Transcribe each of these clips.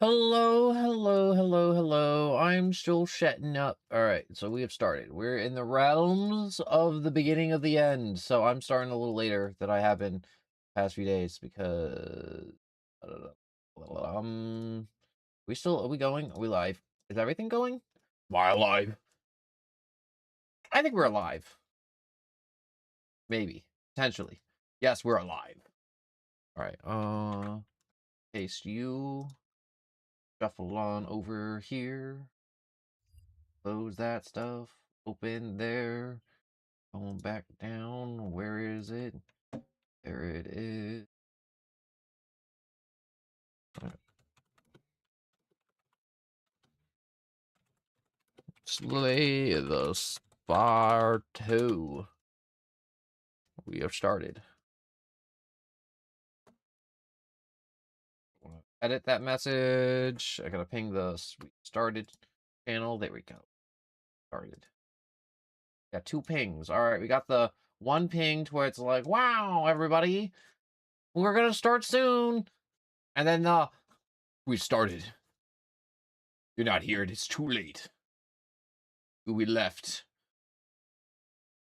Hello, hello, hello, hello. I'm still shutting up. All right, so we have started. We're in the realms of the beginning of the end. So I'm starting a little later than I have been past few days because we still are we going? Are we live? Is everything going? Am I alive? I think we're alive. Maybe. Potentially. Yes, we're alive. All right. Paste you. Shuffle on over here. Close that stuff. Open there. Going back down. Where is it? There it is. Slay the Spire 2. We have started. Edit that message. I gotta ping the started channel. There we go. Started. Got 2 pings. All right, we got the one ping to where it's like, wow, everybody, we're gonna start soon. And then we started. You're not here. It's too late. We left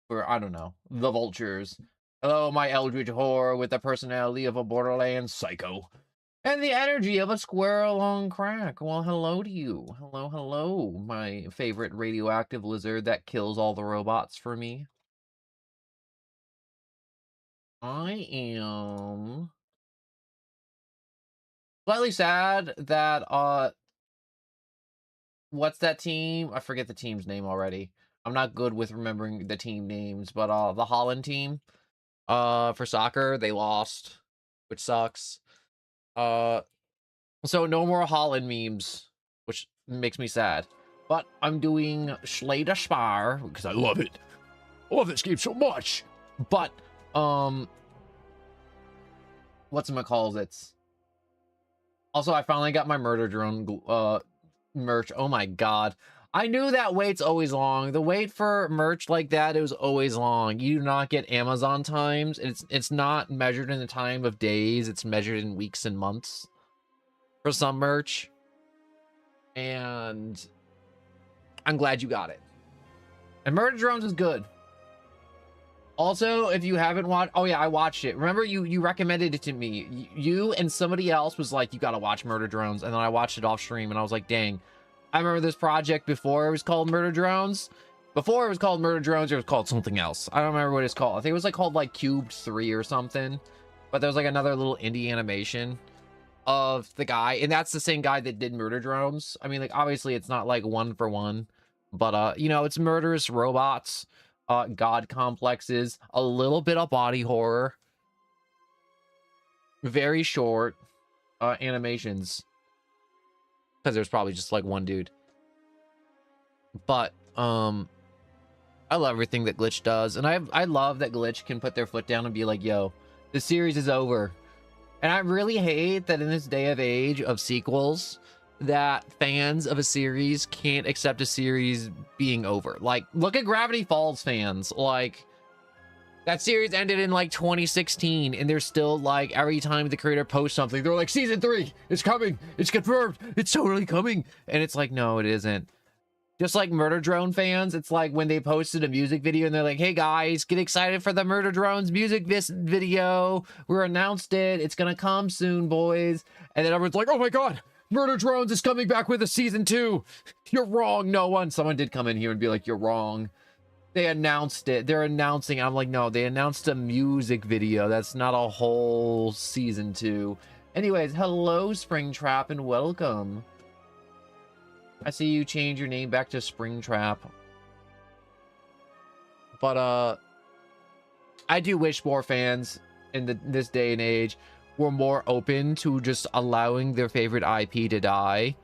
for, I don't know, the vultures. Hello, my eldritch horror with the personality of a Borderlands psycho and the energy of a squirrel on crack. Well, hello to you. Hello, hello, my favorite radioactive lizard that kills all the robots for me. I am slightly sad that, what's that team? I forget the team's name already. I'm not good with remembering the team names, but, the Holland team, for soccer, they lost, which sucks. So no more Holland memes, which makes me sad. But I'm doing Slay the Spire because I love it. I love this game so much. But whatchamacalls it's also, I finally got my murder drone merch. Oh my god. I knew that wait's always long. The wait for merch like that is always long. You do not get Amazon times. It's not measured in the time of days. It's measured in weeks and months for some merch. And I'm glad you got it. And Murder Drones is good. Also, if you haven't watched, oh yeah, I watched it. Remember, you recommended it to me. You and somebody else was like, you gotta watch Murder Drones, and then I watched it off stream, and I was like, dang. I remember this project before it was called Murder Drones. Before it was called Murder Drones, it was called something else. I don't remember what it's called. I think it was like called like Cubed 3 or something. But there was like another little indie animation of the guy, and that's the same guy that did Murder Drones. I mean, like, obviously it's not like one for one, but you know, it's murderous robots, god complexes, a little bit of body horror, very short animations, because there's probably just like one dude. But I love everything that Glitch does, and I love that Glitch can put their foot down and be like, yo, the series is over. And I really hate that in this day of age of sequels, that fans of a series can't accept a series being over. Like, look at Gravity Falls fans. Like, that series ended in like 2016, and they're still like, every time the creator posts something, they're like, season 3, it's coming, it's confirmed, it's totally coming. And it's like, no, it isn't. Just like Murder Drone fans, it's like when they posted a music video and they're like, hey guys, get excited for the Murder Drones music video. We're announced it. It's gonna come soon, boys. And then everyone's like, oh my god, Murder Drones is coming back with a season 2. You're wrong, no one. Someone did come in here and be like, you're wrong. They announced it. They're announcing. I'm like, no, they announced a music video. That's not a whole season 2. Anyways, hello, Springtrap, and welcome. I see you change your name back to Springtrap. But, I do wish more fans in this day and age were more open to just allowing their favorite IP to die.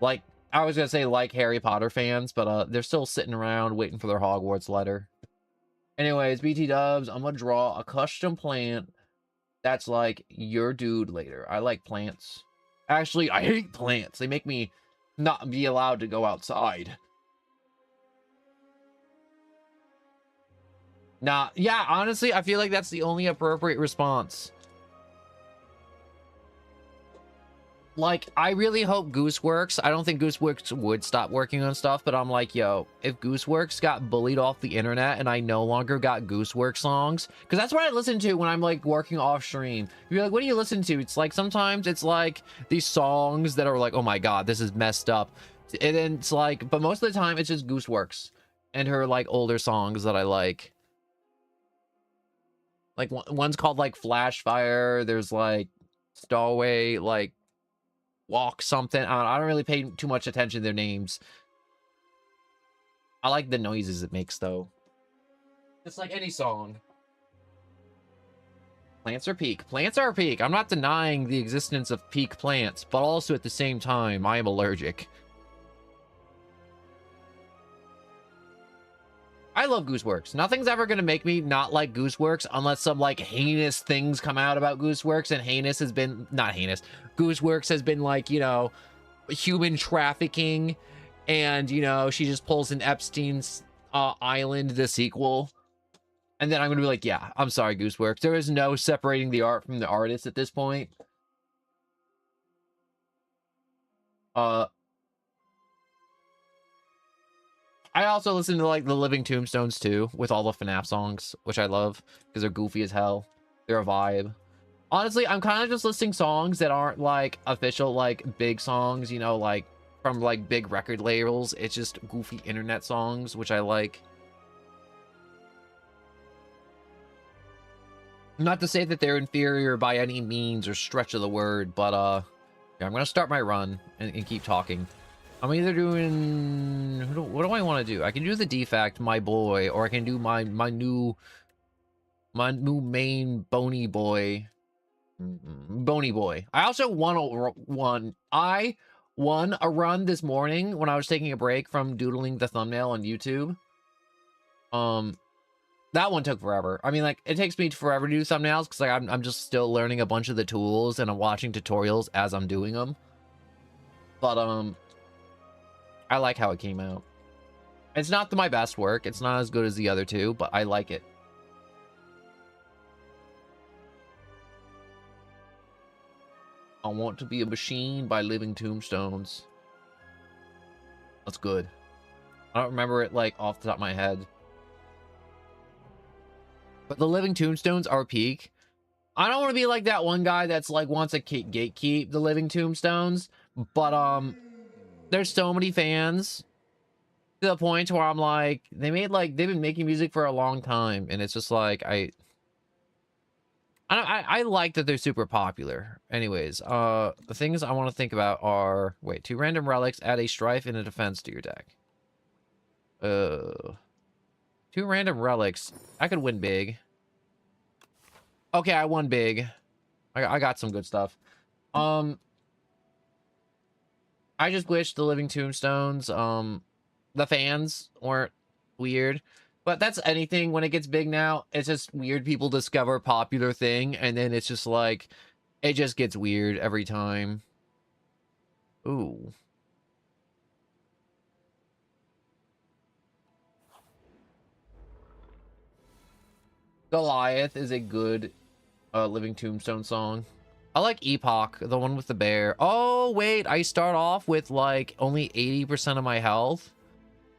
Like, I was gonna say like Harry Potter fans, but, they're still sitting around waiting for their Hogwarts letter. Anyways, BT dubs, I'm gonna draw a custom plant that's like your dude later. I like plants. Actually, I hate plants. They make me not be allowed to go outside. Nah, yeah, honestly, I feel like that's the only appropriate response. Like, I really hope Gooseworks. I don't think Gooseworks would stop working on stuff, but I'm like, yo, if Gooseworks got bullied off the internet and I no longer got Gooseworks songs, because that's what I listen to when I'm like working off stream. You're like, what do you listen to? It's like sometimes it's like these songs that are like, oh my god, this is messed up. And then it's like, but most of the time it's just Gooseworks and her like older songs that I like. Like one's called like Flash Fire. There's like Stowaway, like Walk something. I don't really pay too much attention to their names. I like the noises it makes though. It's like any song. Plants are peak. Plants are peak. I'm not denying the existence of peak plants, but also at the same time, I am allergic. I love Gooseworks. Nothing's ever going to make me not like Gooseworks unless some like heinous things come out about Gooseworks, and heinous has been, not heinous, Gooseworks has been like, you know, human trafficking, and, you know, she just pulls an Epstein's Island, the sequel. And then I'm going to be like, yeah, I'm sorry, Gooseworks. There is no separating the art from the artist at this point. I also listen to like the Living Tombstones too, with all the FNAF songs, which I love because they're goofy as hell. They're a vibe. Honestly, I'm kind of just listing songs that aren't like official, like big songs, you know, like from like big record labels. It's just goofy internet songs, which I like. Not to say that they're inferior by any means or stretch of the word, but yeah, I'm gonna start my run and keep talking. I'm either doing, what do I want to do? I can do the defect, my boy, or I can do my new main bony boy. I also won a run this morning when I was taking a break from doodling the thumbnail on YouTube. That one took forever. I mean, like, it takes me forever to do thumbnails because like I'm just still learning a bunch of the tools and I'm watching tutorials as I'm doing them. But I like how it came out. It's not my best work. It's not as good as the other two, but I like it. I Want to Be a Machine by Living Tombstones. That's good. I don't remember it, like, off the top of my head. But the Living Tombstones are peak. I don't want to be like that one guy that's, like, wants to gatekeep the Living Tombstones. But, there's so many fans to the point where I'm like, they've been making music for a long time, and it's just like, I like that they're super popular. Anyways, the things I want to think about are, wait, 2 random relics, add a strife and a defense to your deck. 2 random relics. I could win big. Okay, I won big. I got some good stuff. I just wish the Living Tombstones, the fans weren't weird. But that's anything when it gets big now. It's just weird people discover a popular thing, and then it's just like, it just gets weird every time. Ooh. Goliath is a good Living Tombstone song. I like Epoch, the one with the bear. Oh, wait, I start off with, like, only 80% of my health?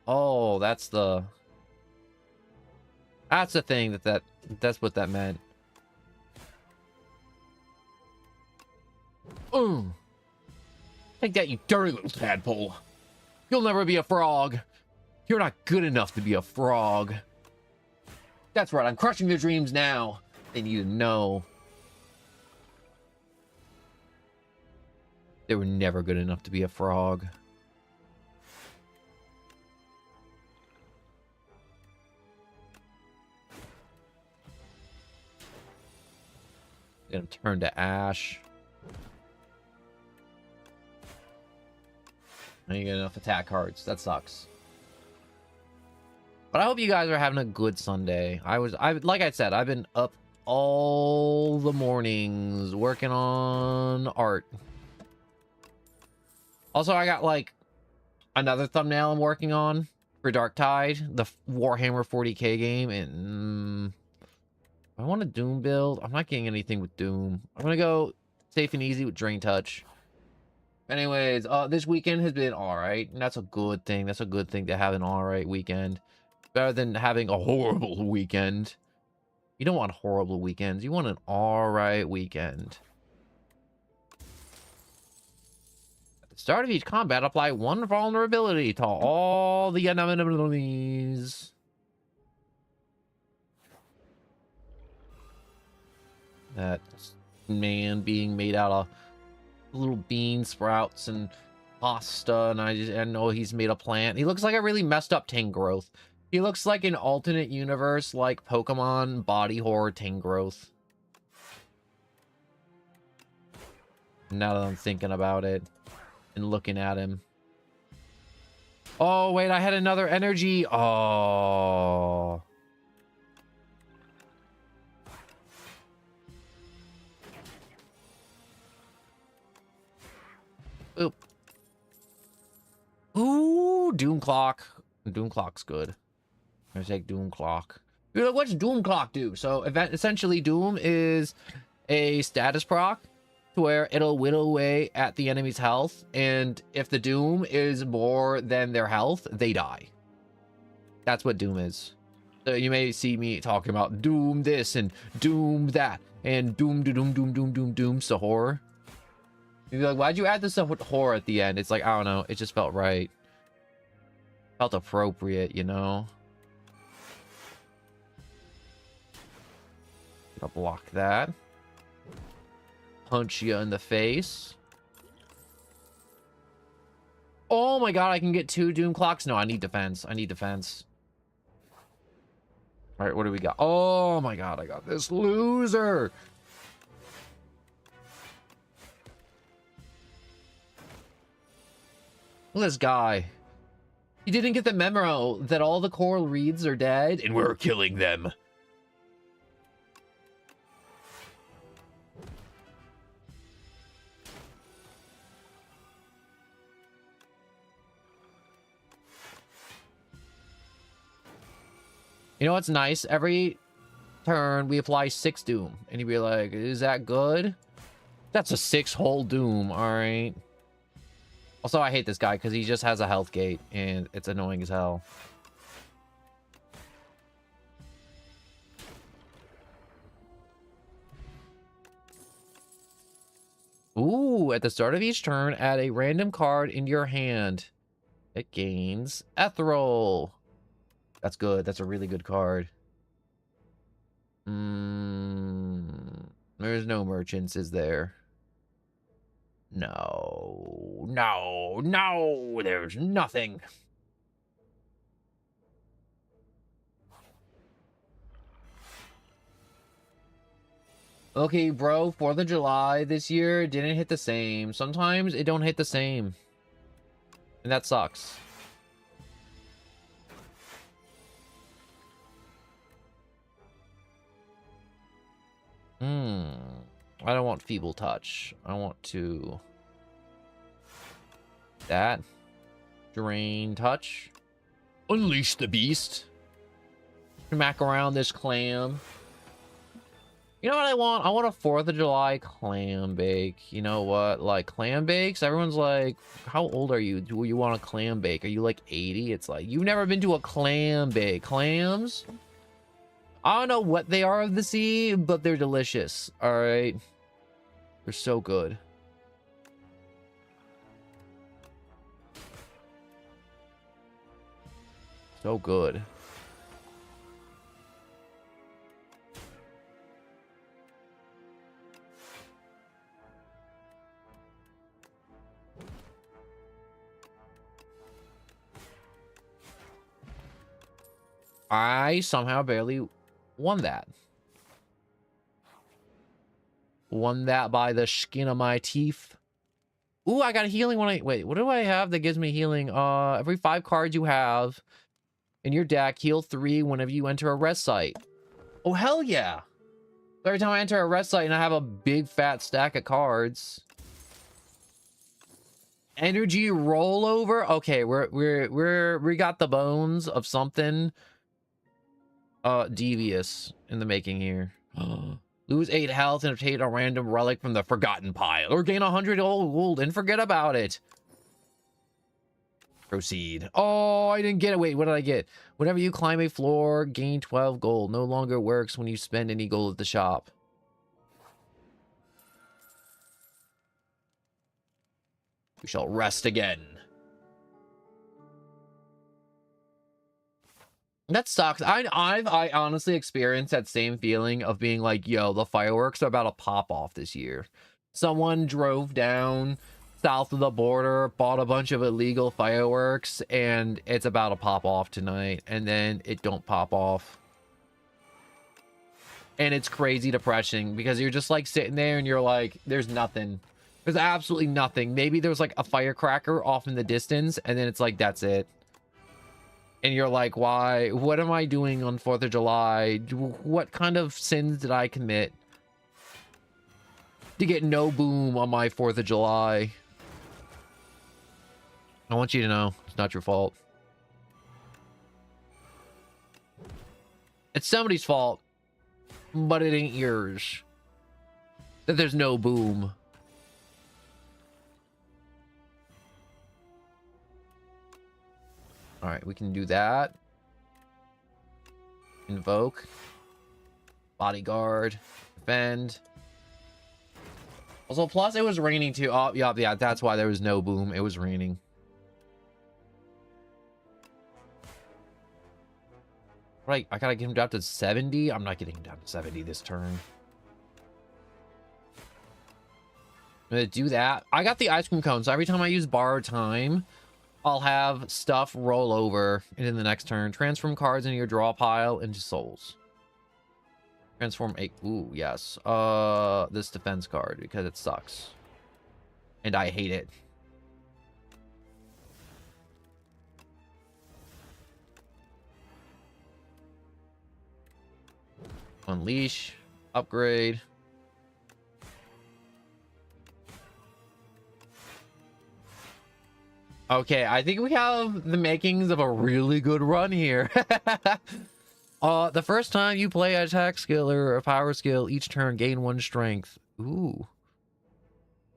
Oh, that's the thing that's what that meant. Take that, you dirty little tadpole. You'll never be a frog. You're not good enough to be a frog. That's right, I'm crushing their dreams now. They need to know. They were never good enough to be a frog. Get him turned to ash. I didn't get enough attack cards. That sucks. But I hope you guys are having a good Sunday. Like I said, I've been up all the mornings working on art. Also, I got like another thumbnail I'm working on for Dark Tide, the Warhammer 40k game, and I want a Doom build. I'm not getting anything with Doom. I'm gonna go safe and easy with Drain Touch. Anyways, this weekend has been all right, and that's a good thing. That's a good thing to have an all right weekend. Better than having a horrible weekend. You don't want horrible weekends. You want an all right weekend. At the start of each combat, apply 1 vulnerability to all the enemies. That man being made out of little bean sprouts and pasta, and I know he's made a plant. He looks like a really messed up Tangrowth. He looks like an alternate universe, like Pokemon body horror Tangrowth. Now that I'm thinking about it and looking at him. Oh, wait, I had another energy. Oh. Oop. Ooh, Doom Clock. Doom Clock's good. I take Doom Clock. You're like, what's Doom Clock do? So essentially, Doom is a status proc to where it'll whittle away at the enemy's health, and if the Doom is more than their health, they die. That's what Doom is. So you may see me talking about Doom this and Doom that and Doom Sahor. You'd be like, why'd you add this stuff with horror at the end? It's like, I don't know. It just felt right. Felt appropriate, you know? I'll block that. Punch you in the face. Oh my god, I can get 2 Doom Clocks? No, I need defense. I need defense. Alright, what do we got? Oh my god, I got this loser! Look at this guy. He didn't get the memo that all the coral reeds are dead, and we're killing them. You know what's nice? Every turn, we apply 6 Doom. And you'd be like, is that good? That's a 6-hole Doom, alright? Also, I hate this guy because he just has a health gate, and it's annoying as hell. Ooh, at the start of each turn, add a random card in your hand. It gains Ethereal. That's good. That's a really good card. There's no merchants, is there? No. No. No. There's nothing. Okay, bro. 4th of July this year didn't hit the same. Sometimes it don't hit the same. And that sucks. I don't want Feeble Touch. I want to... That. Drain Touch. Unleash the Beast. Smack around this clam. You know what I want? I want a 4th of July clam bake. You know what? Like, clam bakes? Everyone's like, how old are you? Do you want a clam bake? Are you like 80? It's like, you've never been to a clam bake. Clams? I don't know what they are of the sea, but they're delicious. Alright? They're so good. So good. I somehow barely won that. Won that by the skin of my teeth. Ooh, I got healing when I... Wait, what do I have that gives me healing? Every 5 cards you have in your deck, heal 3 whenever you enter a rest site. Oh, hell yeah. Every time I enter a rest site and I have a big fat stack of cards. Energy rollover? Okay, we got the bones of something devious in the making here. Lose 8 health and obtain a random relic from the forgotten pile. Or gain 100 gold and forget about it. Proceed. Oh, I didn't get it. Wait, what did I get? Whenever you climb a floor, gain 12 gold. No longer works when you spend any gold at the shop. We shall rest again. That sucks. I honestly experienced that same feeling of being like, yo, the fireworks are about to pop off this year. Someone drove down south of the border, bought a bunch of illegal fireworks, and it's about to pop off tonight, and then it don't pop off. And it's crazy depressing because you're just like sitting there and you're like, there's nothing. There's absolutely nothing. Maybe there's like a firecracker off in the distance, and then it's like, that's it. And you're like, why? What am I doing on 4th of July? What kind of sins did I commit to get no boom on my 4th of July? I want you to know, it's not your fault. It's somebody's fault, but it ain't yours. That there's no boom. All right, we can do that. Invoke. Bodyguard. Defend. Also, plus it was raining too. Oh, yeah, that's why there was no boom. It was raining. Right, I gotta get him down to 70. I'm not getting him down to 70 this turn. I'm gonna do that. I got the ice cream cone, so every time I use borrowed time, I'll have stuff roll over into the next turn. Transform cards into your draw pile into souls. Transform a... Ooh, yes. This defense card, because it sucks. And I hate it. Unleash. Upgrade. Okay, I think we have the makings of a really good run here. The first time you play an attack skill or a power skill, each turn gain 1 strength. Ooh.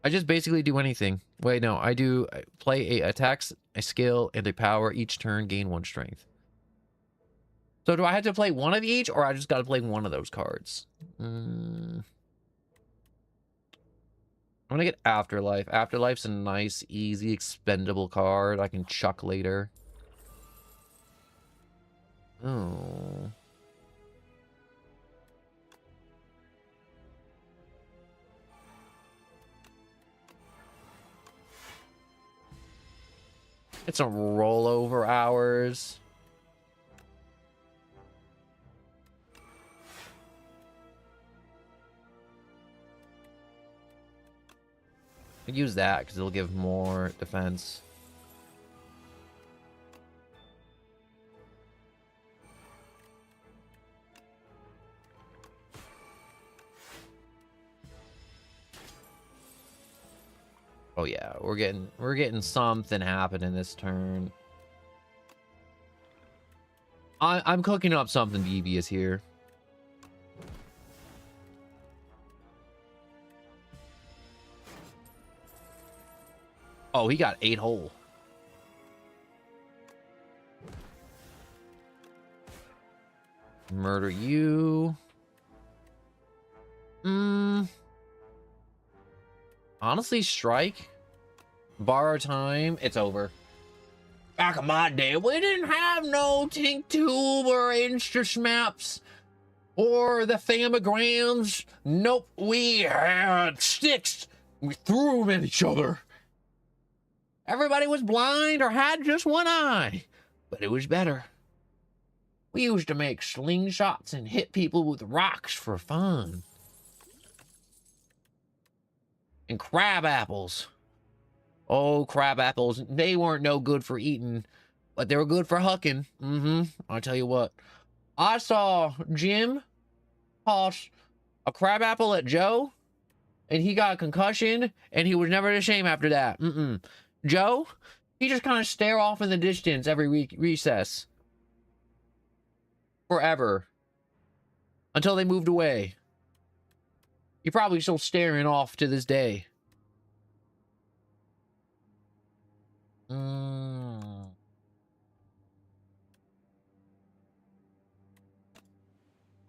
I just basically do anything. Wait, no, I play a attacks, a skill, and a power. Each turn gain 1 strength. So do I have to play one of each, or I just got to play one of those cards? I'm gonna get Afterlife. Afterlife's a nice, easy, expendable card I can chuck later. Oh. It's a rollover hours. I use that because it'll give more defense. Oh yeah, we're getting something happening this turn. I'm cooking up something devious here. Oh, he got 8 whole. Murder you. Honestly, strike. Borrow time. It's over. Back in my day, we didn't have no Tink Tube or Insta Snaps or the Famagrams. Nope, we had sticks. We threw them at each other. Everybody was blind or had just one eye, but it was better. We used to make slingshots and hit people with rocks for fun. And crab apples. Oh, crab apples. They weren't no good for eating, but they were good for hucking. I'll tell you what. I saw Jim toss a crab apple at Joe, and he got a concussion, and he was never the same after that. Joe, he just kind of stare off in the distance every week recess. Forever. Until they moved away. You're probably still staring off to this day. I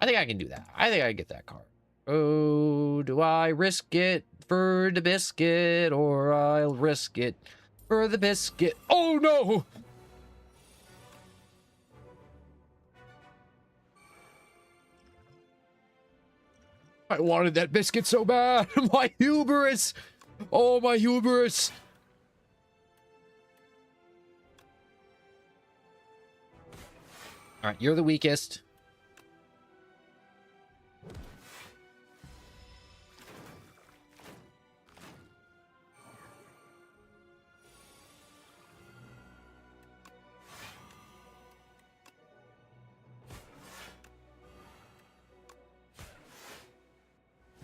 think I can do that. I think I can get that card. Oh, do I risk it for the biscuit, or I'll risk it for the biscuit? Oh, no! I wanted that biscuit so bad. My hubris. Oh, my hubris. All right, you're the weakest.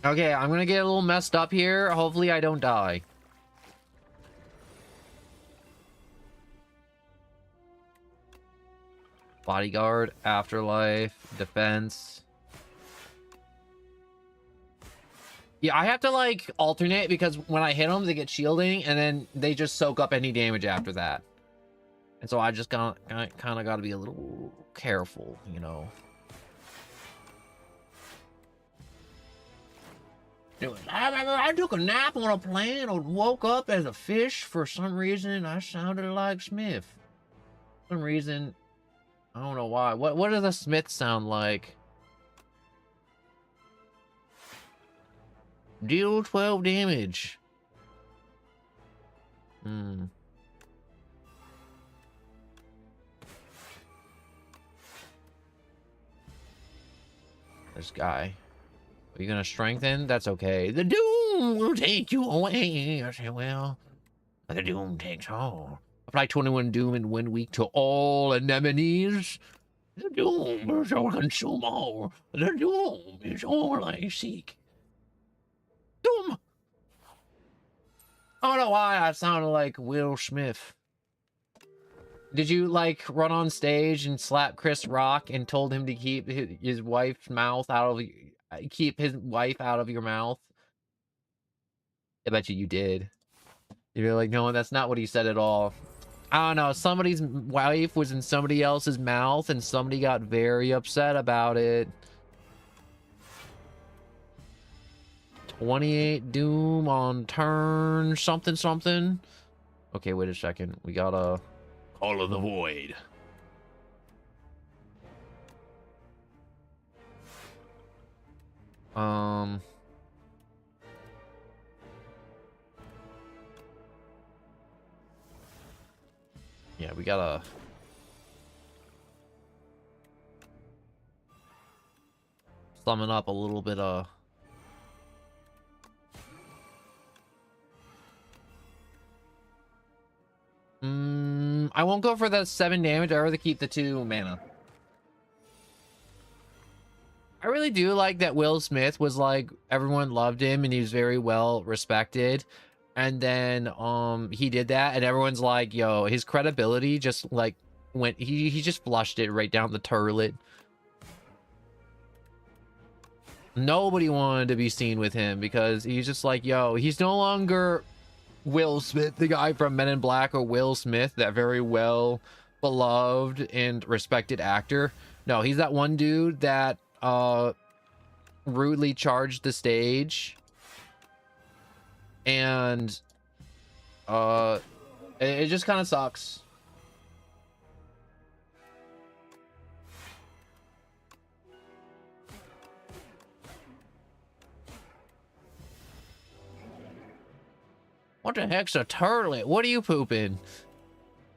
Okay, I'm gonna get a little messed up here. Hopefully I don't die. Bodyguard, afterlife, defense. Yeah, I have to like alternate because when I hit them, they get shielding and then they just soak up any damage after that. And so I just kind of got to be a little careful, you know. I took a nap on a plane and woke up as a fish. For some reason, I sounded like Smith. For some reason, I don't know why. What does a Smith sound like? Deal 12 damage. This guy. Are you gonna strengthen? That's okay. The doom will take you away. I say, well, the doom takes all. Apply 21 doom in 1 week to all anemones. The doom shall consume all. The doom is all I seek. Doom! I don't know why I sounded like Will Smith. Did you, like, run on stage and slap Chris Rock and told him to keep his wife's mouth out of... Keep his wife out of your mouth? I bet you did. You're like, no, that's not what he said at all. I don't know. Somebody's wife was in somebody else's mouth and somebody got very upset about it. 28 doom on turn something something. Okay, wait a second. We got a Call of the Void. Yeah, we gotta summon up a little bit of I won't go for the 7 damage. I'd rather keep the 2 mana. I really do like that Will Smith was like, everyone loved him and he was very well respected. And then he did that and everyone's like, yo, his credibility just like went, he just flushed it right down the toilet. Nobody wanted to be seen with him because he's just like, yo, he's no longer Will Smith, the guy from Men in Black, or Will Smith, that very well beloved and respected actor. No, he's that one dude that rudely charged the stage and it just kind of sucks. What the heck's a turlet? What are you pooping?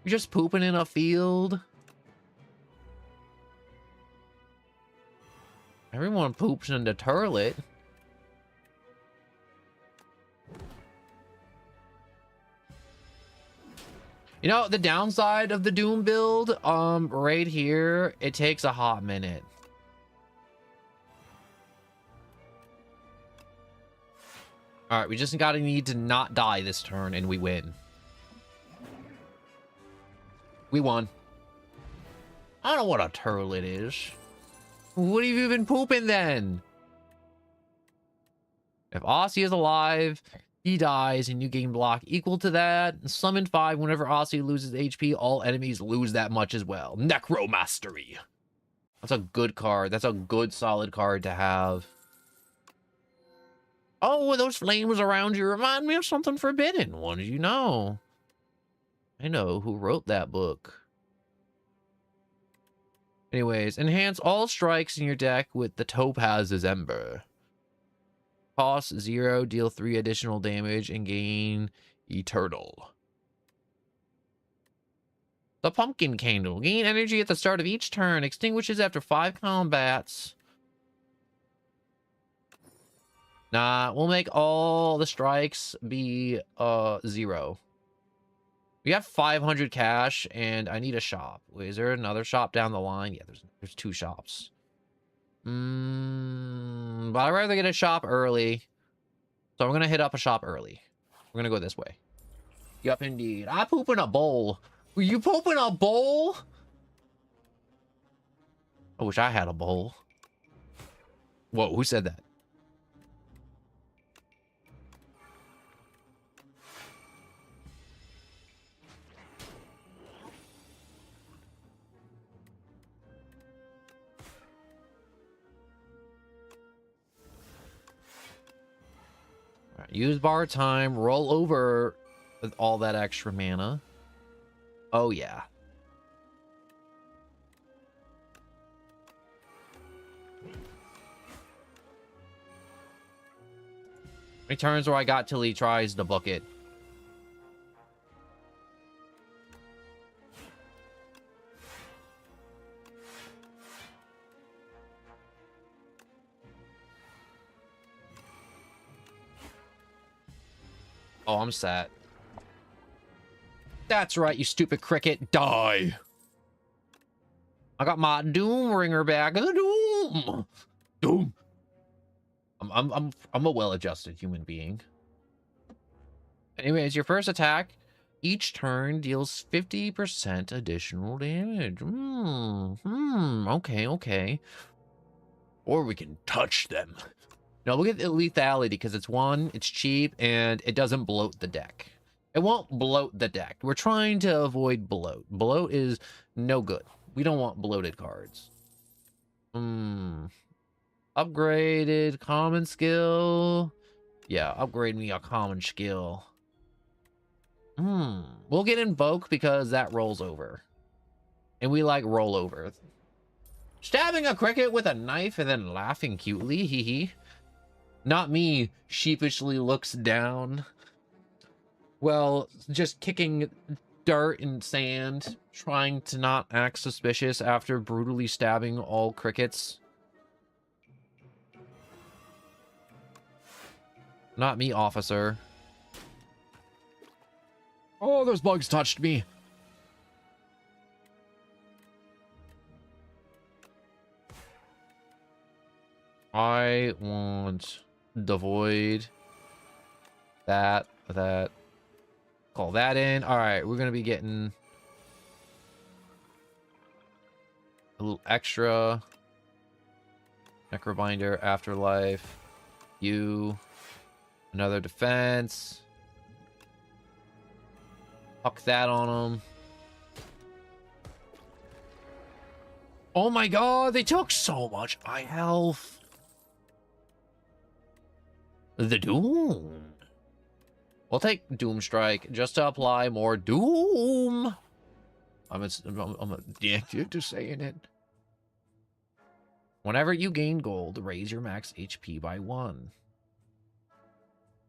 You're just pooping in a field? Everyone poops in the turlet. You know, the downside of the Doom build, right here, it takes a hot minute. All right, we just gotta need to not die this turn and we win. We won. I don't know what a turlet is. What have you been pooping then? If Aussie is alive, he dies, and you gain block equal to that. Summon 5. Whenever Aussie loses HP, all enemies lose that much as well. Necromastery. That's a good card. That's a good, solid card to have. Oh, those flames around you remind me of something forbidden. What did you know? I know who wrote that book. Anyways, enhance all strikes in your deck with the Topaz's Ember. Cost 0, deal 3 additional damage, and gain Eternal. The Pumpkin Candle. Gain energy at the start of each turn. Extinguishes after 5 combats. Nah, we'll make all the strikes be 0. We have 500 cash, and I need a shop. Wait, is there another shop down the line? Yeah, there's 2 shops. But I'd rather get a shop early. So I'm going to hit up a shop early. We're going to go this way. Yup, indeed. I poop in a bowl. Were you pooping a bowl? I wish I had a bowl. Whoa, who said that? Use bar time, roll over with all that extra mana. Oh, yeah. How many turns where I got till he tries to book it? Oh, I'm set. That's right, you stupid cricket. Die. I got my Doom Ringer back. Doom. Doom. I'm a well-adjusted human being. Anyways, your first attack each turn deals 50% additional damage. Okay. Or we can touch them. No, we'll get the lethality because it's 1, it's cheap, and it doesn't bloat the deck. It won't bloat the deck. We're trying to avoid bloat. Bloat is no good. We don't want bloated cards. Upgraded common skill. Yeah, upgrade me a common skill. We'll get Invoke because that rolls over. And we like rollover. Stabbing a cricket with a knife and then laughing cutely. Hee hee. Not me, sheepishly looks down. Well, just kicking dirt and sand, trying to not act suspicious after brutally stabbing all crickets. Not me, officer. Oh, those bugs touched me. I want the void. That. Call that in. All right, we're going to be getting a little extra. Necrobinder, Afterlife. You. Another defense. Huck that on them. Oh my god, they took so much eye health. The Doom. We'll take Doom Strike just to apply more Doom. I'm addicted to saying it. Whenever you gain gold, raise your max HP by 1.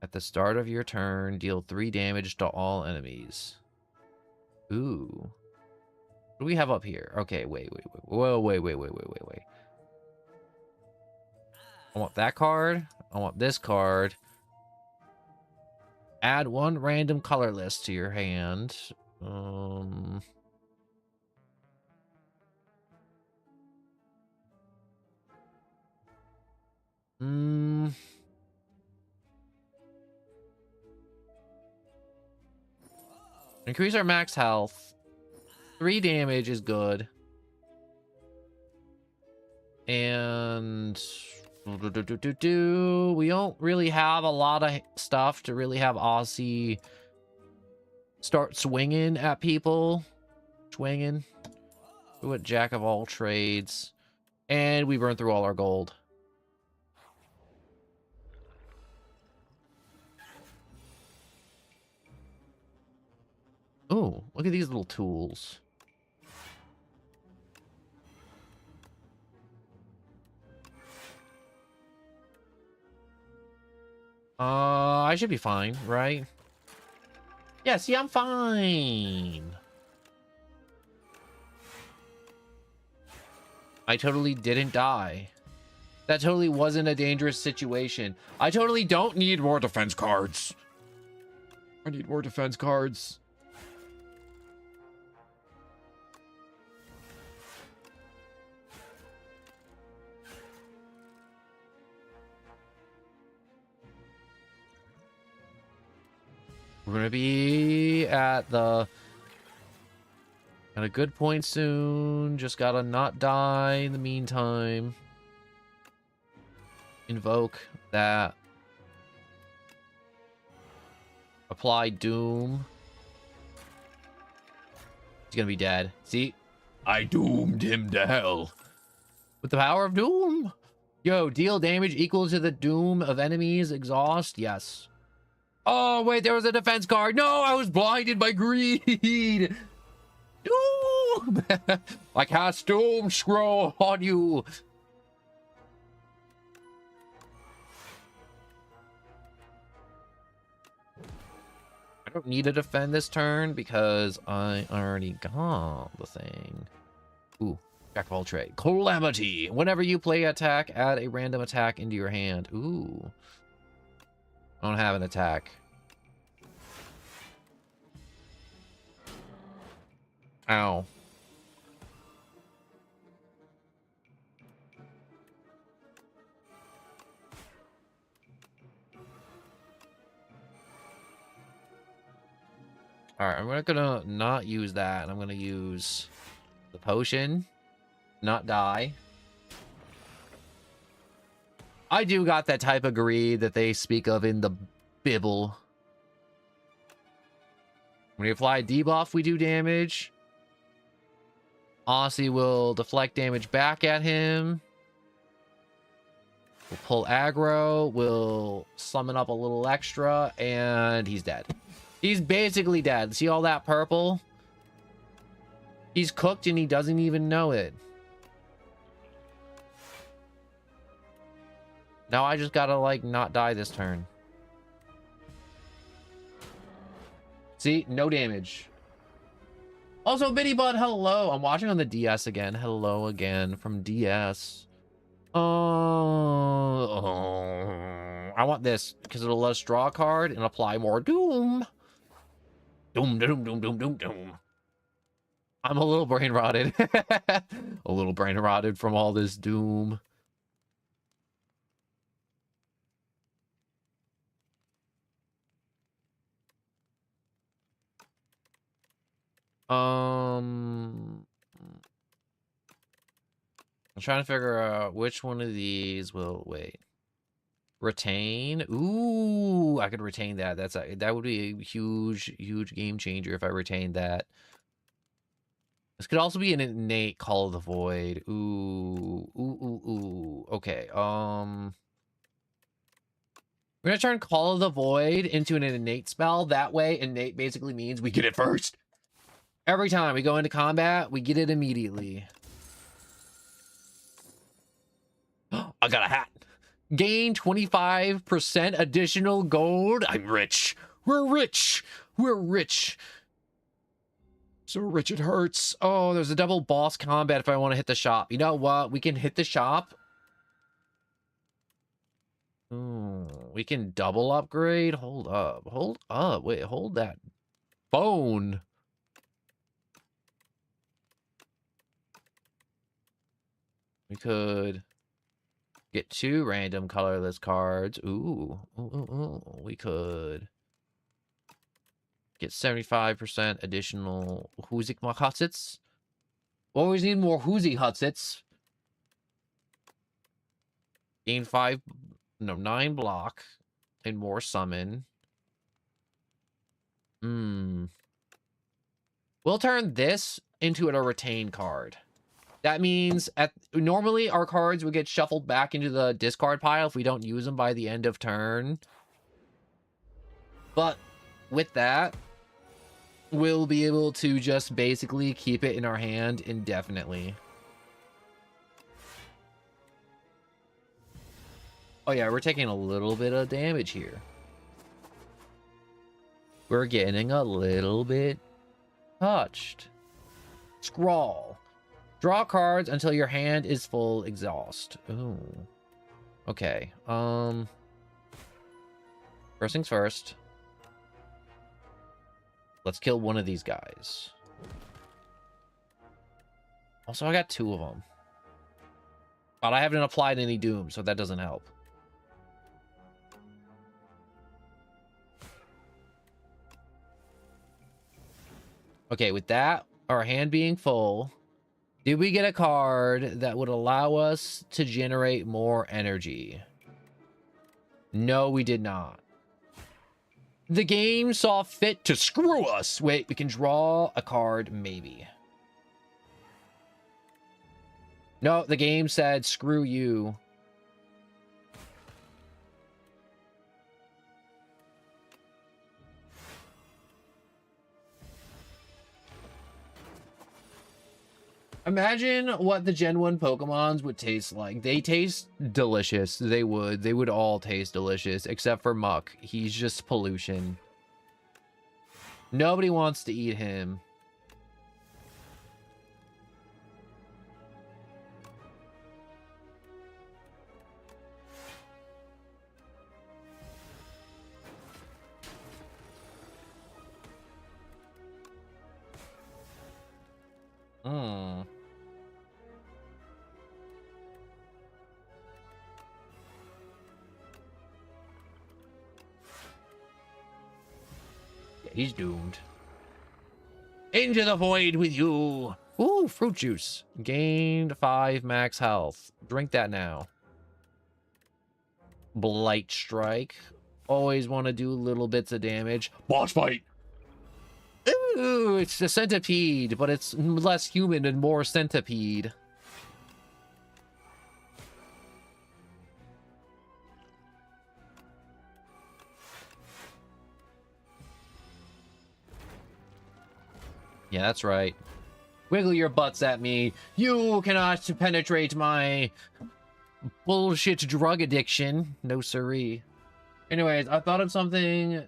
At the start of your turn, deal 3 damage to all enemies. Ooh. What do we have up here? Okay, wait. Whoa, wait. I want that card. I want this card. Add 1 random colorless to your hand. Increase our max health. 3 damage is good. And We don't really have a lot of stuff to really have Aussie start swinging at people. Swinging. We went jack of all trades. And we burned through all our gold. Oh, look at these little tools. I should be fine, right? Yeah, see, I'm fine. I totally didn't die. That totally wasn't a dangerous situation. I totally don't need more defense cards. I need more defense cards. We're gonna be at a good point soon. Just gotta not die in the meantime. Invoke that. Apply Doom. He's gonna be dead. See? I doomed him to hell. With the power of Doom. Yo, deal damage equal to the doom of enemies. Exhaust. Yes. Oh, wait, there was a defense card. No, I was blinded by greed. Doom! I cast Doom Scroll on you. I don't need to defend this turn because I already got the thing. Ooh, jack of all trade. Calamity. Whenever you play attack, add a random attack into your hand. Ooh. I don't have an attack. Ow. Alright, I'm gonna not use that. I'm gonna use the potion. Not die. I do got that type of greed that they speak of in the Bible. When we apply a debuff, we do damage. Aussie will deflect damage back at him. We'll pull aggro. We'll summon up a little extra. And he's dead. He's basically dead. See all that purple? He's cooked and he doesn't even know it. Now I just gotta, like, not die this turn. See? No damage. Also, Bitty Bud, hello. I'm watching on the DS again. Hello again from DS. I want this because it'll let us draw a card and apply more Doom. Doom, doom, doom, doom, doom, doom. I'm a little brain rotted. A little brain rotted from all this Doom. I'm trying to figure out which one of these will wait. Retain. Ooh, I could retain that. That would be a huge game changer if I retained that. This could also be an innate Call of the Void. Ooh. Okay. We're gonna turn Call of the Void into an innate spell. That way, innate basically means we get it first. Every time we go into combat, we get it immediately. I got a hat. Gain 25% additional gold. I'm rich. We're rich. We're rich. So rich it hurts. Oh, there's a double boss combat if I want to hit the shop. You know what? We can hit the shop. Ooh, we can double upgrade. Hold up. Hold up. Wait, hold that phone. We could get 2 random colorless cards. Ooh. We could get 75% additional Huzik Hutsits. Always need more Huzi Hutsits. Gain 9 block and more summon. We'll turn this into a retain card. That means normally our cards would get shuffled back into the discard pile if we don't use them by the end of turn. But with that, we'll be able to just basically keep it in our hand indefinitely. Oh yeah, we're taking a little bit of damage here. We're getting a little bit touched. Scrawl. Draw cards until your hand is full exhaust. Ooh. Okay. First things first. Let's kill one of these guys. Also, I got 2 of them. But I haven't applied any doom, so that doesn't help. Okay, with that, our hand being full, did we get a card that would allow us to generate more energy? No, we did not. The game saw fit to screw us. Wait, we can draw a card, maybe. No, the game said, screw you. Imagine what the Gen 1 Pokemons would taste like. They taste delicious. They would. They would all taste delicious, except for Muck. He's just pollution. Nobody wants to eat him. He's doomed. Into the void with you. Ooh, fruit juice. Gained 5 max health. Drink that now. Blight strike. Always want to do little bits of damage. Boss fight. Ooh, it's a centipede, but it's less human and more centipede. Yeah, that's right. Wiggle your butts at me. You cannot penetrate my bullshit drug addiction. No siree. Anyways, I thought of something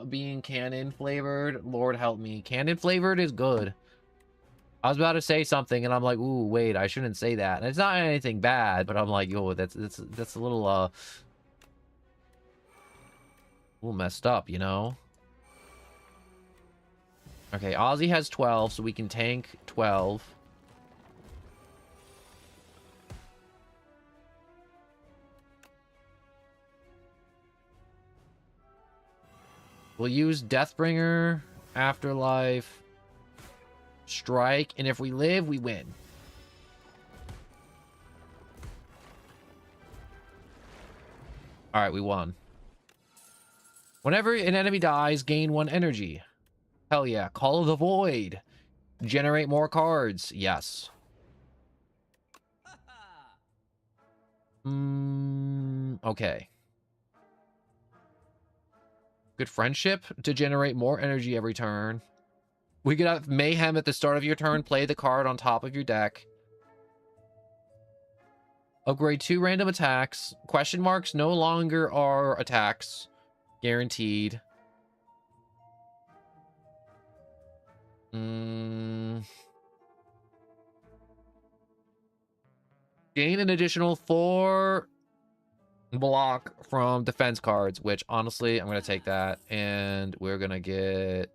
being canon flavored. Lord help me. Canon flavored is good. I was about to say something and I'm like, ooh, wait, I shouldn't say that. And it's not anything bad, but I'm like, yo, that's a little messed up, you know? Okay, Ozzy has 12, so we can tank 12. We'll use Deathbringer, Afterlife, Strike, and if we live, we win. Alright, we won. Whenever an enemy dies, gain 1 energy. Hell yeah. Call of the Void. Generate more cards. Yes. Okay. Good friendship to generate more energy every turn. We could have Mayhem at the start of your turn. Play the card on top of your deck. Upgrade 2 random attacks. Question marks no longer are attacks. Guaranteed. Gain an additional 4 block from defense cards, which honestly, I'm going to take that. And we're going to get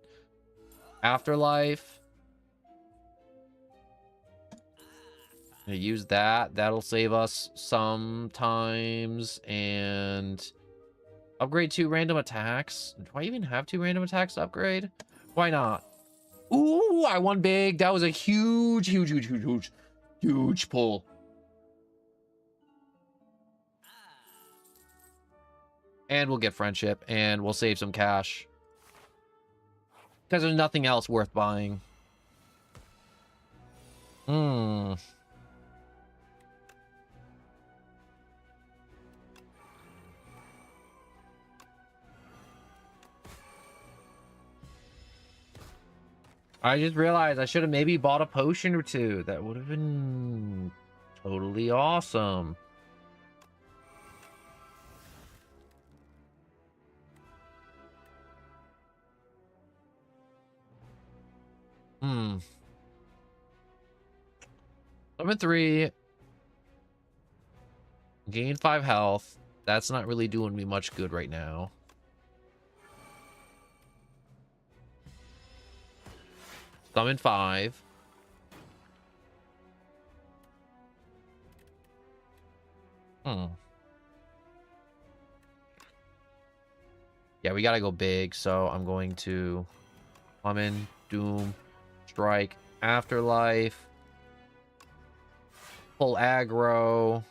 Afterlife. I'm going to use that. That'll save us sometimes. And upgrade 2 random attacks. Do I even have 2 random attacks to upgrade? Why not? Ooh, I won big. That was a huge pull. And we'll get friendship, and we'll save some cash. Because there's nothing else worth buying. Hmm. I just realized I should have maybe bought a potion or two. That would have been totally awesome. Hmm. Summon 3. Gain 5 health. That's not really doing me much good right now. Summon 5. Hmm. Yeah, we gotta go big, so I'm going to summon, Doom, Strike, Afterlife, pull aggro.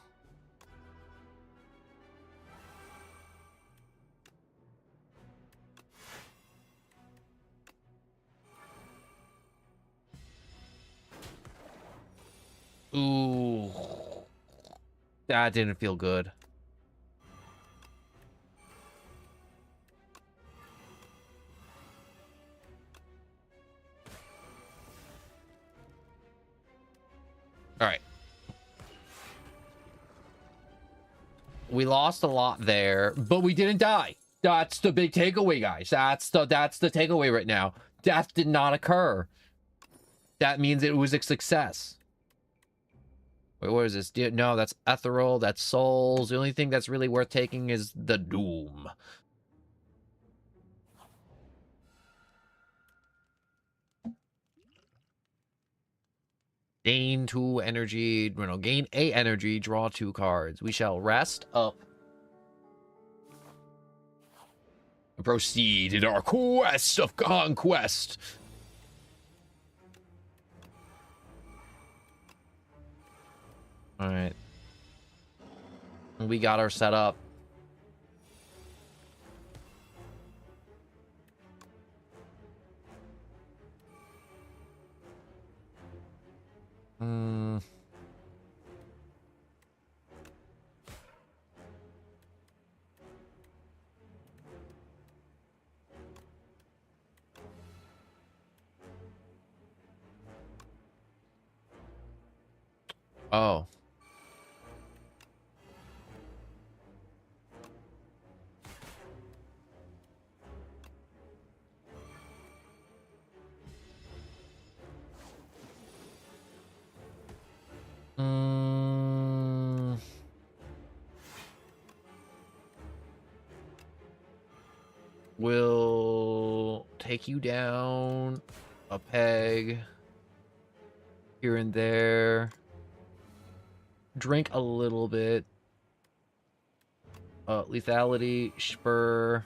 Ooh. That didn't feel good. All right. We lost a lot there, but we didn't die. That's the big takeaway, guys. That's the takeaway right now. Death did not occur. That means it was a success. Wait, what is this? No, that's ethereal. That's souls. The only thing that's really worth taking is the doom. Gain 2 energy. No, gain 8 energy. Draw 2 cards. We shall rest up. Proceed in our quest of conquest. All right. We got our setup. Oh. We'll take you down a peg here and there. Drink a little bit. Lethality, spur.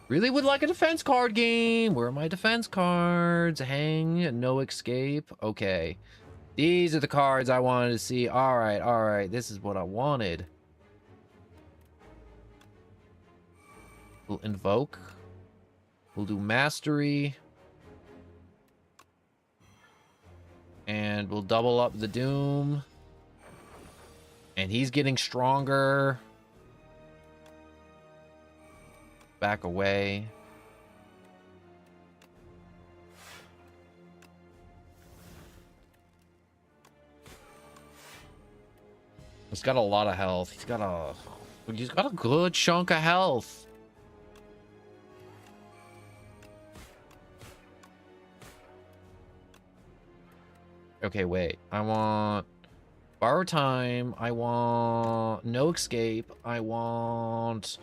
Really would like a defense card game. Where are my defense cards? Hang, no escape. Okay. These are the cards I wanted to see. All right, all right. This is what I wanted. We'll invoke. We'll do mastery. And we'll double up the doom. And he's getting stronger. Back away. He's got a lot of health. He's got a good chunk of health. Okay, wait. I want borrow time. I want no escape. I want...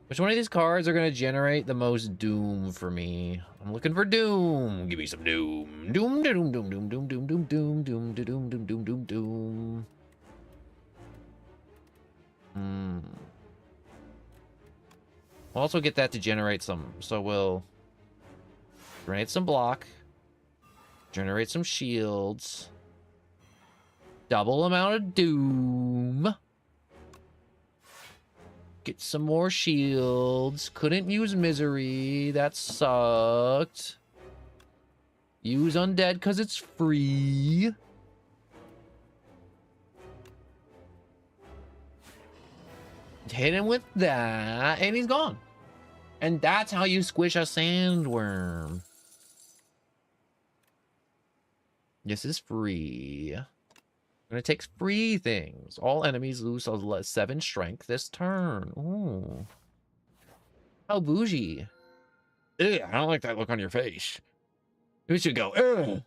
Which one of these cards are going to generate the most doom for me? I'm looking for doom. Give me some doom. Doom, doom, doom, doom, doom, doom, doom, doom, doom, doom, doom, doom, doom, doom. We'll also get that to generate some. So we'll generate some block. Generate some shields. Double amount of doom. Get some more shields. Couldn't use misery. That sucked. Use undead because it's free. Hit him with that, and he's gone. And that's how you squish a sandworm. This is free. I'm gonna take free things. All enemies lose 7 strength this turn. Ooh. How bougie. Ugh, I don't like that look on your face. We should go, ugh.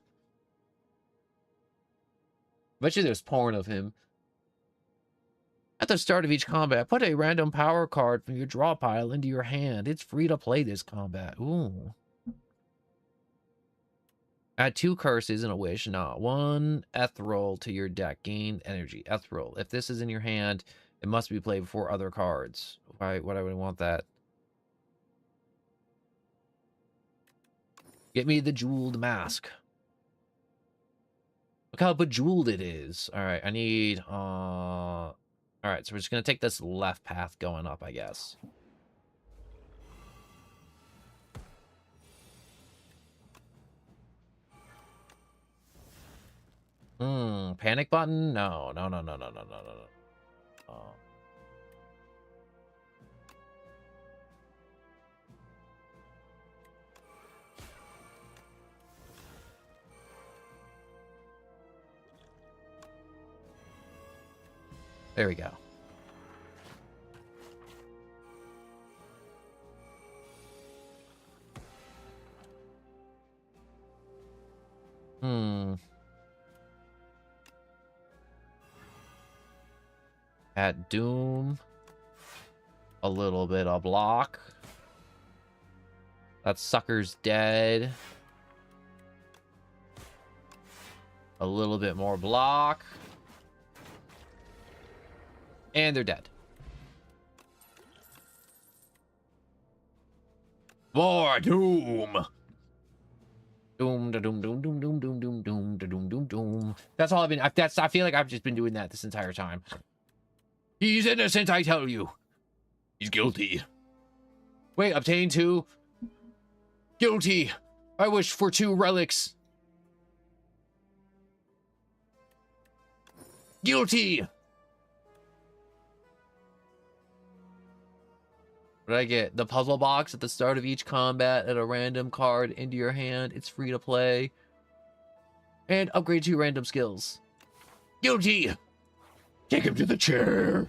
Bet you there's porn of him. At the start of each combat, put a random power card from your draw pile into your hand. It's free to play this combat. Ooh. Add 2 curses and a wish, not 1 ethereal to your deck. Gain energy. Ethereal. If this is in your hand, it must be played before other cards. Why would I want that? Get me the jeweled mask. Look how bejeweled it is. Alright, I need... Alright, so we're just going to take this left path going up, I guess. Panic button? No. Oh. There we go. At Doom. A little bit of block. That sucker's dead. A little bit more block. And they're dead. More Doom. Doom, da doom, doom, doom, doom, doom, doom, doom, da doom, doom, doom. That's all I've been. I feel like I've just been doing that this entire time. He's innocent, I tell you. He's guilty. Wait, obtain 2. Guilty. I wish for 2 relics. Guilty. What did I get? The puzzle box at the start of each combat. Add a random card into your hand. It's free to play. And upgrade 2 random skills. Guilty. Take him to the chair.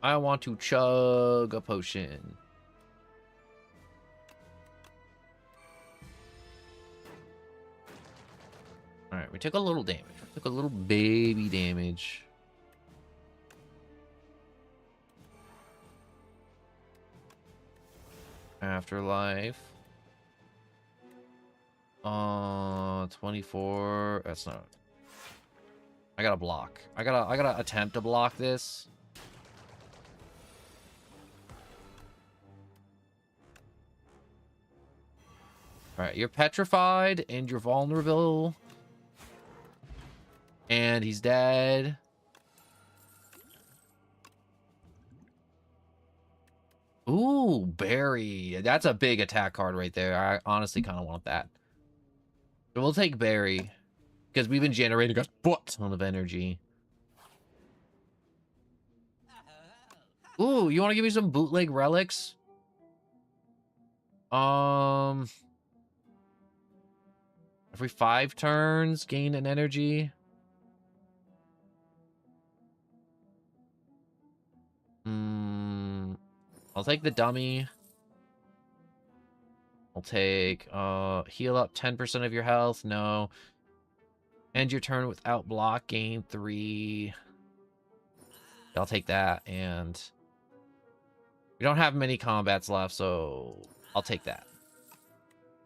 I want to chug a potion. Alright, we took a little damage. We took a little baby damage. Afterlife. 24. That's not. I gotta block. I gotta attempt to block this. Alright, you're petrified and you're vulnerable. And he's dead. Ooh, Barry. That's a big attack card right there. I honestly kind of want that. So we'll take Barry. Because we've been generating a ton of energy. Ooh, you want to give me some bootleg relics? Every 5 turns, gain an energy. I'll take the dummy. I'll take, heal up 10% of your health. No. End your turn without block, gain 3. I'll take that, and we don't have many combats left, so I'll take that.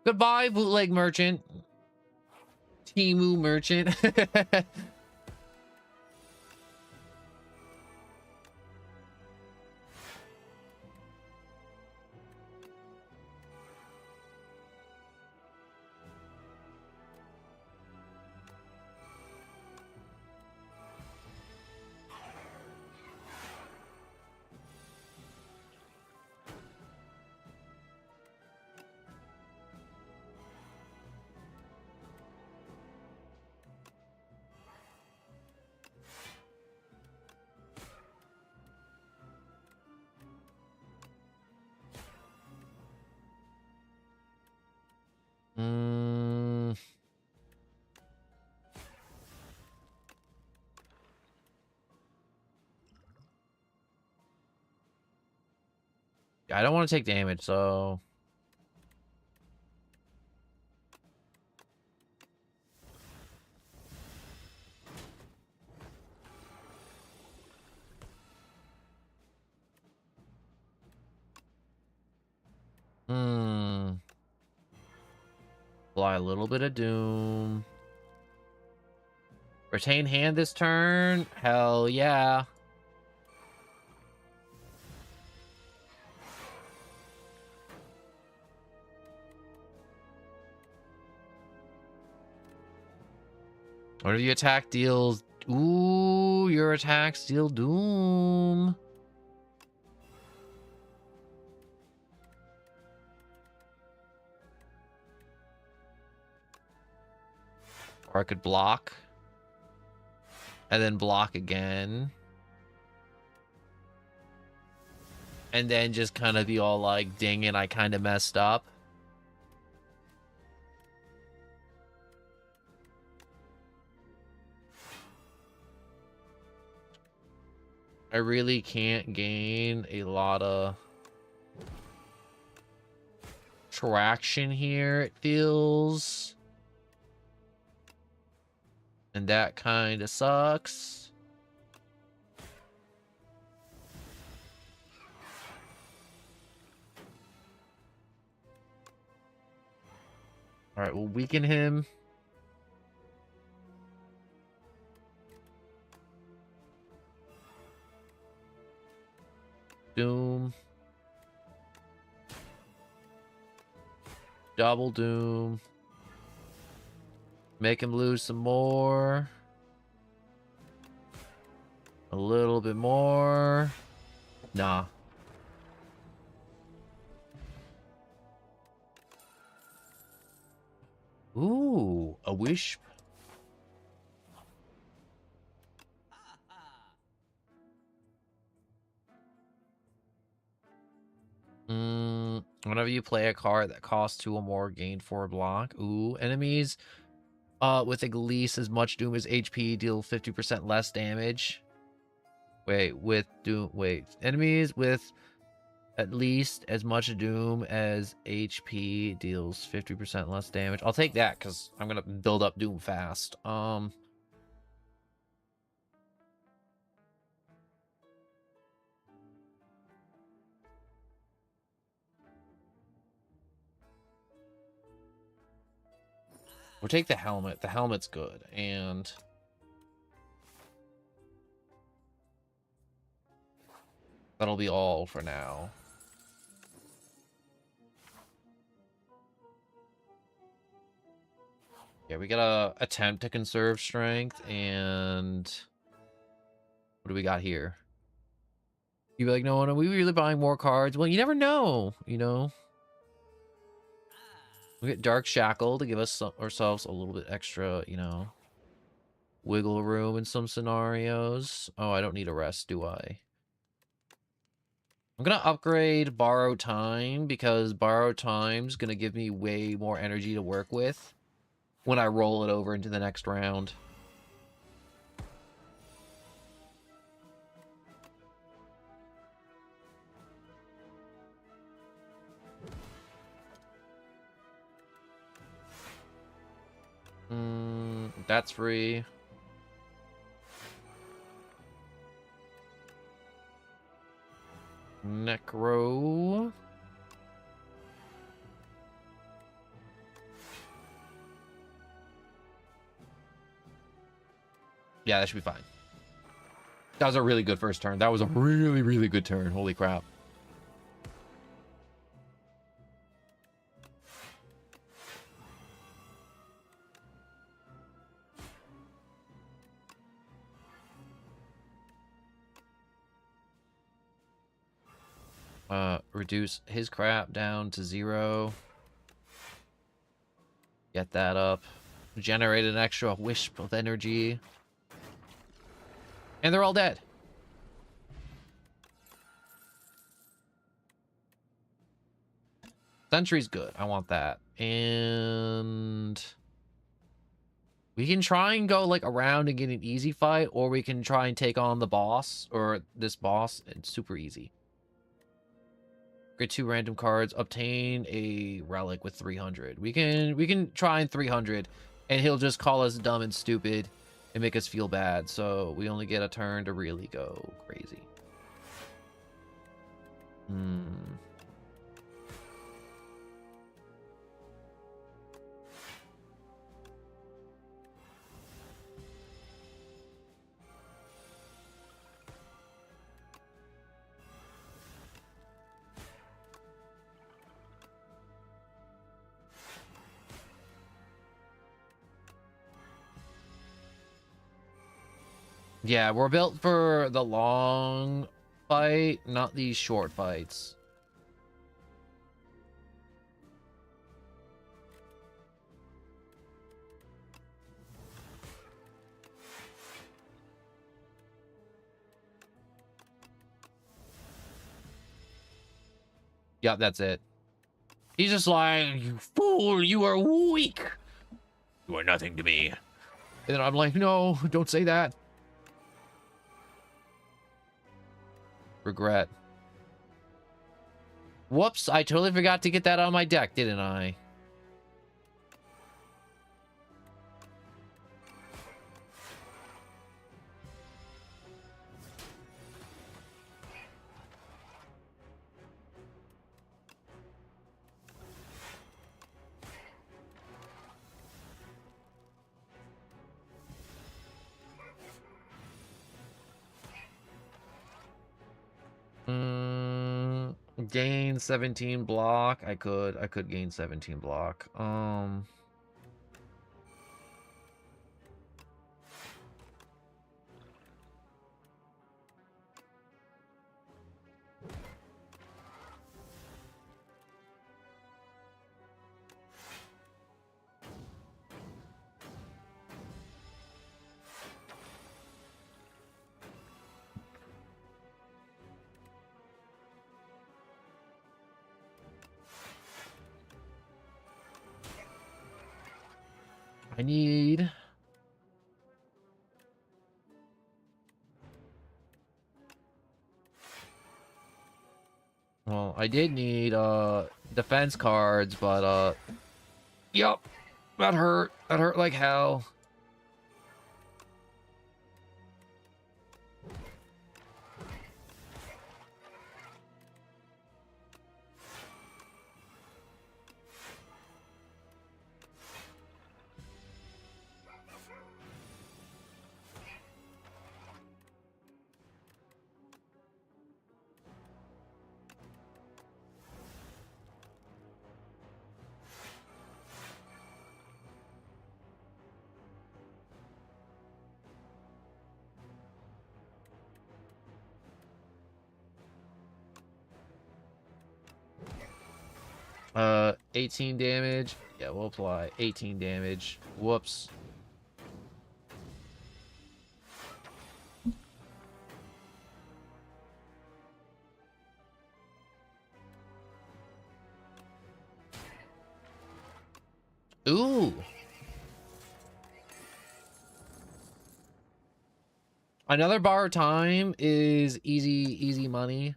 Goodbye, bootleg merchant. Timu merchant. I don't want to take damage, so... Apply a little bit of doom. Retain hand this turn? Hell yeah. Whatever you attack deals... Ooh, your attacks deal doom. Or I could block. And then block again. And then just kind of be all like, dang it, I kind of messed up. I really can't gain a lot of traction here, it feels. And that kind of sucks. All right, we'll weaken him. Doom. Double doom. Make him lose some more. A little bit more. Nah. Ooh, a wish. Whenever you play a card that costs 2 or more, gain 4 block. Ooh, enemies with at least as much doom as HP deal 50% less damage. Wait, with doom. Wait, enemies with at least as much doom as HP deals 50% less damage. I'll take that because I'm gonna build up doom fast. We'll take the helmet. The helmet's good, and that'll be all for now. Yeah, we gotta attempt to conserve strength, and what do we got here? You'd be like, no, are we really buying more cards? Well, you never know, you know? We get Dark Shackle to give us ourselves a little bit extra, you know, wiggle room in some scenarios. Oh, I don't need a rest, do I? I'm gonna upgrade Borrow Time because Borrow Time's gonna give me way more energy to work with when I roll it over into the next round. That's free. Necro. Yeah, that should be fine. That was a really good first turn. That was a really, really good turn. Holy crap. Reduce his crap down to 0. Get that up. Generate an extra wisp of energy. And they're all dead. Sentry's good. I want that. And we can try and go like around and get an easy fight, or we can try and take on the boss or this boss. It's super easy. Get 2 random cards. Obtain a relic with 300. We can try in 300, and he'll just call us dumb and stupid and make us feel bad. So we only get a turn to really go crazy. Yeah, we're built for the long fight, not these short fights. Yeah, that's it. He's just like, you fool, you are weak. You are nothing to me. And then I'm like, no, don't say that. Regret. Whoops, I totally forgot to get that on my deck, didn't I? Gain 17 block. I could gain 17 block. I need... Well, I did need defense cards, but yep. That hurt. That hurt like hell. Uh, 18 damage. Yeah, we'll apply 18 damage. Whoops. Ooh. Another bar time is easy money.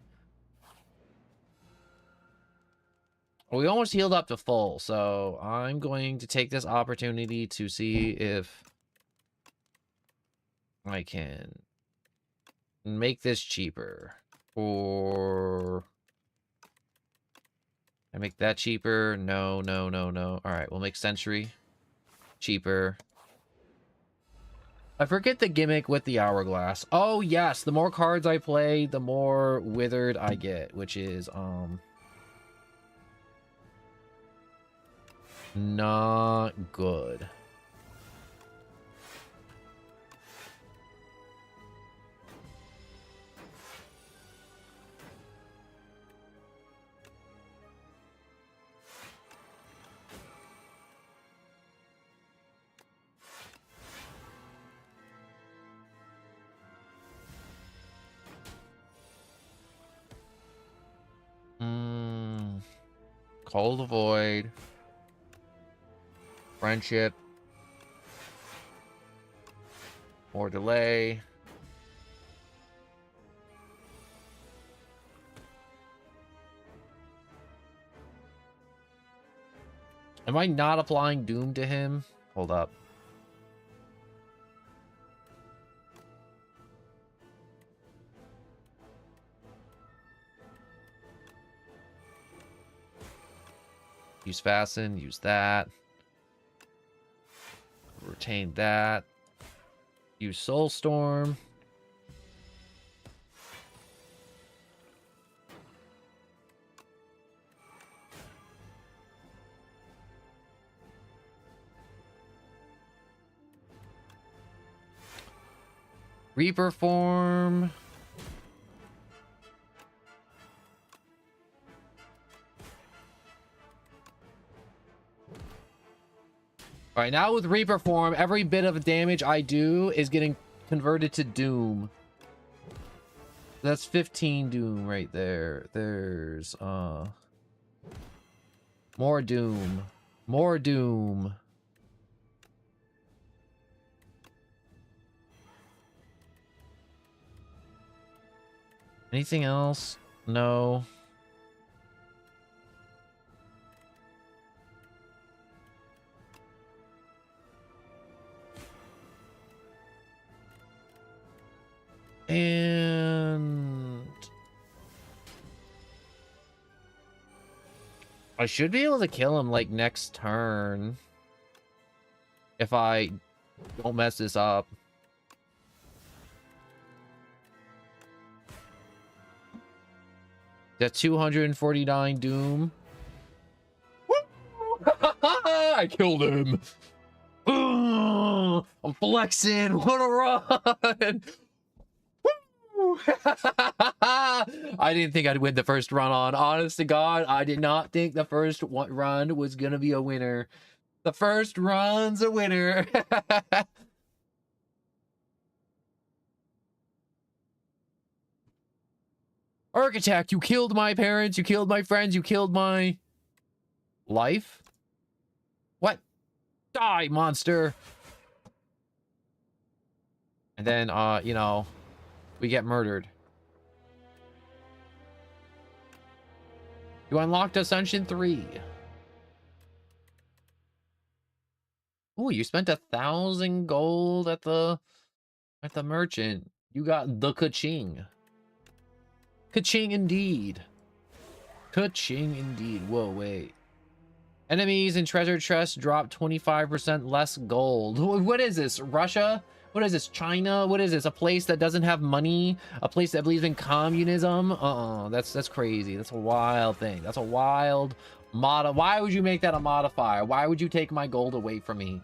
We almost healed up to full, so I'm going to take this opportunity to see if I can make this cheaper. Or I make that cheaper? No. All right, we'll make Century cheaper. I forget the gimmick with the hourglass. Oh, yes, the more cards I play, the more withered I get, which is not good. Call the Void. Friendship. More delay. Am I not applying Doom to him? Hold up. Use Fasten, use that. Retain that. Use Soulstorm. Reaper form. All right, now with Reaper form, every bit of damage I do is getting converted to Doom. That's 15 Doom right there. There's more Doom. More Doom. Anything else? No. And I should be able to kill him like next turn if I don't mess this up. That 249 Doom. I killed him. I'm flexing. What a run. I didn't think I'd win the first run on. Honest to God, I did not think the first run was going to be a winner. The first run's a winner. Architect, you killed my parents, you killed my friends, you killed my life? What? Die, monster! And then, you know, we get murdered. You unlocked Ascension 3. Oh, you spent 1,000 gold at the merchant. You got the ka-ching. Ka-ching indeed. Ka-ching indeed. Whoa, wait. Enemies in treasure chests drop 25% less gold. What is this? Russia? What is this? China? What is this? A place that doesn't have money? A place that believes in communism? That's crazy. That's a wild thing. That's a wild mod. Why would you make that a modifier? Why would you take my gold away from me?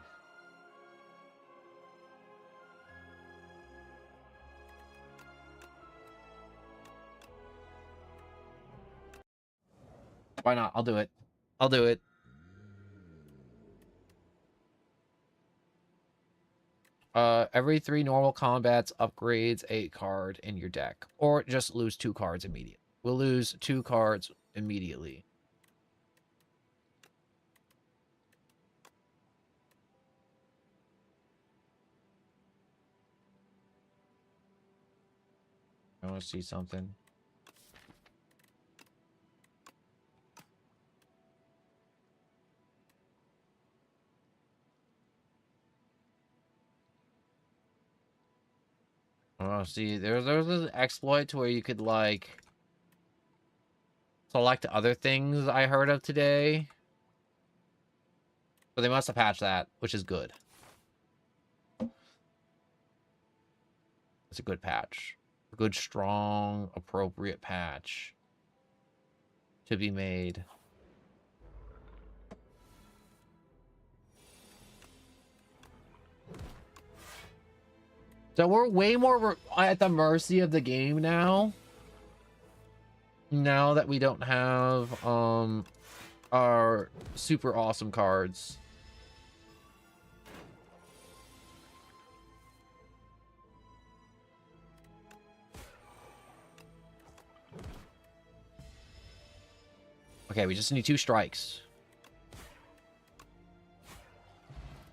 Why not? I'll do it. I'll do it. Every 3 normal combats upgrades a card in your deck, or just lose 2 cards immediately. We'll lose 2 cards immediately. I want to see something. Oh, see, there was an exploit to where you could, like, select other things I heard of today. But they must have patched that, which is good. It's a good patch. A good, strong, appropriate patch to be made. So we're way more at the mercy of the game now. Now that we don't have our super awesome cards. Okay, we just need 2 strikes.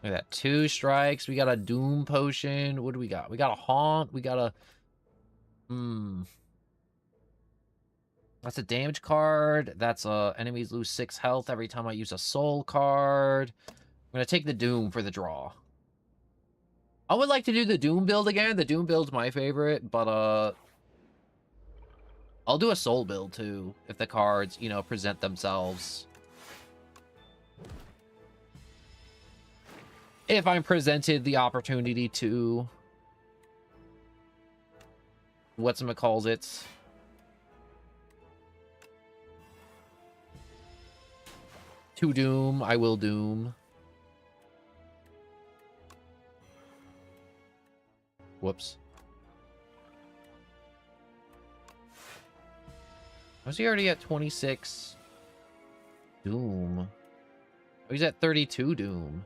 Look at that. 2 strikes. We got a Doom Potion. What do we got? We got a Haunt. We got a... That's a damage card. That's enemies lose 6 health every time I use a soul card. I'm gonna take the Doom for the draw. I would like to do the Doom build again. The Doom build's my favorite, but I'll do a soul build too if the cards, you know, present themselves. If I'm presented the opportunity to, whatchamacallit, to Doom, I will Doom. Whoops. Was he already at 26 Doom? Oh, he's at 32 Doom.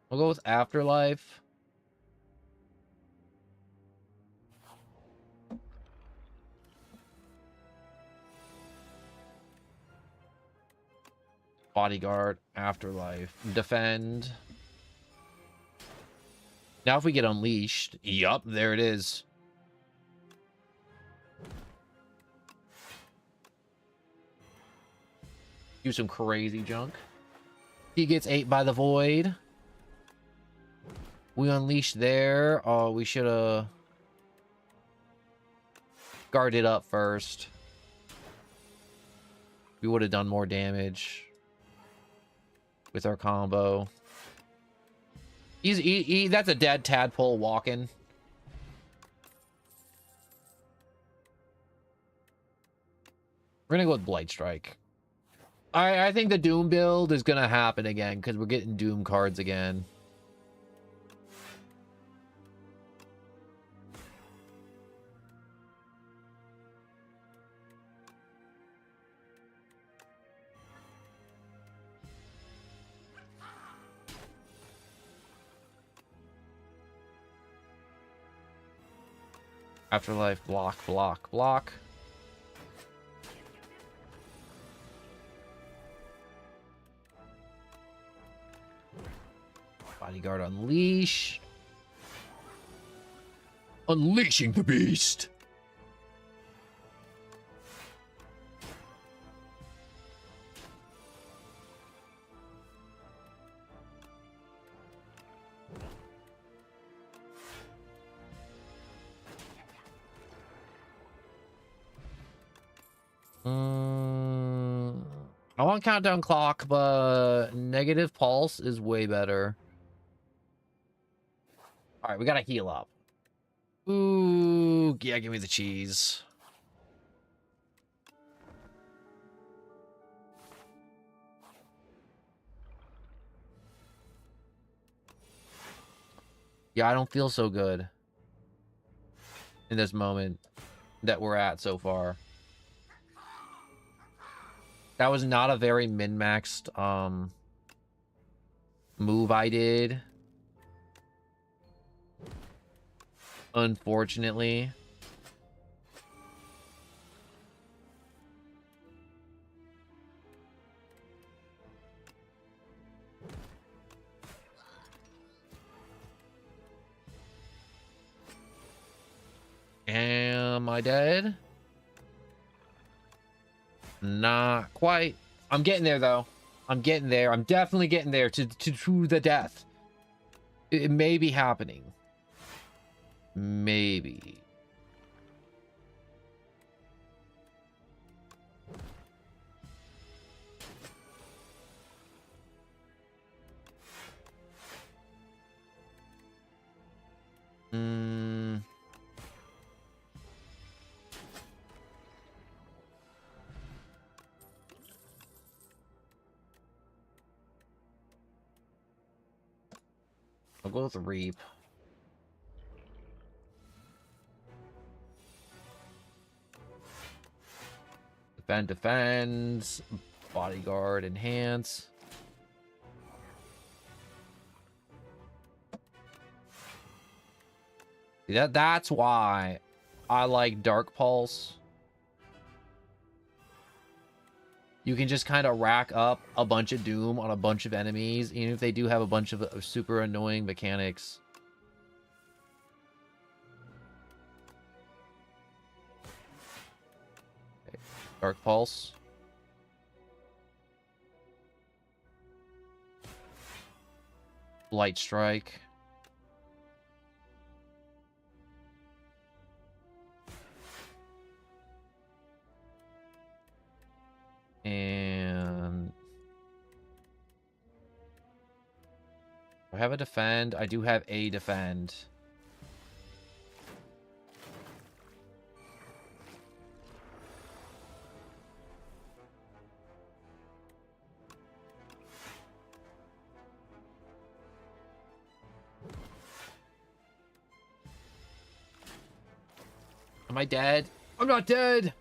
We'll go with Afterlife. Bodyguard, Afterlife, Defend. Now if we get Unleashed, yup, there it is. Do some crazy junk. He gets 8 by the Void. We Unleash there. Oh, we should have guarded up first. We would have done more damage with our combo. That's a dead tadpole walking. We're gonna go with Blight Strike. I think the Doom build is gonna happen again because we're getting Doom cards again. Afterlife, block, block, block. Bodyguard, Unleash. Unleashing the beast. I want countdown clock, but negative pulse is way better. All right, we gotta heal up. Ooh, yeah, give me the cheese. Yeah, I don't feel so good in this moment that we're at so far. That was not a very min-maxed move I did. Unfortunately. Am I dead? Not quite. I'm getting there, though. I'm getting there. I'm definitely getting there to the death. It may be happening. Maybe. I'll go with Reap. Defends. Bodyguard, enhance. See, that's why I like Dark Pulse. you can just kind of rack up a bunch of doom on a bunch of enemies, even if they do have a bunch of super annoying mechanics. Okay. Dark Pulse. Light Strike. And do I have a defend? I do have a defend. Am I dead? I'm not dead!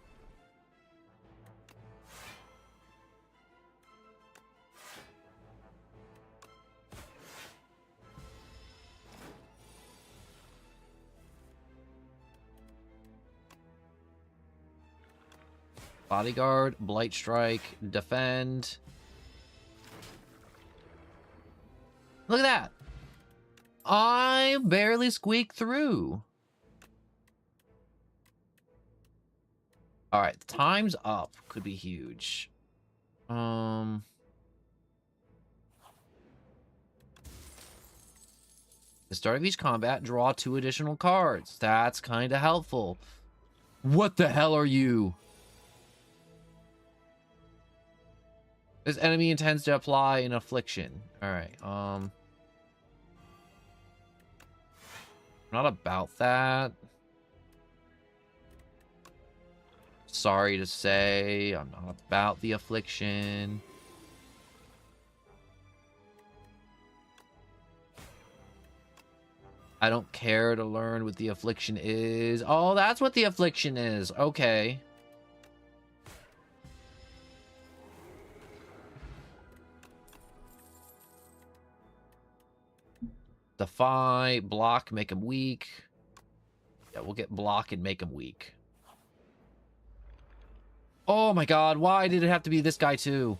Bodyguard, Blight Strike, Defend. Look at that! I barely squeaked through. Alright, time's up. Could be huge. The start of each combat, draw 2 additional cards. That's kind of helpful. What the hell are you? This enemy intends to apply an affliction. Alright, not about that. Sorry to say, I'm not about the affliction. I don't care to learn what the affliction is. Oh, that's what the affliction is. Okay. Defy, block, make him weak. Yeah, we'll get block and make him weak. Oh my god, why did it have to be this guy too?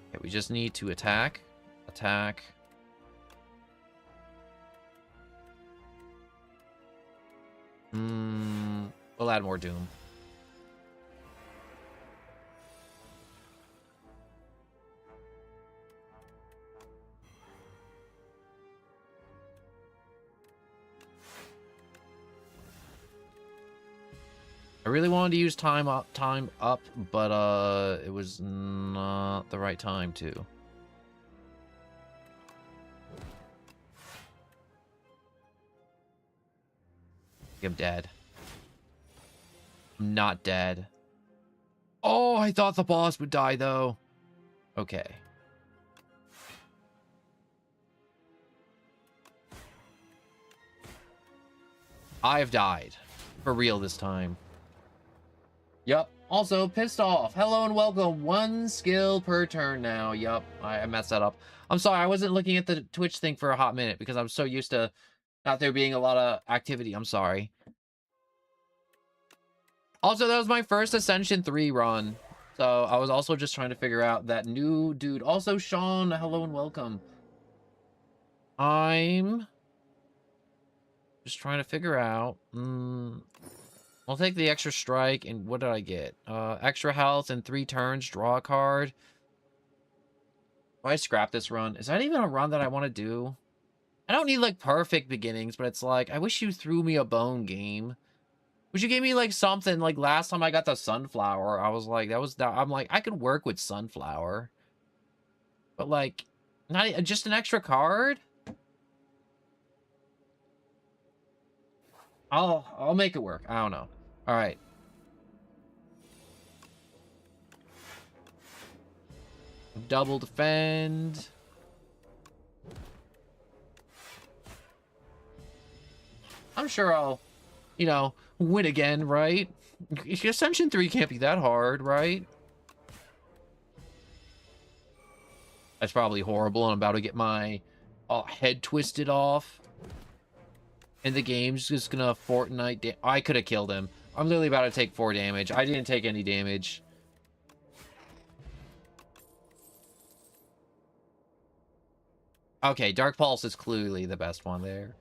Okay, we just need to attack. Attack. We'll add more doom. I really wanted to use time up, but it was not the right time to. I'm dead. I'm not dead. Oh, I thought the boss would die though. Okay. I've died. For real this time. Yup. Also, pissed off. Hello and welcome. 1 skill per turn now. Yup. I messed that up. I'm sorry. I wasn't looking at the Twitch thing for a hot minute because I'm so used to not there being a lot of activity. I'm sorry. Also, that was my first Ascension 3 run. So I was also just trying to figure out that new dude. Also, Sean, hello and welcome. I'm just trying to figure out. I'll take the extra strike, and what did I get? Extra health and 3 turns, draw a card. If I scrap this run, is that even a run that I want to do? I don't need, like, perfect beginnings, but it's like, I wish you threw me a bone, game. Wish you gave me, like, something, like, last time I got the Sunflower, I was like, I'm like, I could work with Sunflower. But, like, not just an extra card? I'll make it work. I don't know. All right. Double defend. I'm sure I'll, you know, win again, right? Ascension 3 can't be that hard, right? That's probably horrible. I'm about to get my head twisted off. And the game's just gonna Fortnite. I could have killed him. I'm literally about to take 4 damage. I didn't take any damage. Okay, Dark Pulse is clearly the best one there.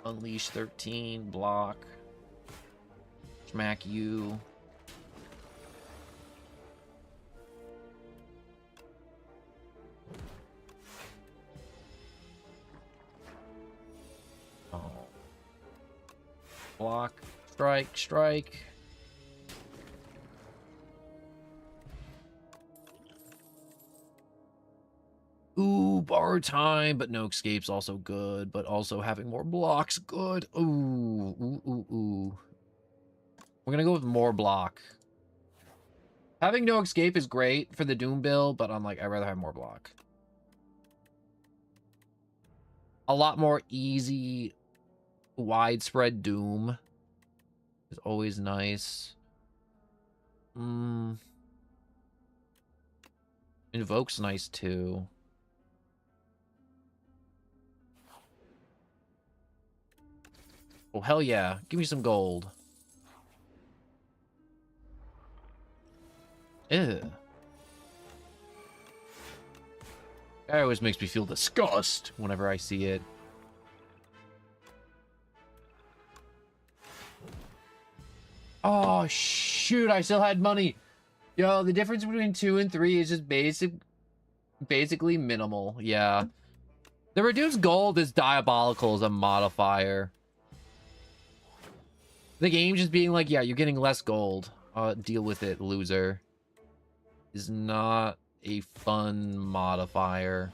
Unleash 13, block. Smack you. Oh. Block, strike, strike. Ooh, bar time, but no escape's also good, but also having more blocks good. Ooh, ooh, ooh, ooh. We're gonna go with more block. Having no escape is great for the Doom build, but I'm like, I'd rather have more block. A lot more easy, widespread Doom is always nice. Invoke's nice too. Oh, hell yeah. Give me some gold. Ew. That always makes me feel disgust whenever I see it. Oh, shoot. I still had money. Yo, the difference between 2 and 3 is just basically minimal. Yeah. The reduced gold is diabolical as a modifier. The game just being like, yeah, you're getting less gold. Deal with it, loser. Is not a fun modifier.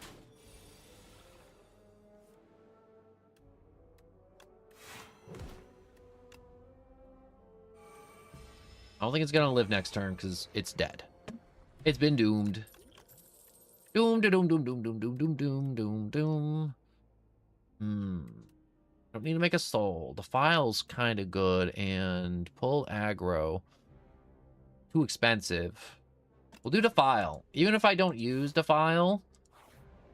I don't think it's gonna live next turn because it's dead. It's been doomed. Doom, doom, doom, doom, doom, doom, doom, doom, doom, doom. Don't need to make a soul. The file's kind of good, and pull aggro. Too expensive. We'll do Defile. Even if I don't use Defile,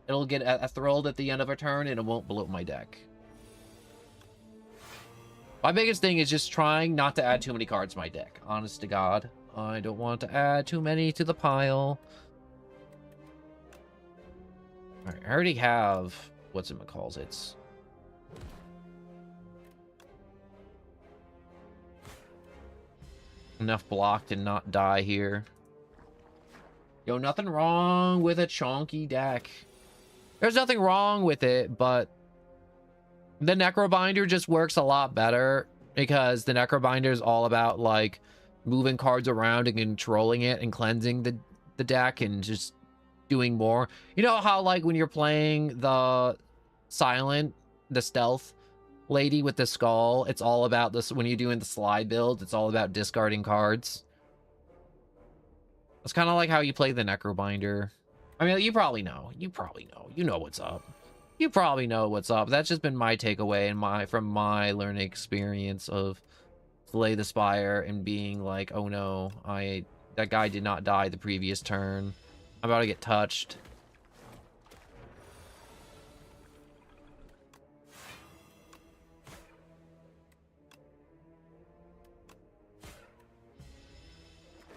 it'll get a thrilled at the end of a turn, and it won't bloat my deck. My biggest thing is just trying not to add too many cards to my deck. Honest to God. I don't want to add too many to the pile. Alright, I already have... what's it calls it? Enough block to not die here. Yo, nothing wrong with a chonky deck. There's nothing wrong with it, but the Necrobinder just works a lot better because the Necrobinder is all about like moving cards around and controlling it and cleansing the deck and just doing more. You know how like when you're playing the stealth lady with the skull, it's all about this. When you're doing the slide build, it's all about discarding cards. It's kind of like how you play the Necrobinder. I mean, you probably know. You know what's up. You probably know what's up. That's just been my takeaway and from my learning experience of Slay the Spire and being like, oh no, that guy did not die the previous turn. I'm about to get touched.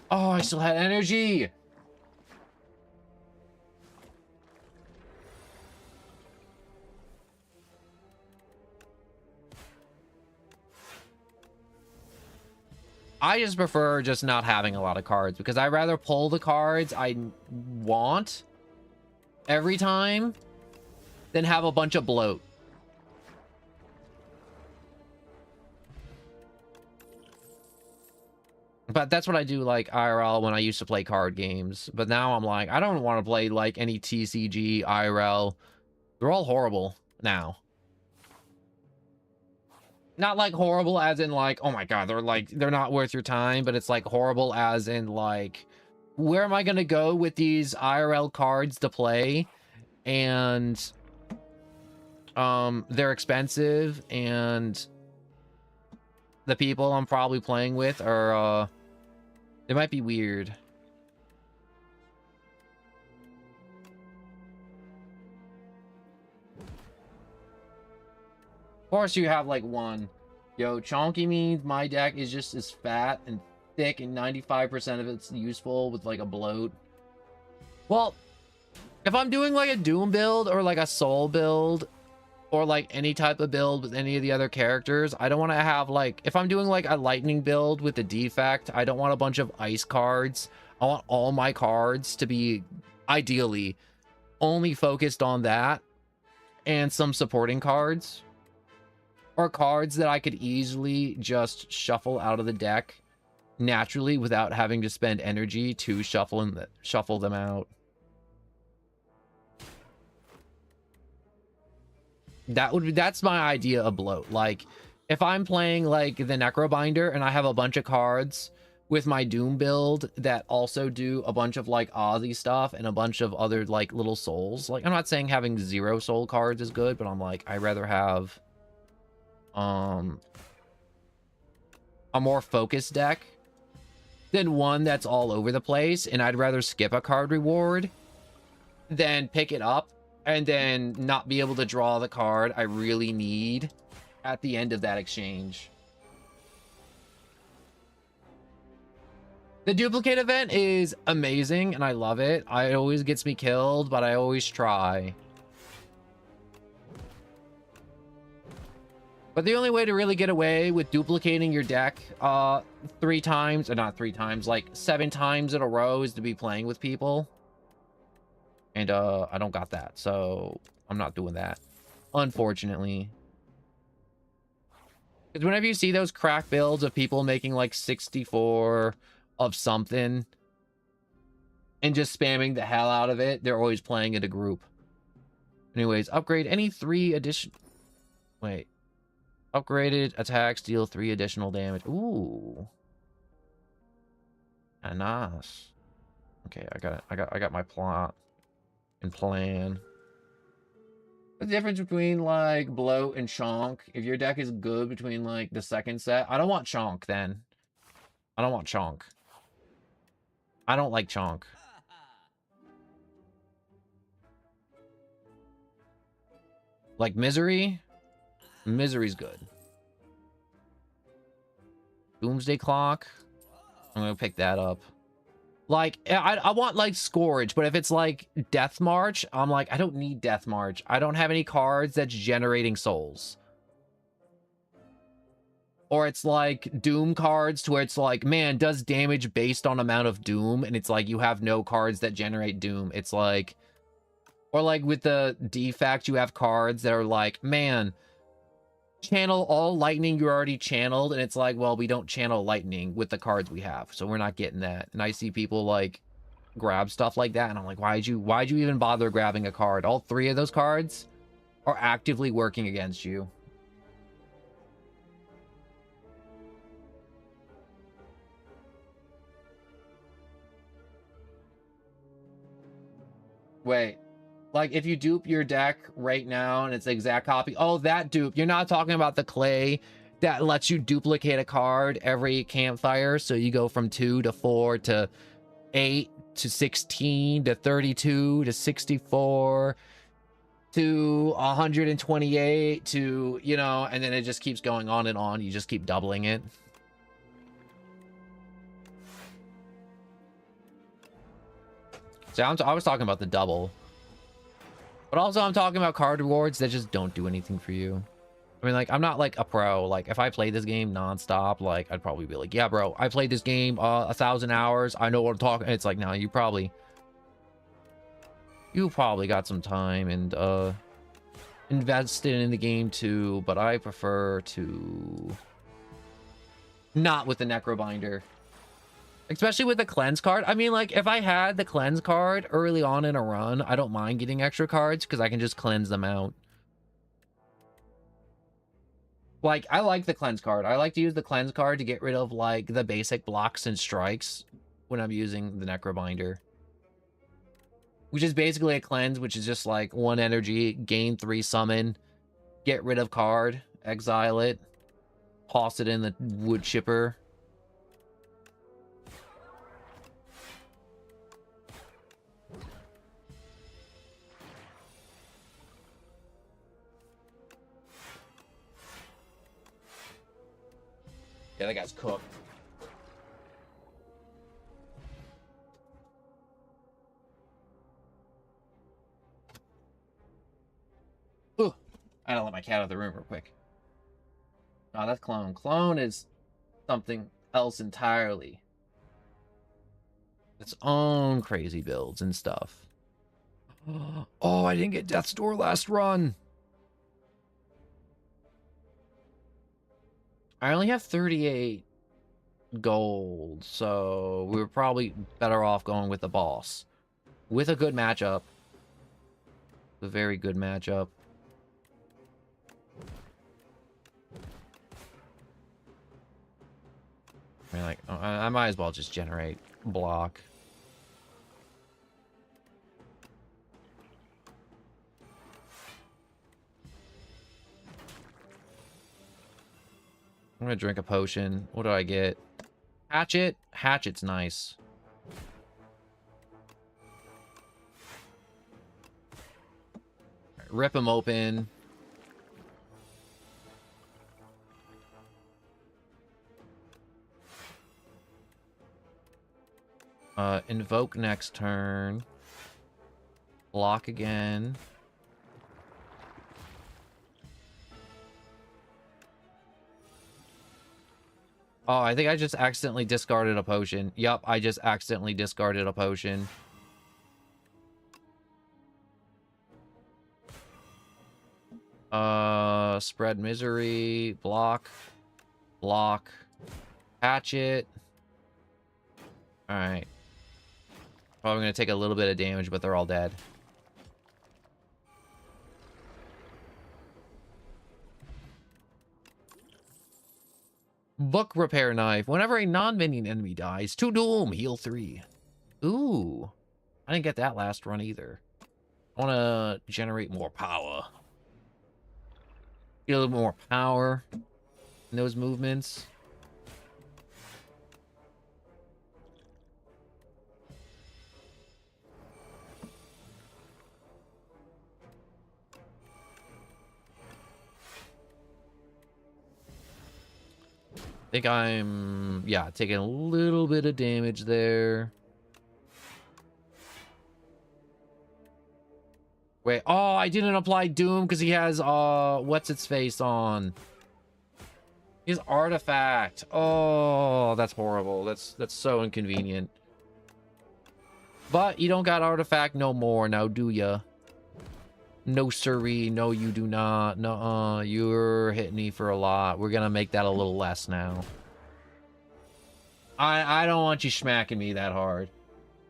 Oh, I still had energy. I just prefer just not having a lot of cards because I'd rather pull the cards I want every time than have a bunch of bloat. But that's what I do like IRL when I used to play card games. But now I'm like, I don't want to play like any TCG, IRL. They're all horrible now. Not like horrible as in like, oh my god, they're not worth your time, but it's like horrible as in like, where am I gonna go with these IRL cards to play? And They're expensive, and the people I'm probably playing with are, they might be weird. Of course, you have like one. Yo, chonky means my deck is just as fat and thick, and 95% of it's useful with like a bloat. Well, if I'm doing like a Doom build or like a Soul build or like any type of build with any of the other characters, I don't want to have like, if I'm doing like a Lightning build with the defect, I don't want a bunch of ice cards. I want all my cards to be ideally only focused on that and some supporting cards. Or cards that I could easily just shuffle out of the deck naturally without having to spend energy to shuffle them out. That's my idea of bloat. Like, if I'm playing like the Necrobinder and I have a bunch of cards with my Doom build that also do a bunch of like Aussie stuff and a bunch of other like little souls. Like, I'm not saying having 0 soul cards is good, but I'm like, I'd rather have a more focused deck than one that's all over the place, and I'd rather skip a card reward than pick it up and then not be able to draw the card I really need at the end of that exchange. The duplicate event is amazing and I love it. It always gets me killed, but I always try. But the only way to really get away with duplicating your deck 3 times, or not 3 times, like 7 times in a row is to be playing with people. And I don't got that, so I'm not doing that, unfortunately. Because whenever you see those crack builds of people making like 64 of something and just spamming the hell out of it, they're always playing in a group. Anyways, upgrade any 3 addition... Wait. Upgraded attacks deal 3 additional damage. Ooh. Nice. Okay, I got my plot and plan. The difference between like bloat and chonk, if your deck is good between like the second set, I don't want chonk then. I don't want chonk. I don't like chonk. Like misery? Misery's good. Doomsday Clock. I'm gonna pick that up. Like, I want like Scourge, but if it's like Death March, I'm like, I don't need Death March. I don't have any cards that's generating souls. Or it's like Doom cards to where it's like, man, does damage based on amount of Doom, and it's like you have no cards that generate Doom. It's like, or like with the defect, you have cards that are like, man, channel all lightning you already channeled, and it's like, well, we don't channel lightning with the cards we have, so we're not getting that. And I see people like grab stuff like that, and I'm like, why'd you even bother grabbing a card? All 3 of those cards are actively working against you. Wait, like if you dupe your deck right now and it's the exact copy, oh, that dupe, you're not talking about the clay that lets you duplicate a card every campfire, so you go from 2 to 4 to 8 to 16 to 32 to 64 to 128 to, you know, and then it just keeps going on and on. You just keep doubling it. So I was talking about the double. But also I'm talking about card rewards that just don't do anything for you. I mean, like, I'm not like a pro. Like, if I played this game nonstop, like, I'd probably be like, yeah, bro, I played this game 1,000 hours. I know what I'm talking. It's like, no, you probably got some time and invested in the game too, but I prefer to not with the Necrobinder. Especially with the cleanse card. I mean, like, if I had the cleanse card early on in a run, I don't mind getting extra cards because I can just cleanse them out. Like, I like the cleanse card. I like to use the cleanse card to get rid of, like, the basic blocks and strikes when I'm using the Necrobinder. Which is basically a cleanse, which is just, like, 1 energy, gain 3 summon, Get rid of card. Exile it. Toss it in the wood chipper. Yeah, that guy's cooked. Ooh, I gotta let my cat out of the room real quick. Oh, that's clone. Clone is something else entirely. Its own crazy builds and stuff. Oh, I didn't get Death's Door last run. I only have 38 gold, so we were probably better off going with the boss. With a good matchup. A very good matchup. I mean, like, I might as well just generate block. I'm gonna drink a potion. What do I get? Hatchet? Hatchet's nice. Right, rip him open. Invoke next turn. Block again. Oh, I think I just accidentally discarded a potion. Yup, I just accidentally discarded a potion. Spread misery. Block. Block. Hatchet. Alright. Probably gonna take a little bit of damage, but they're all dead. Book repair knife. Whenever a non-minion enemy dies, to doom, heal 3. Ooh. I didn't get that last run either. I want to generate more power. Get a little more power in those movements. I think I'm, yeah, taking a little bit of damage there. Wait, oh, I didn't apply Doom because he has, what's its face on? His artifact. Oh, that's horrible. That's so inconvenient. But you don't got artifact no more now, do ya? No, sirree. No, you do not. Nuh-uh. You're hitting me for a lot. We're gonna make that a little less now. I don't want you smacking me that hard.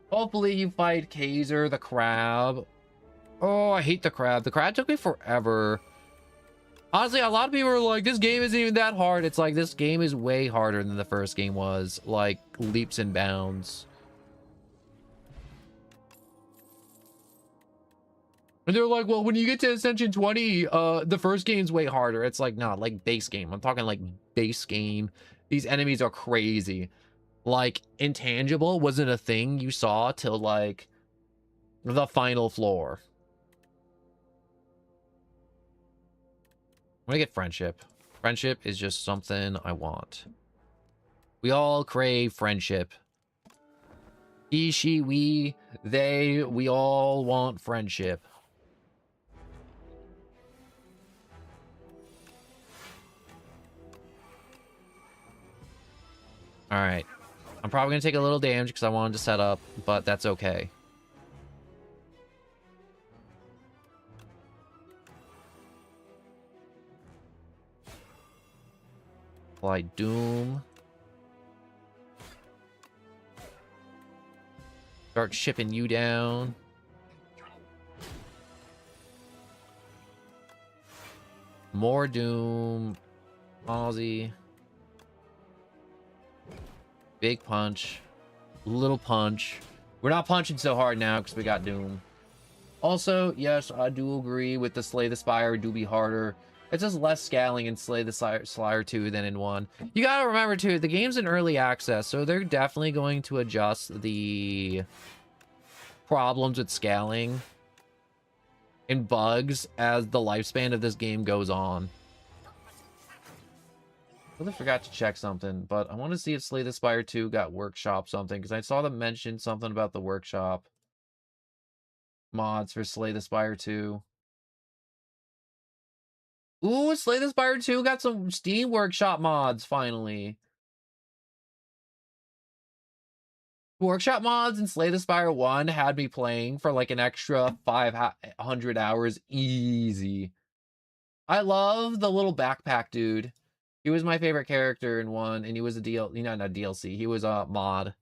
Hopefully you fight Kaiser, the crab. Oh, I hate the crab. The crab took me forever. Honestly, a lot of people are like, this game isn't even that hard. It's like, this game is way harder than the first game was. Like, leaps and bounds. And they're like, well, when you get to Ascension 20, the first game's way harder. It's like, nah, like base game. I'm talking like base game. These enemies are crazy. Like, intangible wasn't a thing you saw till like the final floor. I'm gonna get friendship. Friendship is just something I want. We all crave friendship. He, she, we, they, we all want friendship. Alright. I'm probably going to take a little damage because I wanted to set up, but that's okay. Apply Doom. Start shipping you down. More Doom. Aussie. Big punch. Little punch. We're not punching so hard now because we got Doom. Also, yes, I do agree with the Slay the Spire do be harder. It's just less scaling in Slay the Spire 2 than in 1. You gotta remember, too, the game's in early access, so they're definitely going to adjust the problems with scaling and bugs as the lifespan of this game goes on. I really forgot to check something, but I want to see if Slay the Spire 2 got workshop something, because I saw them mention something about the workshop mods for Slay the Spire 2. Ooh, Slay the Spire 2 got some Steam Workshop mods, finally. Workshop mods and Slay the Spire 1 had me playing for like an extra 500 hours easy. I love the little backpack dude. He was my favorite character in 1, and he was a DLC, not a DLC, he was a mod.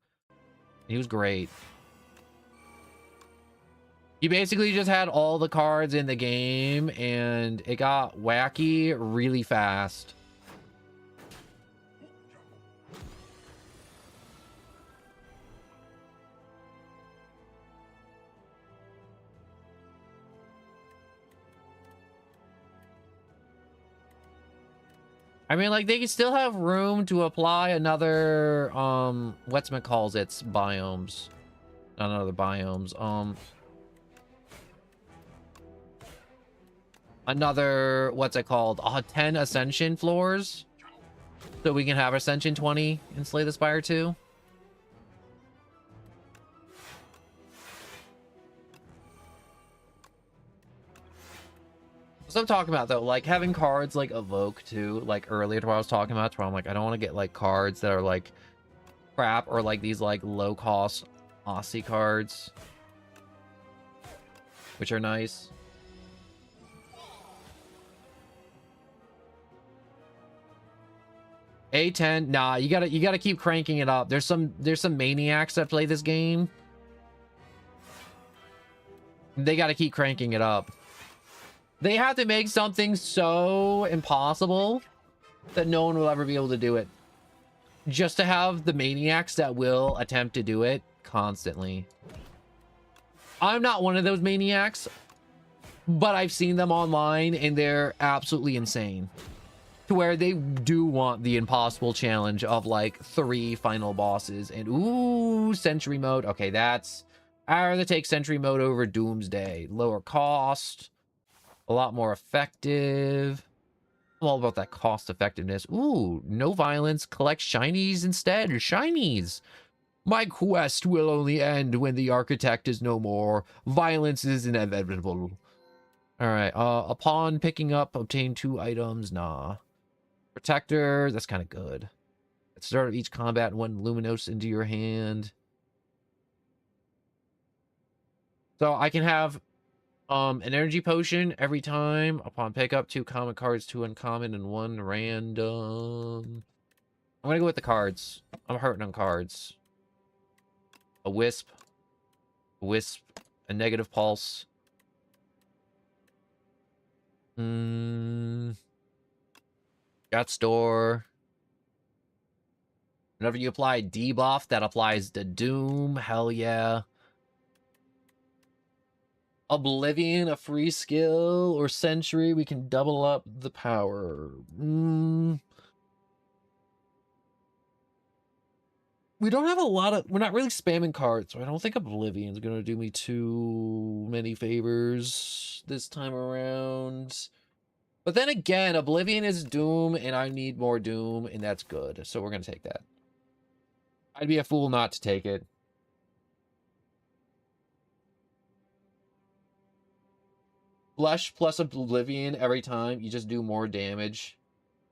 He was great. You basically just had all the cards in the game, and it got wacky really fast. I mean, like, they can still have room to apply another, whatchamacallits biomes. Not another biomes, another, what's it called? 10 Ascension floors? So we can have Ascension 20 in Slay the Spire 2? So I'm talking about, though, like, having cards, like, evoke, too, like, earlier to what I was talking about, where I'm like, I don't want to get, like, cards that are, like, crap, or, like, these, like, low-cost Aussie cards, which are nice. A10, nah, you gotta keep cranking it up. There's some maniacs that play this game. They gotta keep cranking it up. They have to make something so impossible that no one will ever be able to do it, just to have the maniacs that will attempt to do it constantly. I'm not one of those maniacs, but I've seen them online, and they're absolutely insane. To where they do want the impossible challenge of, like, 3 final bosses. And, ooh, Sentry Mode. Okay, that's... I'd rather take Sentry Mode over Doomsday. Lower cost. A lot more effective. I'm all about that cost effectiveness. Ooh, no violence. Collect shinies instead. Shinies. My quest will only end when the architect is no more. Violence is inevitable. Alright, upon picking up, obtain 2 items. Nah. Protector, that's kind of good. At the start of each combat, 1 Luminos into your hand. So I can have an energy potion every time. Upon pickup, 2 common cards, 2 uncommon, and 1 random. I'm gonna go with the cards. I'm hurting on cards. A wisp. A wisp. A negative pulse. Got store. Whenever you apply debuff, that applies to Doom. Hell yeah. Oblivion, a free skill, or Sentry, we can double up the power. We don't have a lot of... We're not really spamming cards, so I don't think Oblivion's gonna do me too many favors this time around. But then again, Oblivion is Doom, and I need more Doom, and that's good. So we're gonna take that. I'd be a fool not to take it. Flesh plus Oblivion every time. You just do more damage.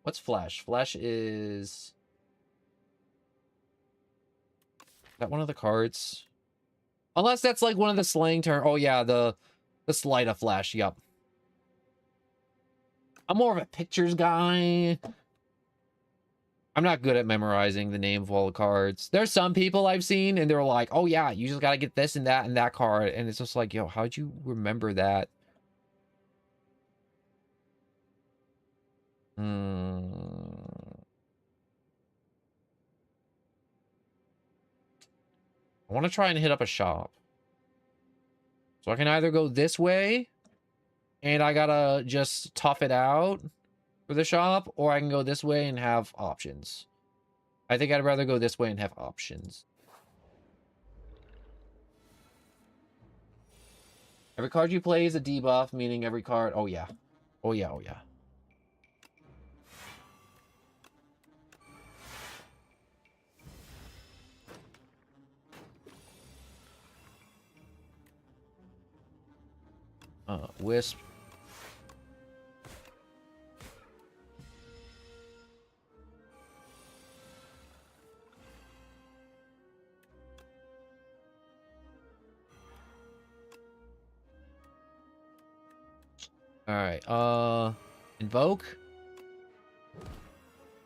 What's Flesh? Flesh is... Is that one of the cards? Unless that's like one of the slang terms. Oh yeah, the Sleight of Flesh. Yup. I'm more of a pictures guy. I'm not good at memorizing the name of all the cards. There's some people I've seen, and they're like, oh yeah, you just gotta get this and that card. And it's just like, yo, how'd you remember that? I want to try and hit up a shop. So I can either go this way, and I gotta just tough it out, for the shop, or I can go this way and have options. I think I'd rather go this way and have options. Every card you play is a debuff, meaning every card... Oh, yeah. Oh, yeah, oh, yeah. Wisp. Alright, Invoke.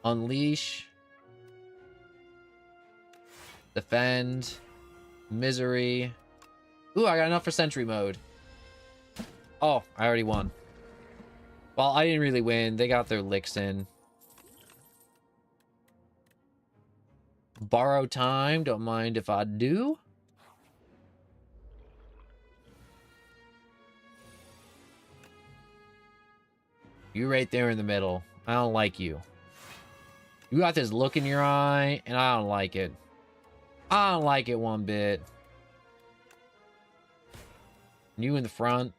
Unleash. Defend. Misery. Ooh, I got enough for Sentry mode. Oh, I already won. Well, I didn't really win. They got their licks in. Borrow time. Don't mind if I do. You right there in the middle. I don't like you. You got this look in your eye, and I don't like it. I don't like it one bit. You in the front.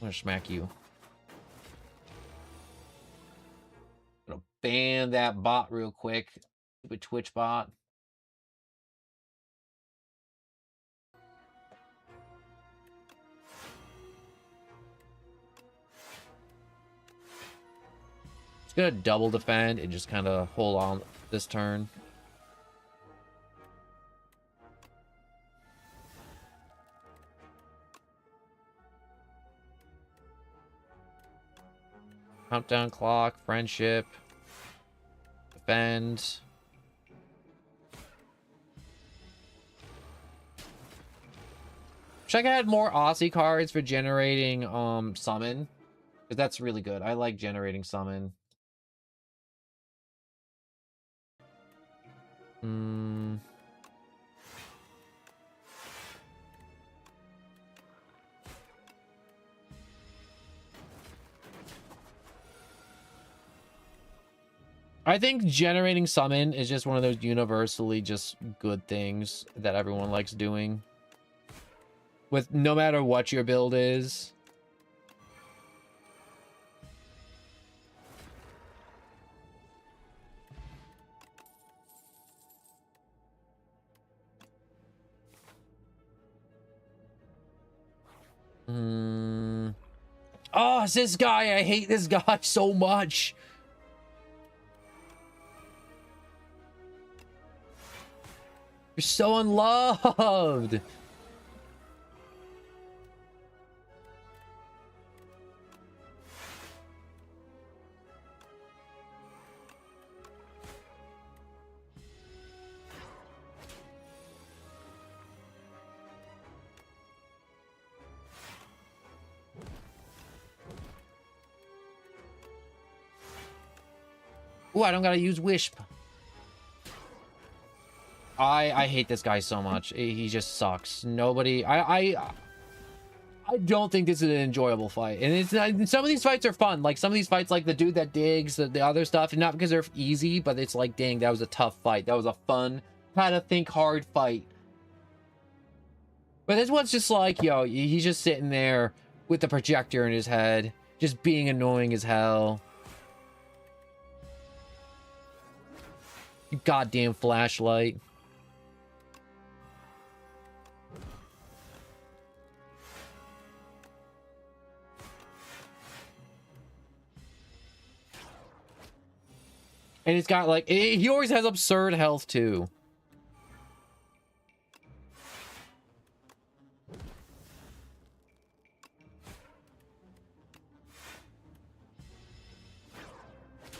I'm gonna smack you. I'm gonna ban that bot real quick. Stupid Twitch bot. It's gonna double defend and just kind of hold on this turn. Countdown clock, friendship, defend. Wish I had more Aussie cards for generating summon. Because that's really good. I like generating summon. I think generating summon is just one of those universally just good things that everyone likes doing. With no matter what your build is. Oh, it's this guy. I hate this guy so much. You're so unloved. Ooh, I don't gotta use Wisp. I hate this guy so much. He just sucks. Nobody... I don't think this is an enjoyable fight. And it's not, some of these fights are fun. Like, some of these fights, like the dude that digs, the other stuff, not because they're easy, but it's like, dang, that was a tough fight. That was a fun, kind of think hard fight. But this one's just like, yo, he's just sitting there with the projector in his head, just being annoying as hell. You goddamn flashlight. And it's got like, he always has absurd health too.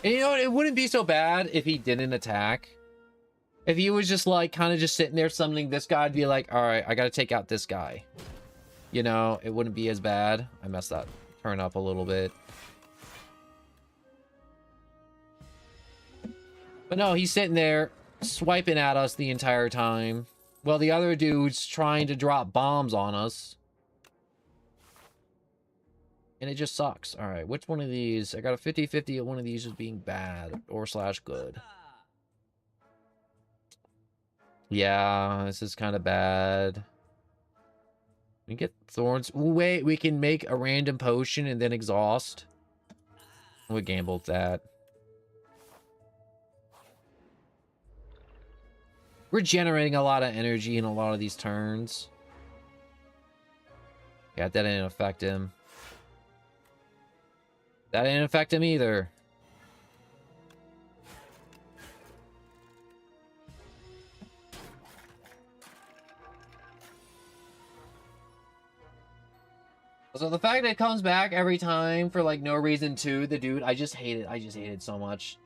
And you know what? It wouldn't be so bad if he didn't attack. If he was just like kind of just sitting there summoning this guy, I'd be like, all right, I got to take out this guy. You know, it wouldn't be as bad. I messed that turn up a little bit. But no, he's sitting there swiping at us the entire time. Well, the other dude's trying to drop bombs on us. And it just sucks. All right, which one of these? I got a 50-50 at one of these as being bad or slash good. Yeah, this is kind of bad. We get thorns. Wait, we can make a random potion and then exhaust. We gambled that. We're generating a lot of energy in a lot of these turns. Yeah, that didn't affect him. That didn't affect him either. So the fact that it comes back every time for like no reason too, the dude, I just hate it. I just hate it so much.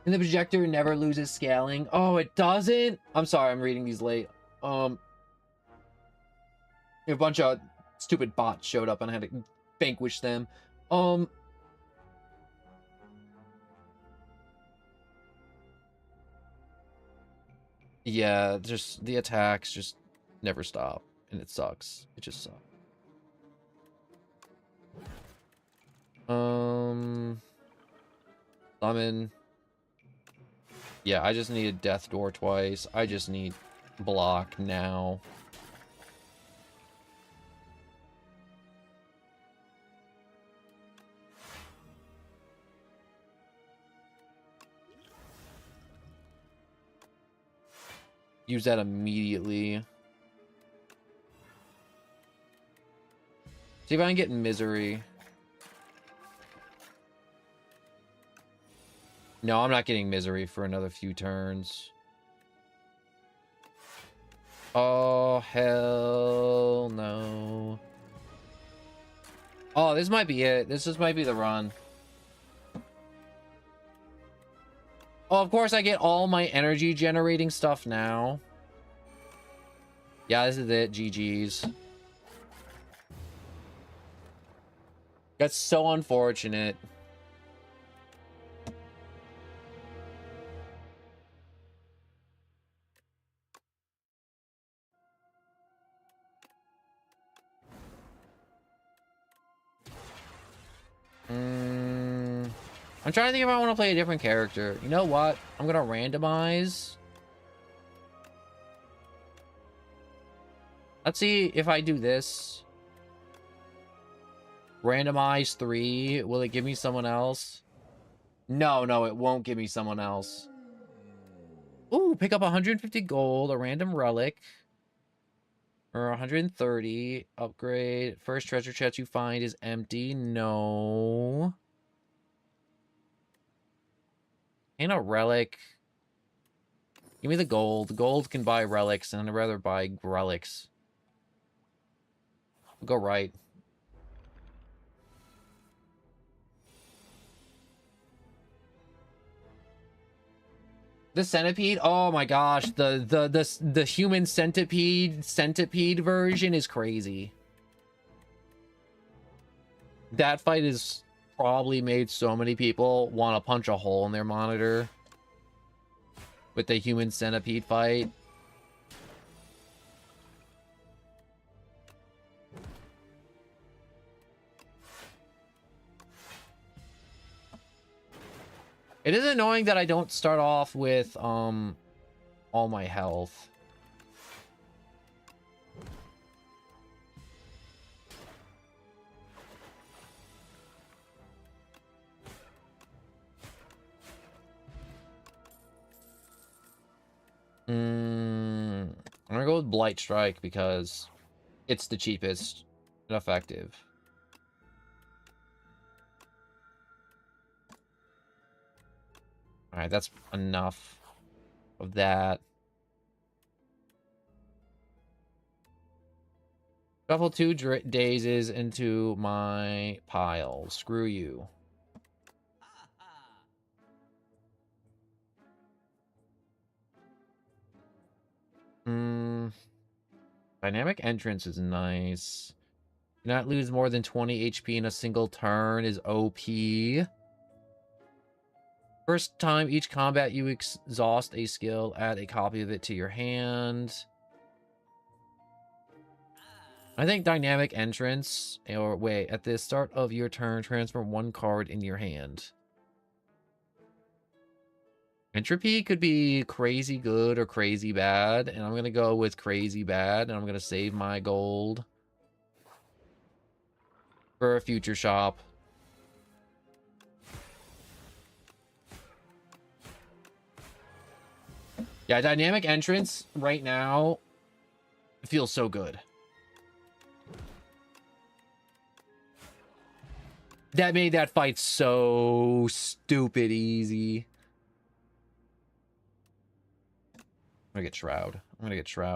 And the projector never loses scaling. Oh, it doesn't? I'm sorry, I'm reading these late. A bunch of stupid bots showed up and I had to vanquish them. Yeah, just the attacks just never stop. And it sucks. It just sucks. Summon. Yeah, I just need a death door twice. I just need block now. Use that immediately. See if I can get misery. No, I'm not getting misery for another few turns. Oh, hell no. Oh, this might be it. This just might be the run. Oh, of course I get all my energy generating stuff now. Yeah, this is it. GG's. That's so unfortunate. I'm trying to think if I want to play a different character. You know what? I'm gonna randomize. Let's see if I do this. Randomize 3. Will it give me someone else? No, no, it won't give me someone else. Ooh, pick up 150 gold, a random relic. Or 130. Upgrade. First treasure chest you find is empty. No. Ain't a relic. Give me the gold. Gold can buy relics, and I'd rather buy relics. Go right. The centipede? Oh my gosh, the human centipede version is crazy. That fight is probably made so many people want to punch a hole in their monitor with the human centipede fight. It is annoying that I don't start off with all my health. I'm gonna go with Blight Strike because it's the cheapest and effective. Alright, that's enough of that. Shuffle 2 dazes into my pile. Screw you. Dynamic entrance is nice. Do not lose more than 20 HP in a single turn is OP. First time each combat you exhaust a skill, add a copy of it to your hand. I think dynamic entrance, or wait, at the start of your turn, transfer one card in your hand. Entropy could be crazy good or crazy bad, and I'm going to go with crazy bad, and I'm going to save my gold for a future shop. Yeah, dynamic entrance right now feels so good. That made that fight so stupid easy. I'm gonna get Shroud.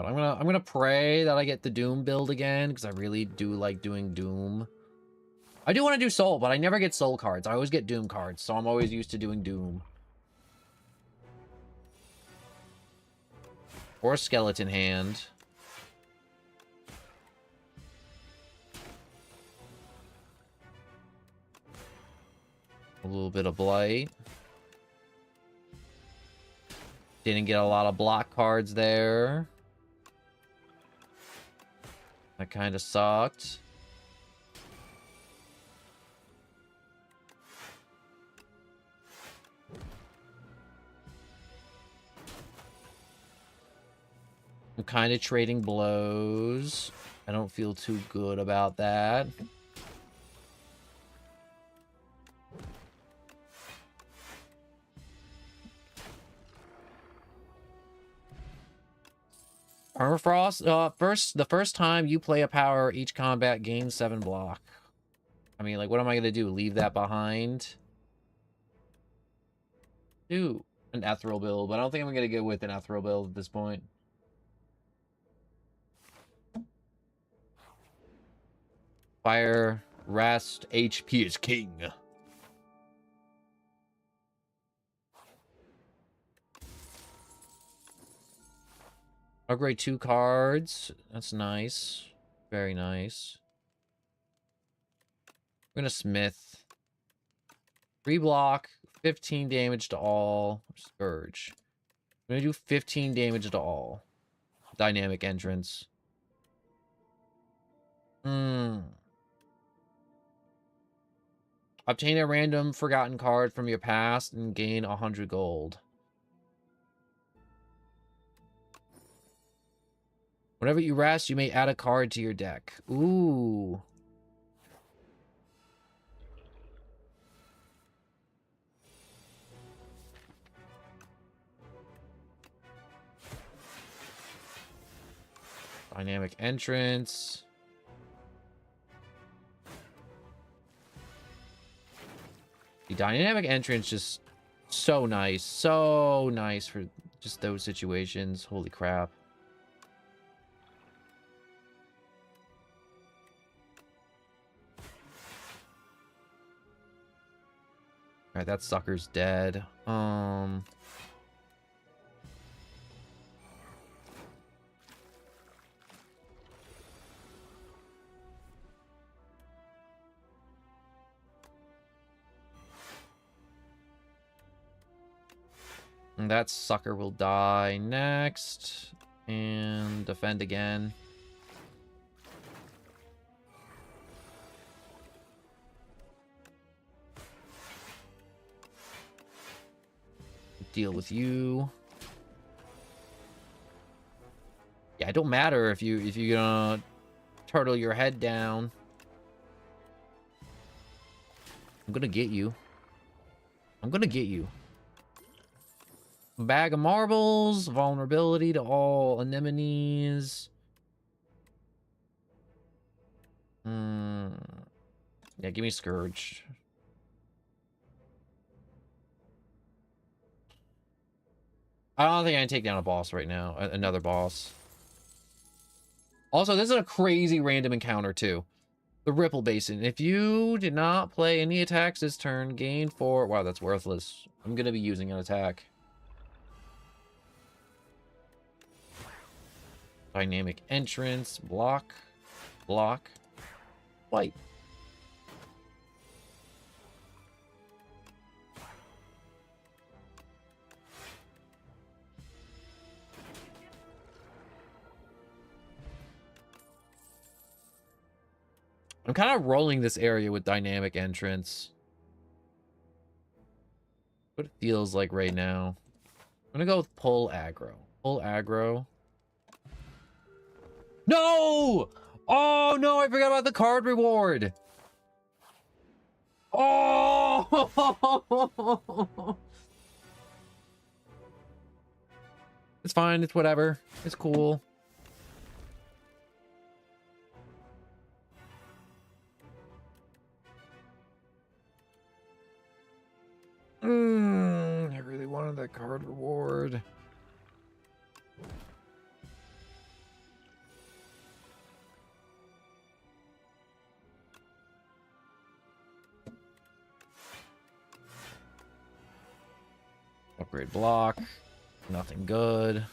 I'm gonna pray that I get the Doom build again, because I really do like doing Doom. I do want to do Soul, but I never get Soul cards. I always get Doom cards, so I'm always used to doing Doom. Or Skeleton Hand. A little bit of Blight. Didn't get a lot of block cards there. That kind of sucked. I'm kind of trading blows. I don't feel too good about that. Permafrost, the first time you play a power, each combat gains 7 block. I mean, like, what am I gonna do? Leave that behind? Do an ethereal build, but I don't think I'm gonna go with an ethereal build at this point. Fire, rest, HP is king. Upgrade 2 cards. That's nice. Very nice. I'm gonna Smith. 3 block, 15 damage to all. Scourge. I'm gonna do 15 damage to all. Dynamic entrance. Obtain a random forgotten card from your past and gain 100 gold. Whenever you rest, you may add a card to your deck. Ooh. Dynamic entrance. The dynamic entrance just so nice. So nice for just those situations. Holy crap. Alright, that sucker's dead. And that sucker will die next. And defend again. Deal with you. Yeah, it don't matter if you're gonna turtle your head down. I'm gonna get you. I'm gonna get you. Bag of marbles, vulnerability to all anemones. Yeah, give me Scourge. I don't think I can take down a boss right now. Another boss. Also, this is a crazy random encounter, too. The Ripple Basin. If you did not play any attacks this turn, gain 4... Wow, that's worthless. I'm going to be using an attack. Dynamic entrance. Block. Block. White. I'm kind of rolling this area with dynamic entrance. What it feels like right now. I'm gonna go with pull aggro. Pull aggro. No! Oh no, I forgot about the card reward. Oh! It's fine, it's whatever. It's cool. I really wanted that card reward. Upgrade block. Nothing good.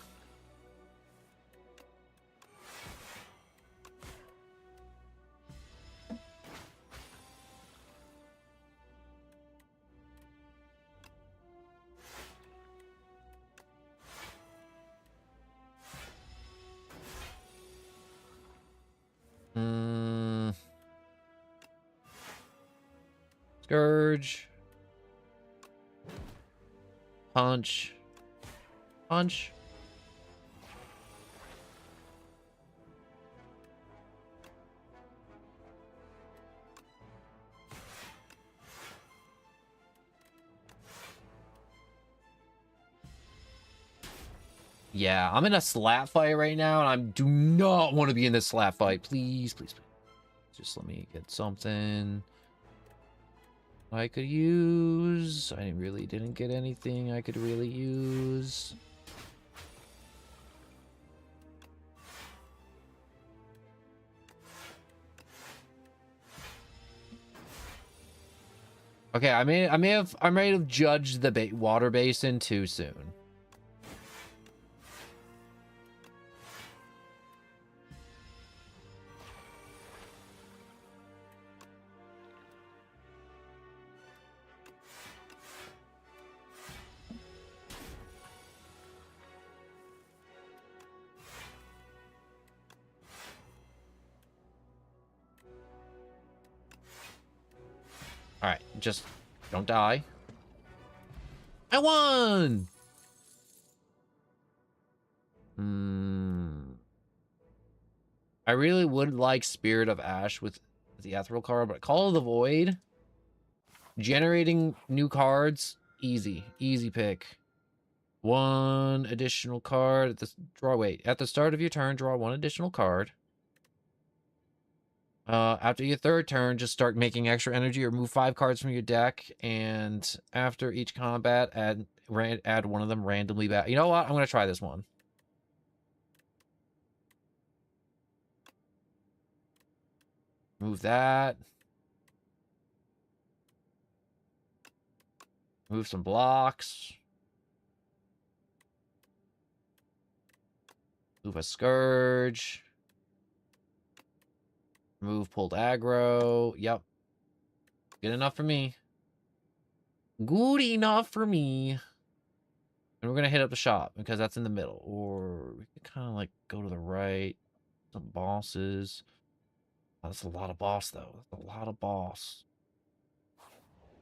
Scourge. Punch. Punch. Yeah, I'm in a slap fight right now, and I do not want to be in this slap fight. Please, please, please. Just let me get something I could use. I really didn't get anything I could really use. Okay, I may have judged the water basin too soon. All right, just don't die. I won! I really would like Spirit of Ash with the Ethereal card, but Call of the Void, generating new cards, easy pick. One additional card at the start of your turn, draw one additional card. After your third turn, just start making extra energy or move 5 cards from your deck, and after each combat, add one of them randomly back. You know what? I'm gonna try this one. Move that. Move some blocks. Move a Scourge. Move pulled aggro. Yep. Good enough for me. Good enough for me. And we're going to hit up the shop because that's in the middle. Or we can kind of like go to the right. Some bosses. Oh, that's a lot of boss, though. That's a lot of boss.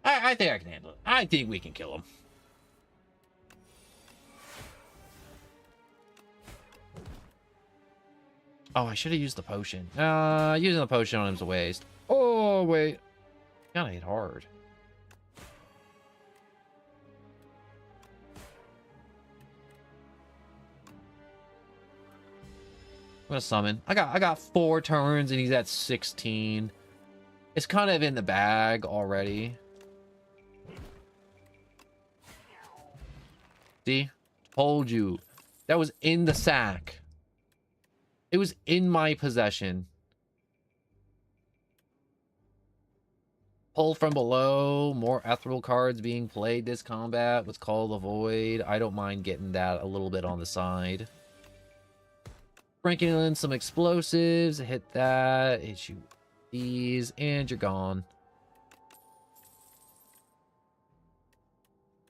I think I can handle it. I think we can kill him. Oh, I should have used the potion. Using the potion on him is a waste. Oh, wait. Gotta hit hard. I'm gonna summon. I got 4 turns and he's at 16. It's kind of in the bag already. See? Told you. That was in the sack. It was in my possession. Pull from below. More ethereal cards being played this combat with Call of the Void. I don't mind getting that a little bit on the side. Sprinkling in some explosives. Hit that. Hit you with these. And you're gone.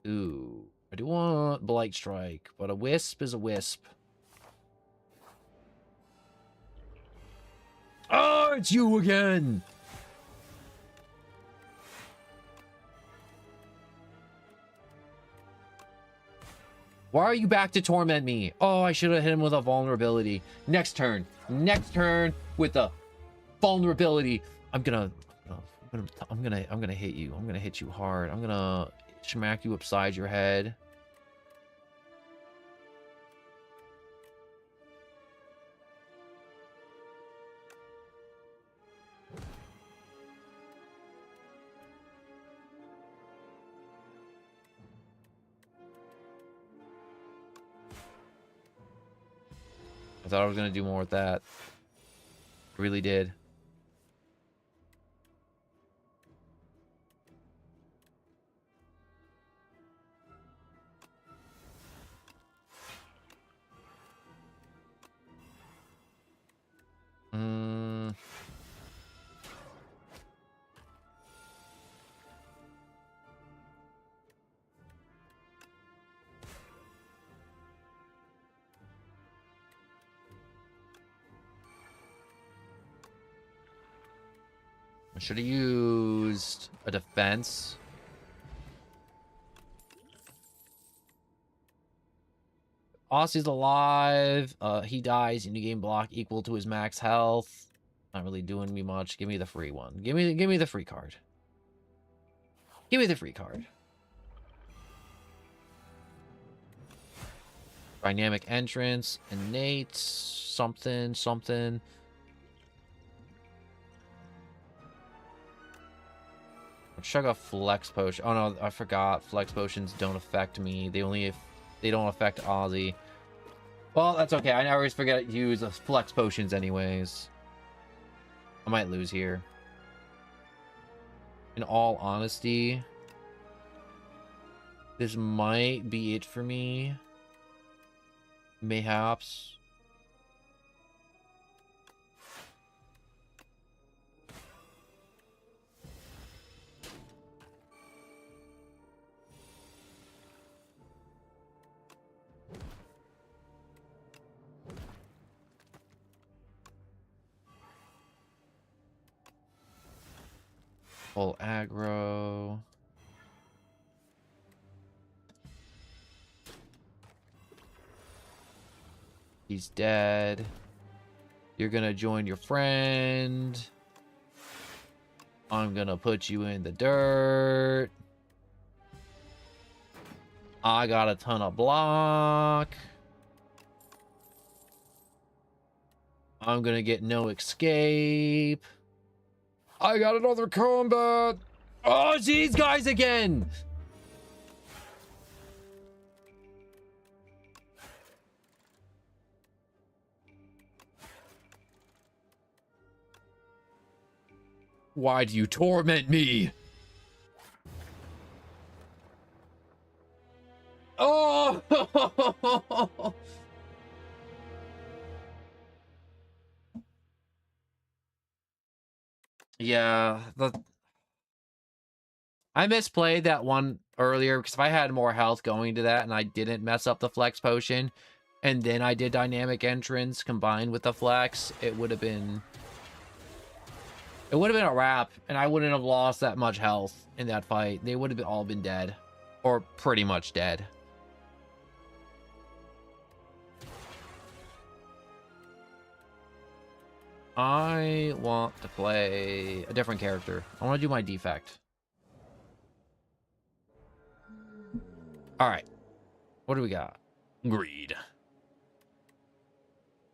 Ooh. I do want Blight Strike, but a wisp is a wisp. Oh, it's you again! Why are you back to torment me? Oh, I should have hit him with a vulnerability. Next turn with a vulnerability. I'm gonna hit you. I'm gonna hit you hard. I'm gonna smack you upside your head. I thought I was gonna do more with that. Really did. I should have used a defense. Aussie's alive. He dies and you gain block equal to his max health. Not really doing me much. Give me the free one. Give me the free card. Give me the free card. Dynamic entrance, innate, something. Chug a flex potion. Oh no, I forgot. Flex potions don't affect me. They don't affect Aussie. Well, that's okay. I always forget to use flex potions anyways. I might lose here. In all honesty, this might be it for me. Mayhaps. Full aggro. He's dead. You're gonna join your friend. I'm gonna put you in the dirt. I got a ton of block. I'm gonna get no escape. I got another combat. Oh, it's these guys again. Why do you torment me? Oh! Yeah, I misplayed that one earlier because if I had more health going to that and I didn't mess up the flex potion and then I did dynamic entrance combined with the flex, it would have been a wrap and I wouldn't have lost that much health in that fight. They would have all been dead or pretty much dead. I want to play a different character. I want to do my defect. All right. What do we got? Greed.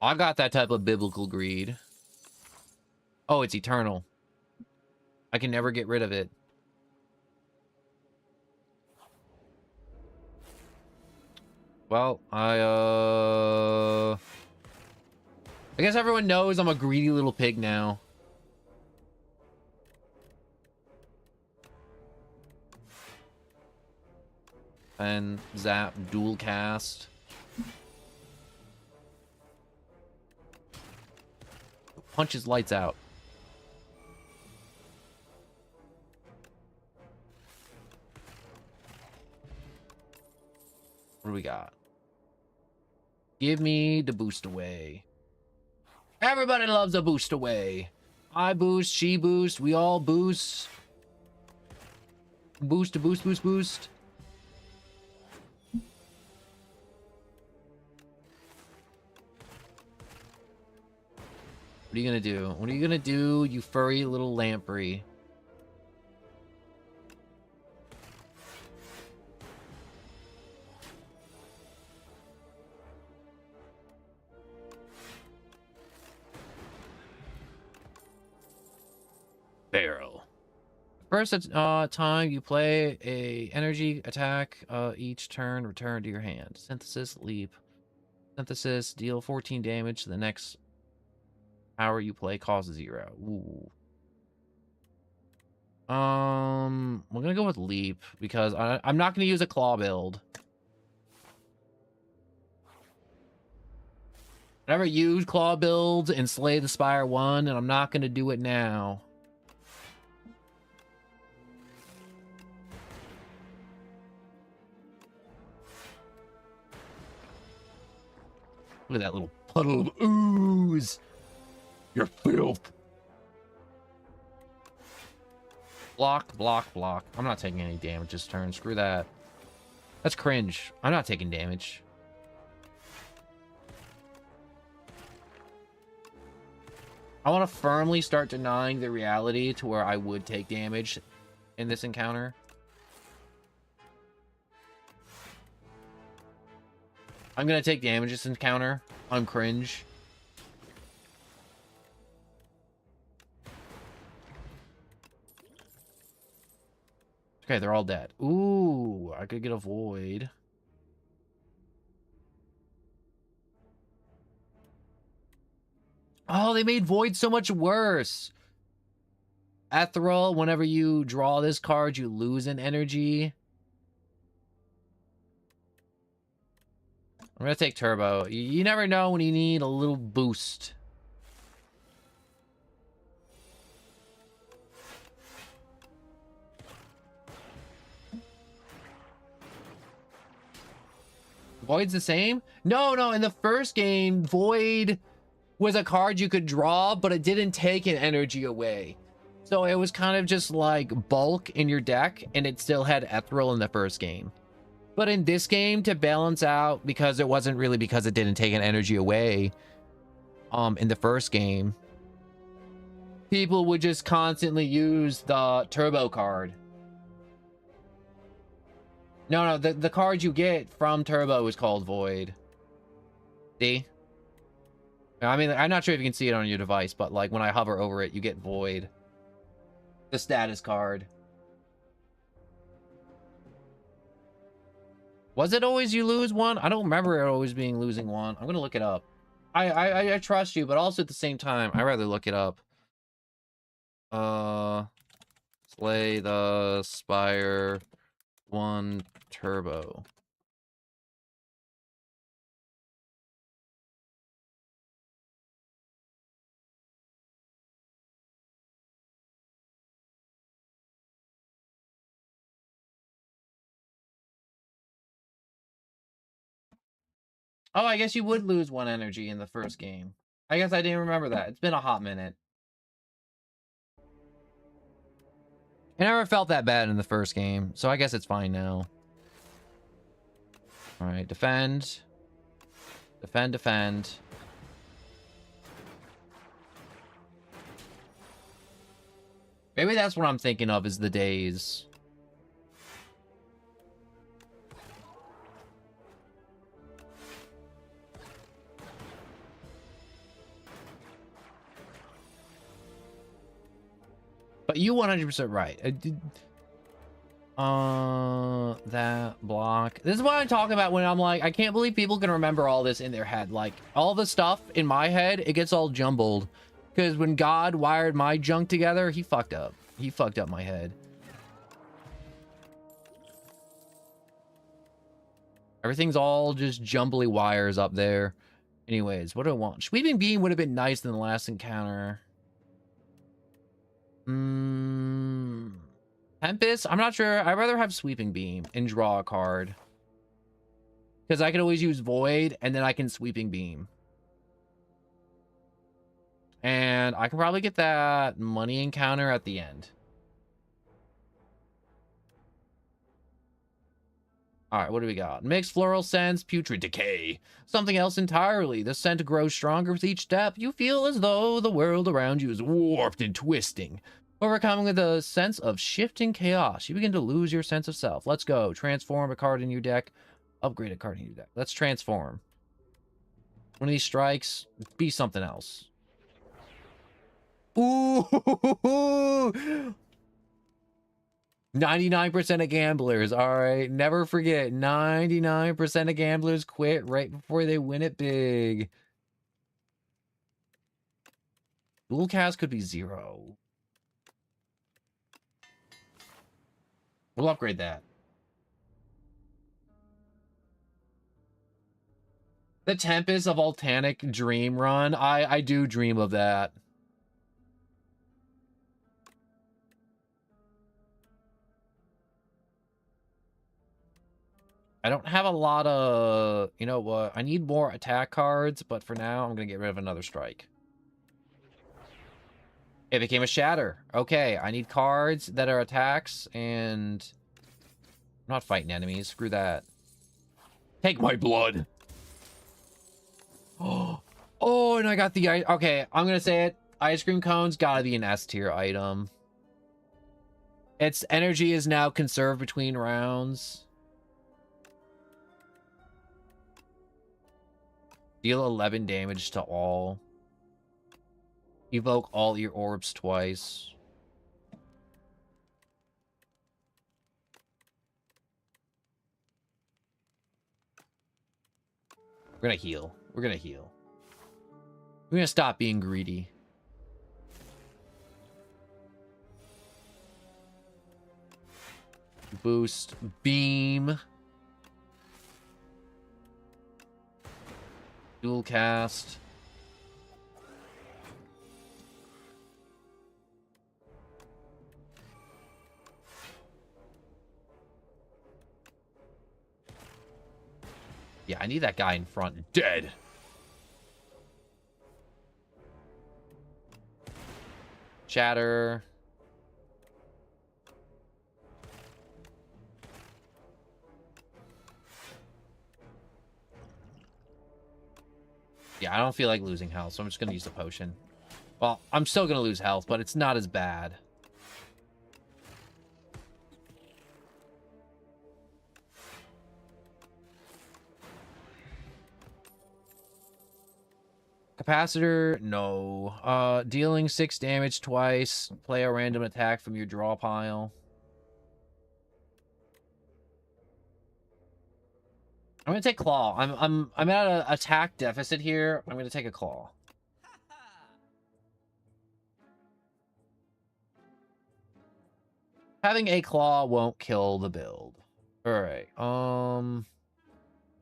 I got that type of biblical greed. Oh, it's eternal. I can never get rid of it. Well, I guess everyone knows I'm a greedy little pig now. And zap, dual cast. Punches lights out. What do we got? Give me the boost away. Everybody loves a boost away. I boost, she boost, we all boost. Boost to boost, boost, boost. What are you gonna do? What are you gonna do, you furry little lamprey? Barrel. First time you play a energy attack each turn, return to your hand. Synthesis, leap. Synthesis, deal 14 damage to the next power you play, costs 0. Ooh. We're gonna go with leap because I'm not gonna use a claw build. I never used claw builds in Slay the Spire 1, and I'm not gonna do it now. Look at that little puddle of ooze. You're filth. Block, block, block. I'm not taking any damage this turn. Screw that. That's cringe. I'm not taking damage. I want to firmly start denying the reality to where I would take damage in this encounter. I'm going to take damage this encounter. I'm cringe. Okay, they're all dead. Ooh, I could get a void. Oh, they made void so much worse. Ethereal, whenever you draw this card, you lose an energy. I'm gonna take turbo. You never know when you need a little boost. Void's the same? No, in the first game, Void was a card you could draw, but it didn't take an energy away. So it was kind of just like bulk in your deck, and it still had Ethereal in the first game. But in this game, to balance out, because it wasn't really because it didn't take an energy away, in the first game, people would just constantly use the turbo card. No, the card you get from turbo is called Void. See? I mean, I'm not sure if you can see it on your device, but like when I hover over it, you get Void. The status card. Was it always you lose one? I don't remember it always being losing one. I'm gonna look it up. I trust you, but also at the same time, I'd rather look it up. Slay the Spire 1 Turbo. Oh, I guess you would lose one energy in the first game. I guess I didn't remember that. It's been a hot minute. I never felt that bad in the first game, so I guess it's fine now. Alright, defend. Defend, defend. Maybe that's what I'm thinking of, is the days. But you 100% right. That block. This is what I'm talking about when I'm like, I can't believe people can remember all this in their head. Like, all the stuff in my head, it gets all jumbled. Because when God wired my junk together, he fucked up. He fucked up my head. Everything's all just jumbly wires up there. Anyways, what do I want? Sweeping Beam would have been nice in the last encounter. Tempest? I'm not sure. I'd rather have Sweeping Beam and draw a card. Because I can always use Void, and then I can Sweeping Beam. And I can probably get that money encounter at the end. All right, what do we got? Mixed floral scents, putrid decay. Something else entirely. The scent grows stronger with each step. You feel as though the world around you is warped and twisting. Overcoming with a sense of shifting chaos, you begin to lose your sense of self. Let's go. Transform a card in your deck. Upgrade a card in your deck. Let's transform. One of these strikes, be something else. Ooh! 99% of gamblers. All right. Never forget, 99% of gamblers quit right before they win it big. Dual cast could be 0. We'll upgrade that. The Tempest of Volcanic Dream Run. I do dream of that. I don't have a lot of, you know what? I need more attack cards, but for now, I'm going to get rid of another strike. It became a shatter. Okay, I need cards that are attacks, and I'm not fighting enemies. Screw that. Take my blood. Oh, and I got the... Okay, I'm going to say it. Ice cream cones gotta be an S tier item. Its energy is now conserved between rounds. Deal 11 damage to all. Evoke all your orbs twice. We're gonna heal. We're gonna heal. We're gonna stop being greedy. Boost. Beam. Dual cast. Yeah, I need that guy in front dead. Shatter. Yeah, I don't feel like losing health, so I'm just going to use the potion. Well, I'm still going to lose health, but it's not as bad. Capacitor, no. Dealing 6 damage twice. Play a random attack from your draw pile. I'm gonna take claw. I'm at an attack deficit here. I'm gonna take a claw. Having a claw won't kill the build. Alright.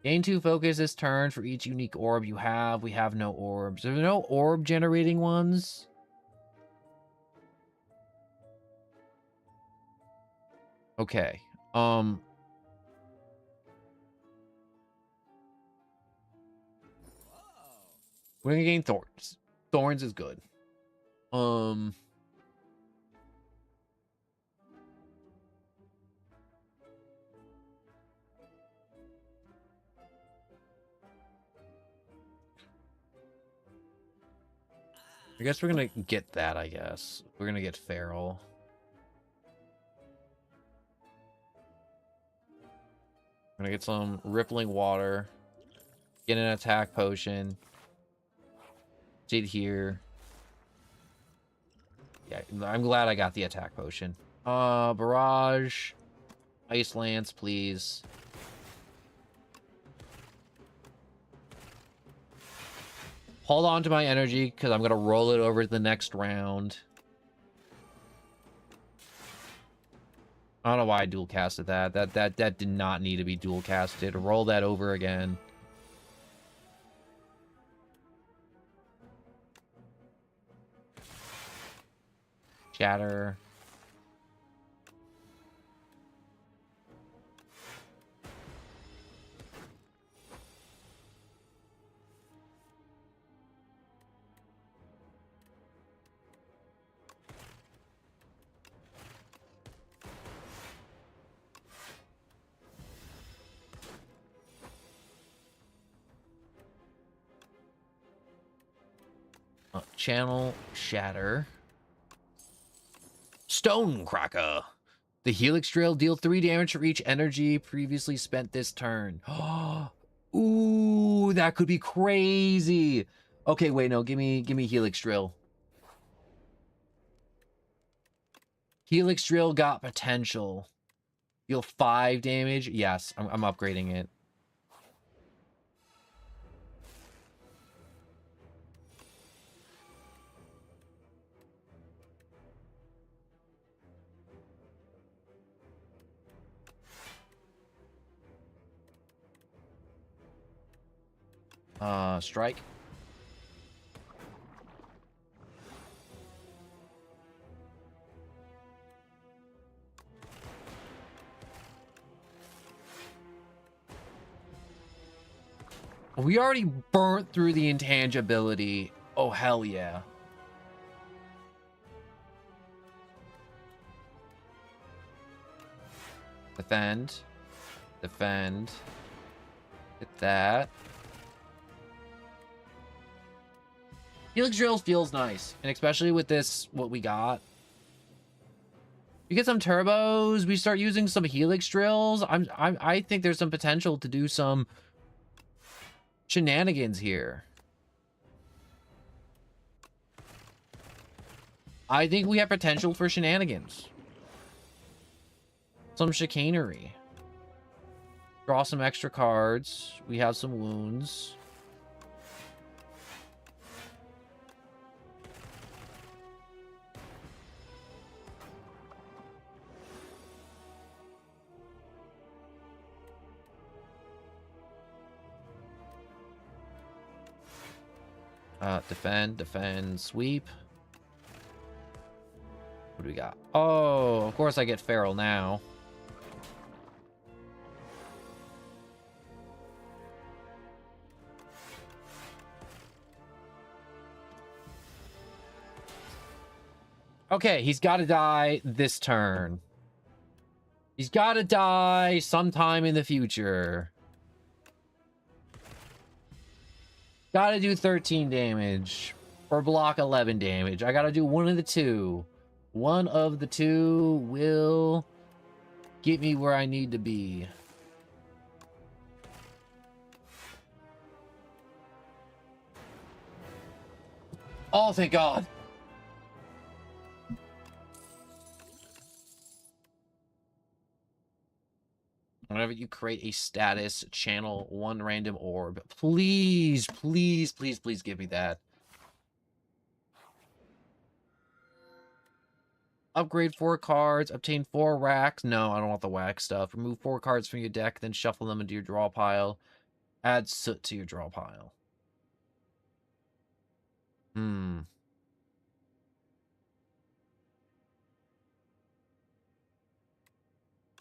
Gain 2 focus this turn for each unique orb you have. We have no orbs. There's no orb generating ones. Okay. We're gonna gain thorns. Thorns is good. I guess we're gonna get that, I guess. We're gonna get feral. We're gonna get some rippling water. Get an attack potion. Sit here. Yeah, I'm glad I got the attack potion. Barrage. Ice Lance, please. Hold on to my energy, because I'm going to roll it over to the next round. I don't know why I dual casted that. That did not need to be dual casted. Roll that over again. Shatter. Channel Shatter. Stonecracker. The Helix Drill deal 3 damage for each energy previously spent this turn. Ooh, that could be crazy. Okay, wait, no, give me Helix Drill. Helix Drill got potential. Deal 5 damage. Yes, I'm upgrading it. Strike. We already burnt through the intangibility. Oh, hell yeah. Defend. Defend. Hit that. Helix Drills feels nice. And especially with this, what we got. You get some turbos, we start using some Helix Drills. I think there's some potential to do some shenanigans here. I think we have potential for shenanigans. Some chicanery. Draw some extra cards. We have some wounds. Defend, sweep. What do we got? Oh, of course I get feral now. Okay, he's got to die this turn. He's got to die sometime in the future. Got to do 13 damage or block 11 damage. I got to do one of the two. One of the two will get me where I need to be. Oh, thank God. Whenever you create a status, channel 1 random orb. Please, please, please, please give me that. Upgrade 4 cards, obtain 4 racks. No, I don't want the whack stuff. Remove 4 cards from your deck, then shuffle them into your draw pile. Add soot to your draw pile.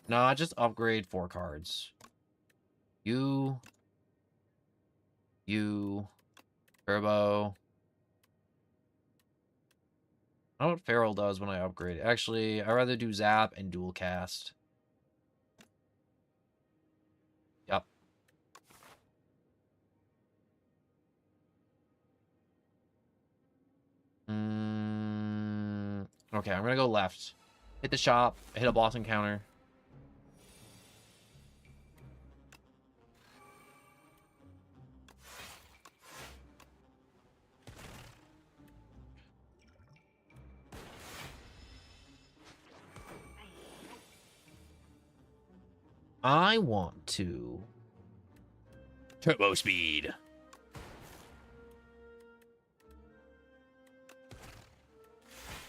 No, I just upgrade 4 cards. You, Turbo. I don't know what Feral does when I upgrade. Actually, I'd rather do Zap and Dual Cast. Yep. Okay, I'm gonna go left. Hit the shop, hit a boss encounter. I want to turbo speed.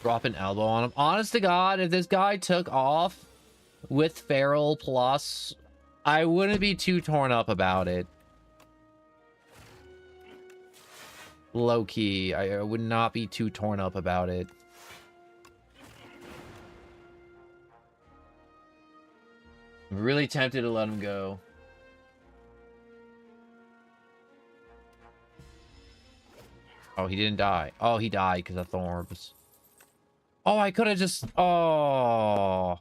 Drop an elbow on him. Honest to God, if this guy took off with Feral Plus, I wouldn't be too torn up about it. Low key, I would not be too torn up about it. I'm really tempted to let him go. Oh, he didn't die. Oh, he died because of thorns. Oh, I could have just... Oh.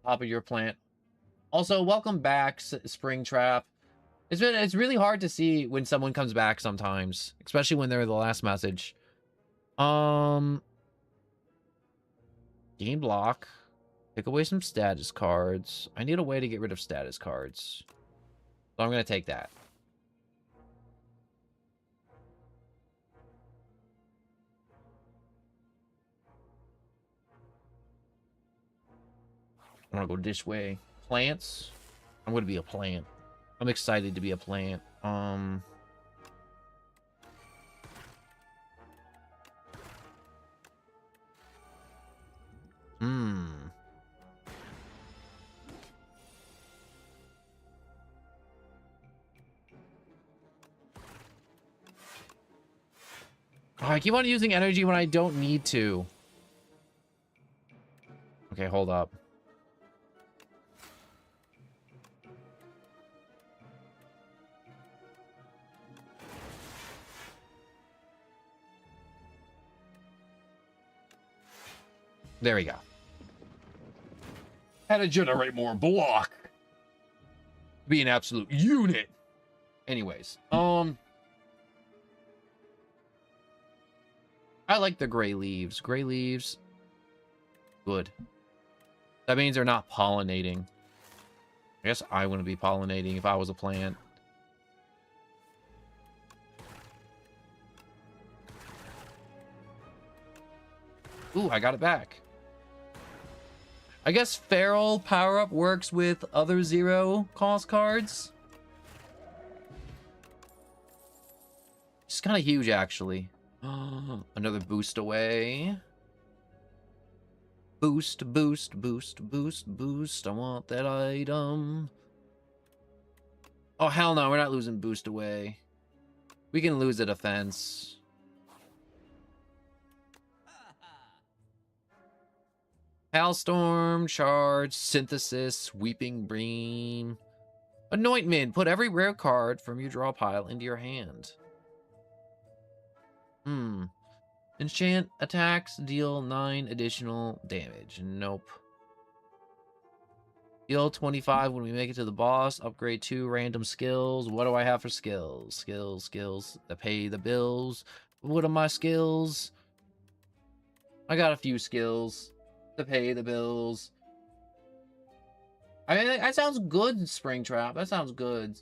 Top of your plant. Also, welcome back, Springtrap. It's really hard to see when someone comes back sometimes, especially when they're the last message. Game block. Take away some status cards. I need a way to get rid of status cards. So I'm gonna take that. I'm gonna go this way. Plants. I'm gonna be a plant. I'm excited to be a plant. Oh, I keep on using energy when I don't need to. Okay, hold up. There we go. Had to generate more block. Be an absolute unit. Anyways, I like the gray leaves. Gray leaves. Good. That means they're not pollinating. I guess I wouldn't be pollinating if I was a plant. Ooh, I got it back. I guess Feral power-up works with other zero cost cards. It's kind of huge, actually. Another boost away. Boost, boost, boost, boost, boost. I want that item. Oh, hell no. We're not losing boost away. We can lose a defense. Hailstorm, Charge, Synthesis, Sweeping Beam. Anointment. Put every rare card from your draw pile into your hand. Enchant attacks deal 9 additional damage. Nope. Deal 25 when we make it to the boss. Upgrade 2 random skills. What do I have for skills? Skills that pay the bills. What are my skills? I got a few skills to pay the bills. I mean, that sounds good, Springtrap. That sounds good.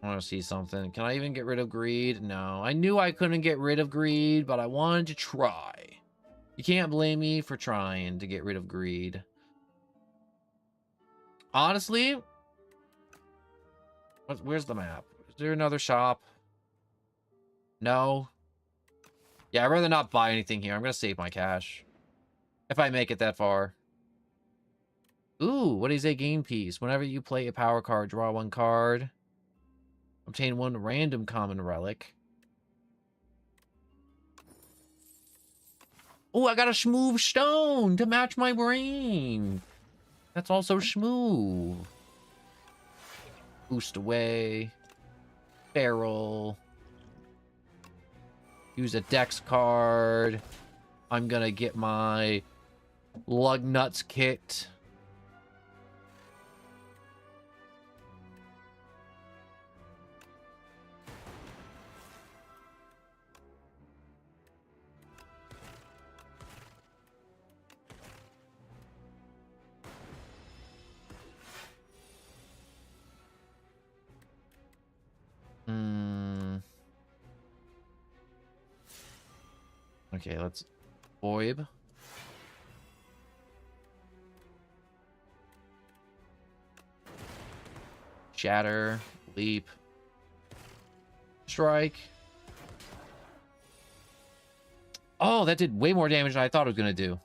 I want to see something. Can I even get rid of greed? No. I knew I couldn't get rid of greed, but I wanted to try. You can't blame me for trying to get rid of greed. Honestly, where's the map? Is there another shop? No. Yeah, I'd rather not buy anything here. I'm going to save my cash. If I make it that far. Ooh, what is a game piece? Whenever you play a power card, draw 1 card. Obtain 1 random common relic. Oh, I got a smooth stone to match my brain. That's also smooth. Boost away. Barrel. Use a dex card. I'm gonna get my lug nuts kit. Okay, let's Voib. Shatter, leap, strike. Oh, that did way more damage than I thought it was gonna do.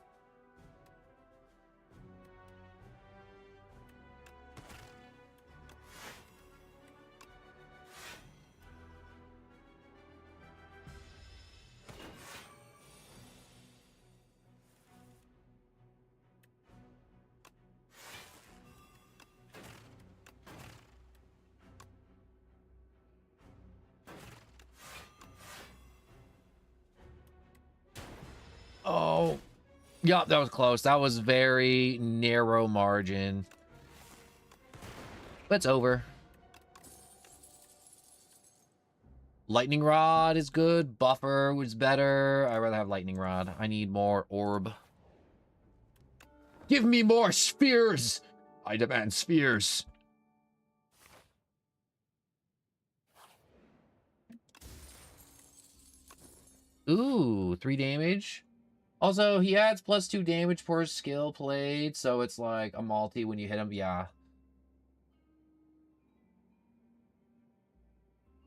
Oh, Yup, that was close. That was very narrow margin. But it's over. Lightning Rod is good. Buffer was better. I'd rather have Lightning Rod. I need more orb. Give me more spheres! I demand spheres. Ooh, 3 damage. Also, he adds +2 damage per skill played, so it's like a multi when you hit him. Yeah.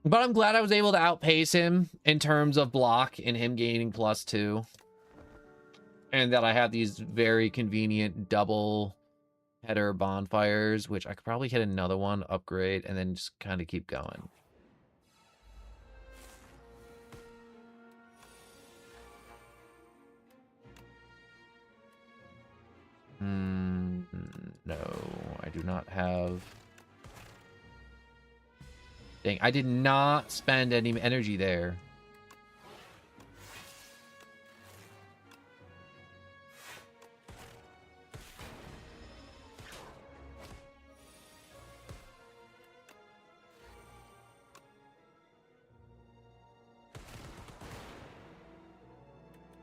But I'm glad I was able to outpace him in terms of block and him gaining +2. And that I have these very convenient double header bonfires, which I could probably hit another one, upgrade, and then just kind of keep going. No, I do not have... Dang, I did not spend any energy there.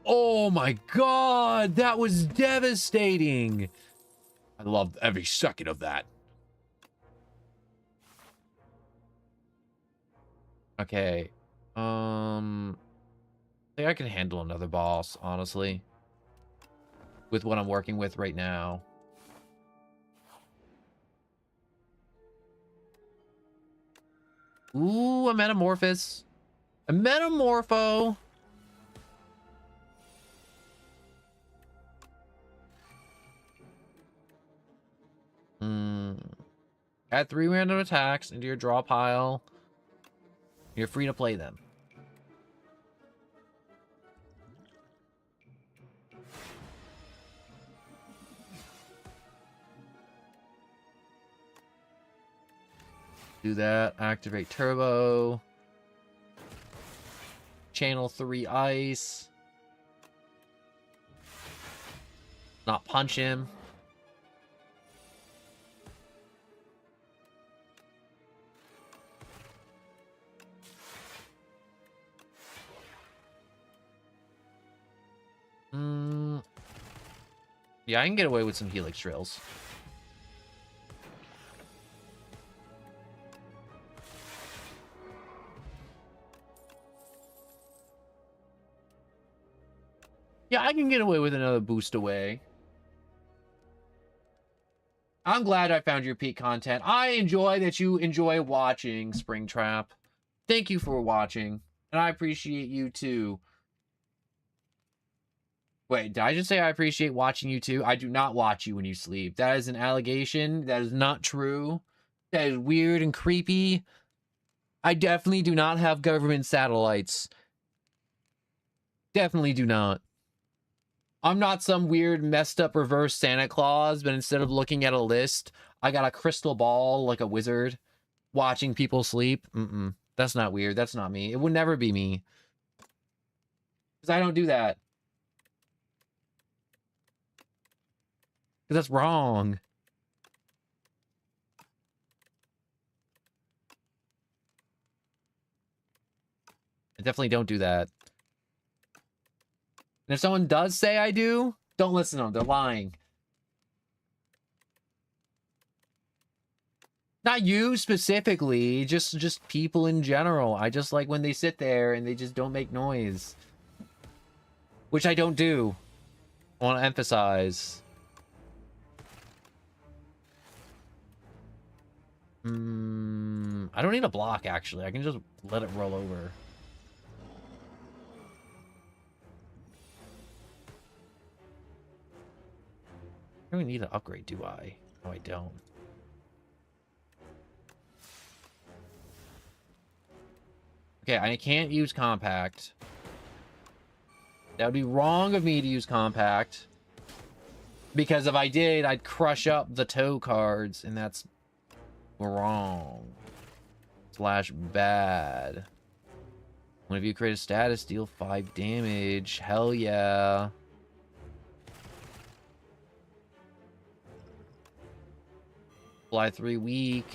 Oh my god, that was devastating. I loved every second of that. Okay. I think I can handle another boss, honestly. With what I'm working with right now. Ooh, a Metamorphosis. A Metamorpho. Add 3 random attacks into your draw pile. You're free to play them. Do that. Activate Turbo. Channel 3 Ice. Not punch him. Yeah, I can get away with some Helix drills. Yeah, I can get away with another boost away. I'm glad I found your peak content. I enjoy that you enjoy watching Springtrap. Thank you for watching. And I appreciate you too. Wait, did I just say I appreciate watching you too? I do not watch you when you sleep. That is an allegation. That is not true. That is weird and creepy. I definitely do not have government satellites. Definitely do not. I'm not some weird messed up reverse Santa Claus, but instead of looking at a list, I got a crystal ball like a wizard watching people sleep. That's not weird. That's not me. It would never be me. Because I don't do that. Because that's wrong. I definitely don't do that. And if someone does say I do, don't listen to them. They're lying. Not you specifically, just people in general. I just like when they sit there and they just don't make noise. Which I don't do. I want to emphasize. I don't need a block, actually. I can just let it roll over. I don't need an upgrade, do I? No, I don't. Okay, I can't use compact. That would be wrong of me to use compact. Because if I did, I'd crush up the toe cards, and that's wrong. / bad. Whenever you create a status, deal 5 damage. Hell yeah. Fly 3 weak.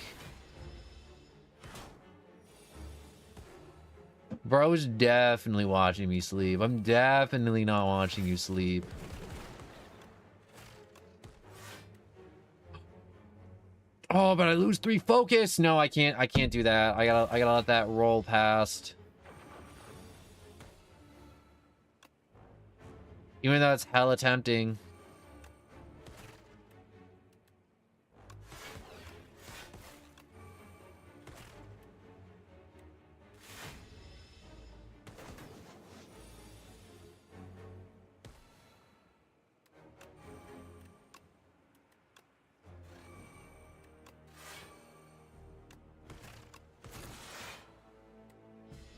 Bro's definitely watching me sleep. I'm definitely not watching you sleep. Oh, but I lose 3 focus. No, I can't do that. I gotta let that roll past. Even though it's hella tempting.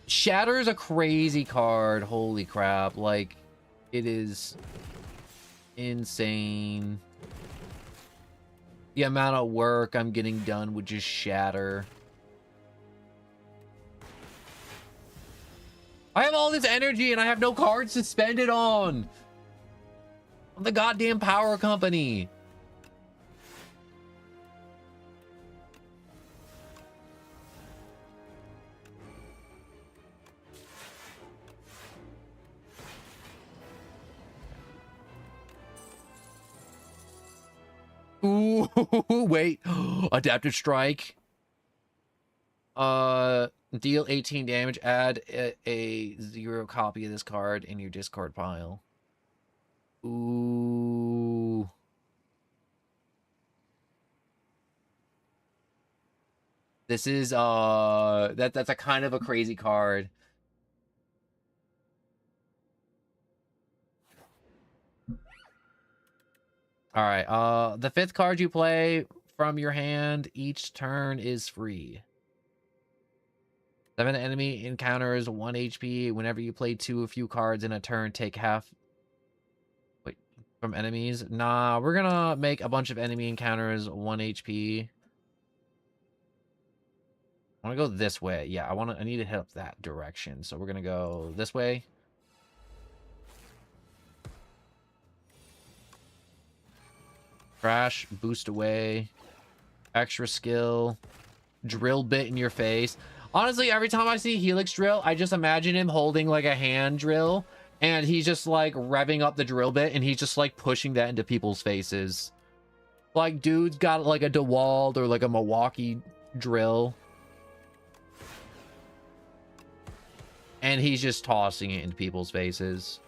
Shatter is a crazy card. Holy crap. Like, it is insane. The amount of work I'm getting done with just Shatter. I have all this energy and I have no cards to spend it on. I'm the goddamn power company. Ooh, wait. Adaptive Strike. Deal 18 damage. Add a 0 copy of this card in your discard pile. Ooh. This is that's a kind of a crazy card. All right. The 5th card you play from your hand each turn is free. 7 enemy encounters 1 HP. Whenever you play 2 or few cards in a turn, take half. Wait, from enemies? Nah, we're gonna make a bunch of enemy encounters 1 HP. I want to go this way. Yeah, I need to hit up that direction. So we're gonna go this way. Crash, boost away, extra skill, drill bit in your face. Honestly, every time I see Helix drill, I just imagine him holding like a hand drill and he's just like revving up the drill bit and he's just like pushing that into people's faces. Like, dude's got like a DeWalt or like a Milwaukee drill. And he's just tossing it into people's faces.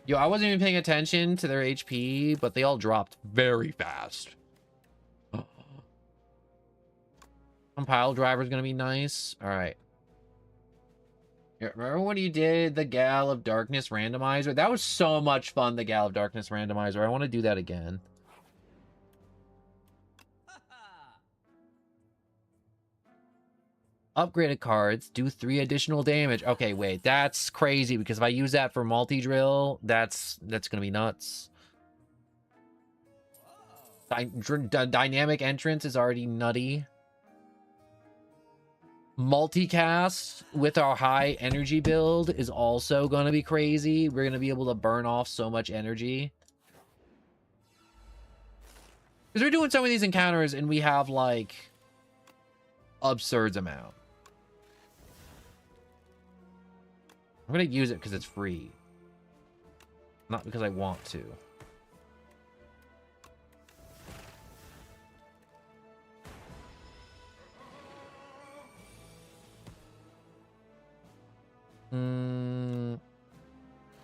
Yo, I wasn't even paying attention to their HP, but they all dropped very fast. Some pile driver is going to be nice. All right. Yeah, remember when you did the Gal of Darkness randomizer? That was so much fun, the Gal of Darkness randomizer. I want to do that again. Upgraded cards do 3 additional damage. Okay, wait, that's crazy because if I use that for multi-drill, that's gonna be nuts. Dynamic entrance is already nutty. Multicast with our high energy build is also gonna be crazy. We're gonna be able to burn off so much energy. Because we're doing some of these encounters and we have like absurd amount. I'm gonna use it because it's free. Not because I want to.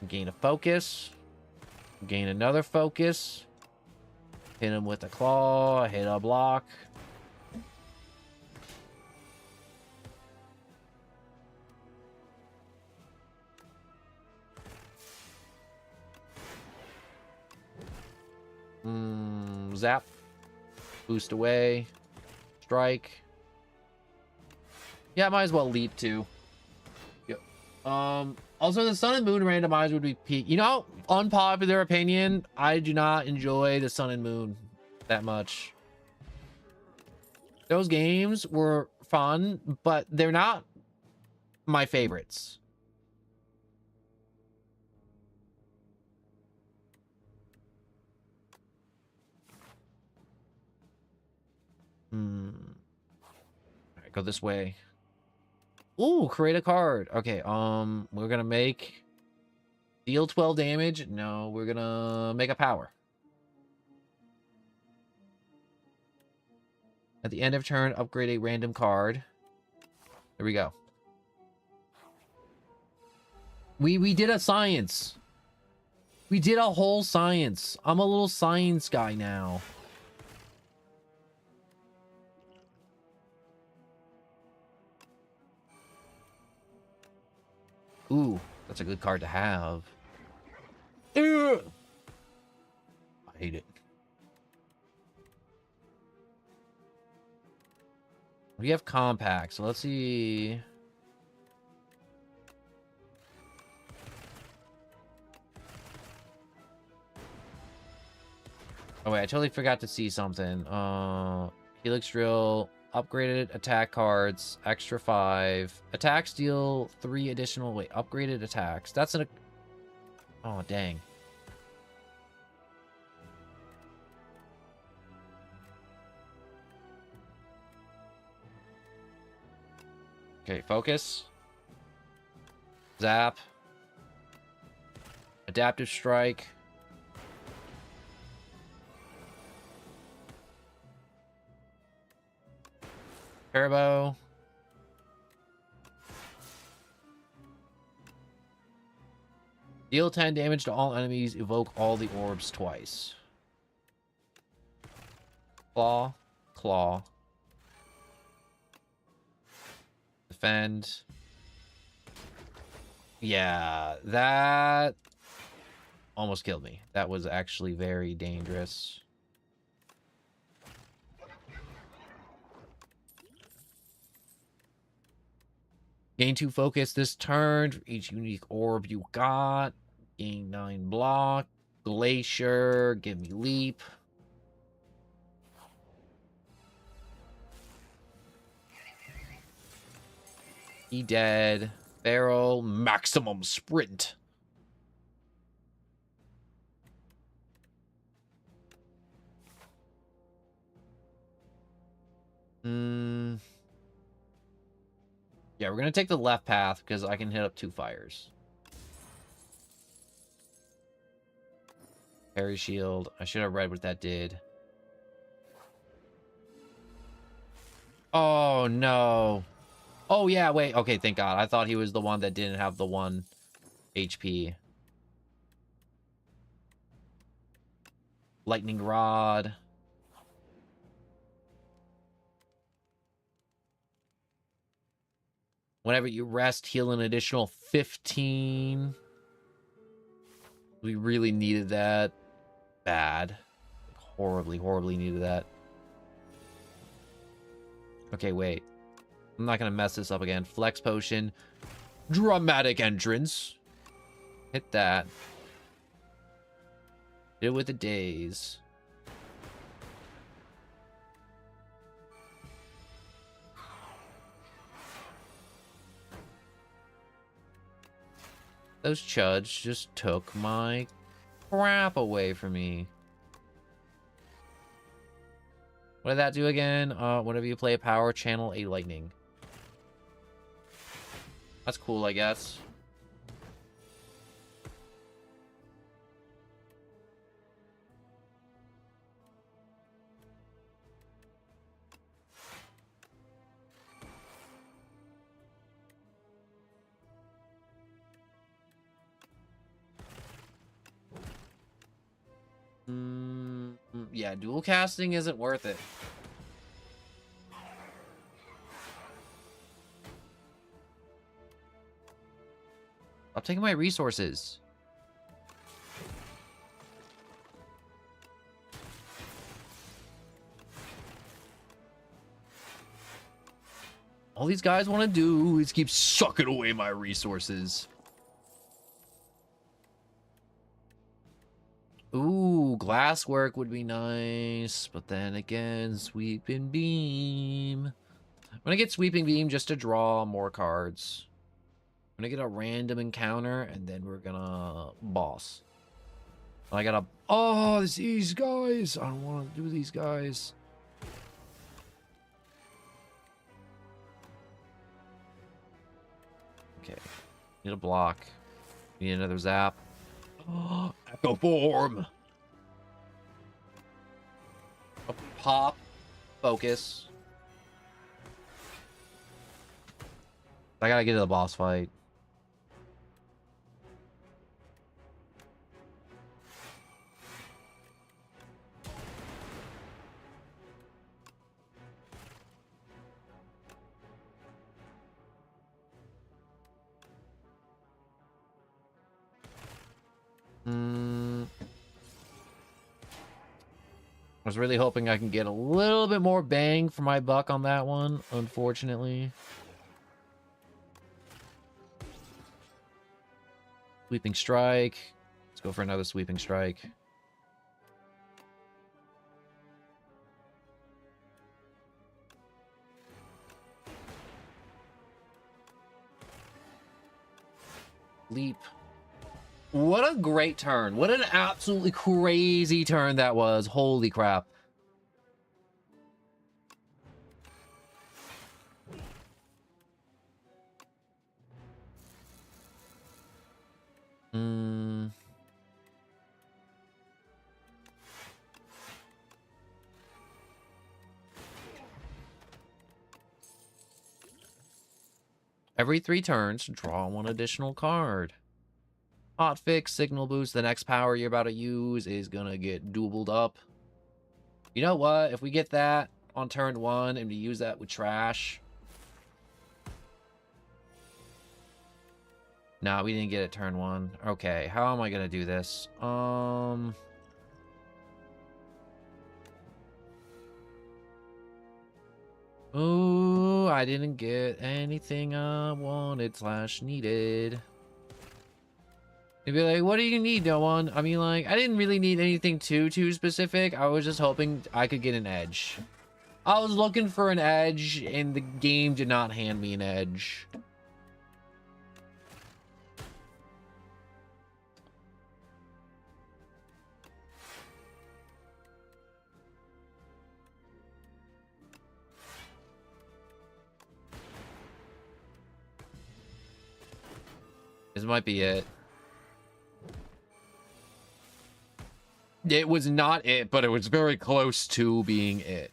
Gain a focus. Gain another focus. Hit him with a claw. Hit a block. Zap. Boost away. Strike. Yeah, might as well leap too. Yep. Also, the Sun and Moon randomizer would be peak. You know, unpopular opinion, I do not enjoy the Sun and Moon that much. Those games were fun, but they're not my favorites. Go this way. Ooh, create a card. Okay, we're gonna make deal 12 damage. No, we're gonna make a power. At the end of turn, upgrade a random card. There we go. We did a science. We did a whole science. I'm a little science guy now. Ooh, that's a good card to have. Ugh. I hate it. We have compact, so let's see. Oh wait, I totally forgot to see something. Helix Drill, upgraded attack cards, extra 5. Attacks deal 3 additional, wait, upgraded attacks. That's an... Oh, dang. Okay, focus. Zap. Adaptive Strike. Turbo. Deal 10 damage to all enemies. Evoke all the orbs twice. Claw. Claw. Defend. Yeah, that almost killed me. That was actually very dangerous. Gain 2 focus this turn for each unique orb you got. Gain 9 block. Glacier. Give me leap. He dead. Barrel. Maximum sprint. Yeah, we're gonna take the left path because I can hit up 2 fires. Parry shield. I should have read what that did. Oh no. Oh yeah, wait. Okay, thank God. I thought he was the one that didn't have the 1 HP. Lightning rod. Whenever you rest, heal an additional 15. We really needed that. Bad. Horribly, horribly needed that. Okay, wait. I'm not going to mess this up again. Flex potion. Dramatic entrance. Hit that. Hit it with the daze. Those chuds just took my crap away from me. What did that do again? Whenever you play a power, channel a lightning. That's cool, I guess. Yeah, dual casting isn't worth it. I'm taking my resources. All these guys want to do is keep sucking away my resources. Ooh, glasswork would be nice, but then again, sweeping beam. I'm gonna get sweeping beam just to draw more cards. I'm gonna get a random encounter, and then we're gonna boss. I gotta... Oh, these guys! I don't want to do these guys. Need a block. Need another zap. Echo form. A pop. Focus. I gotta get to the boss fight. I was really hoping I can get a little bit more bang for my buck on that one, unfortunately. Sweeping strike. Let's go for another sweeping strike. Leap. What a great turn. What an absolutely crazy turn that was. Holy crap. Every 3 turns, draw 1 additional card. Hotfix, signal boost. The next power you're about to use is gonna get doubled up. You know what? If we get that on turn 1 and we use that with trash. Nah, we didn't get it turn 1. Okay, how am I gonna do this? Ooh, I didn't get anything I wanted / needed. They'd be like, what do you need, no one? I mean, like, I didn't really need anything too specific. I was just hoping I could get an edge. I was looking for an edge, and the game did not hand me an edge. This might be it. It was not it, but it was very close to being it.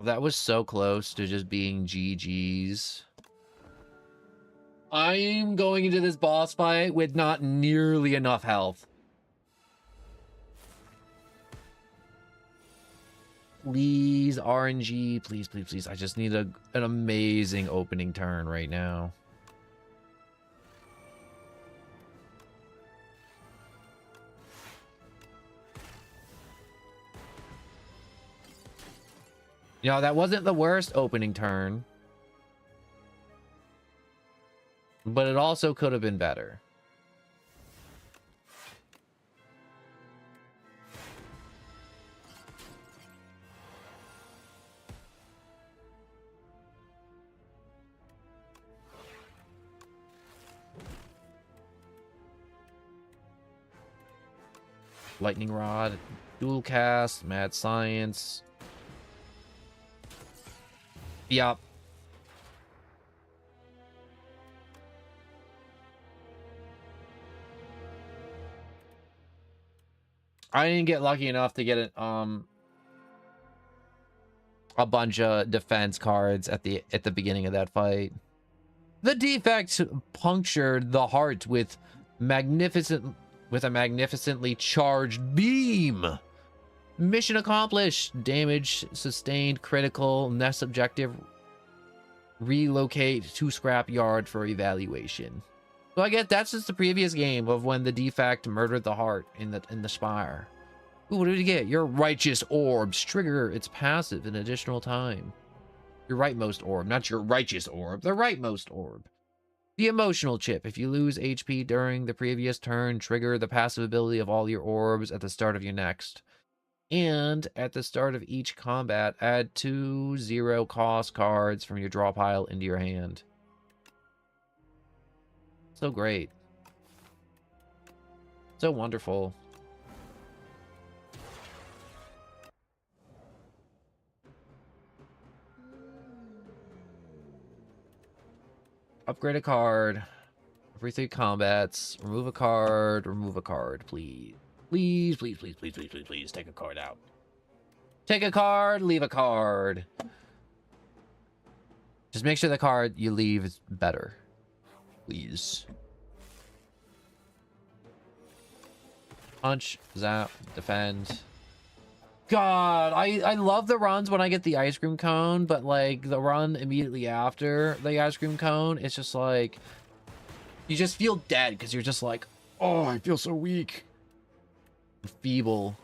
That was so close to just being GG's. I'm going into this boss fight with not nearly enough health. Please, RNG. Please, please, please. I just need an amazing opening turn right now. You know, that wasn't the worst opening turn. But it also could have been better. Lightning Rod, Dual Cast, Mad Science. Yup. I didn't get lucky enough to get it, a bunch of defense cards at the beginning of that fight. The defect punctured the heart with a magnificently charged beam. Mission accomplished. Damage sustained. Critical. Next objective: relocate to scrapyard for evaluation. So I guess that's just the previous game of when the defect murdered the heart in the spire. Ooh, what did you get? Your righteous orbs trigger its passive an additional time. Your rightmost orb, not your righteous orb, the rightmost orb. The emotional chip. If you lose HP during the previous turn, trigger the passive ability of all your orbs at the start of your next. And at the start of each combat, add 2 0-cost cards from your draw pile into your hand. So great. So wonderful. Upgrade a card. Every 3 combats. Remove a card. Remove a card, please. Please, please, please, please, please, please, please. Take a card out. Take a card. Leave a card. Just make sure the card you leave is better. Please. Punch. Zap. Defend. God, I love the runs when I get the ice cream cone, but like the run immediately after the ice cream cone, it's just like you just feel dead because you're just like, oh, I feel so weak. Feeble.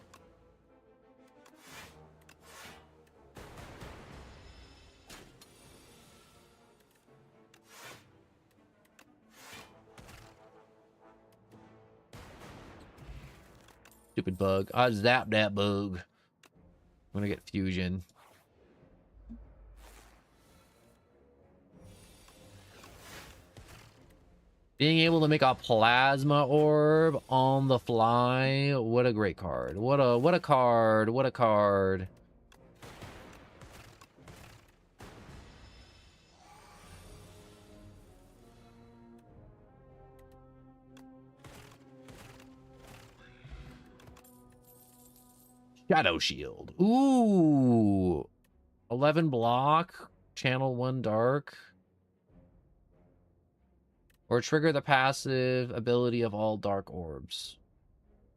Stupid bug. I zapped that bug. I'm gonna get fusion. Being able to make a plasma orb on the fly. What a great card. What a card. What a card. Shadow Shield. Ooh. 11 block. Channel 1 dark. Or trigger the passive ability of all dark orbs.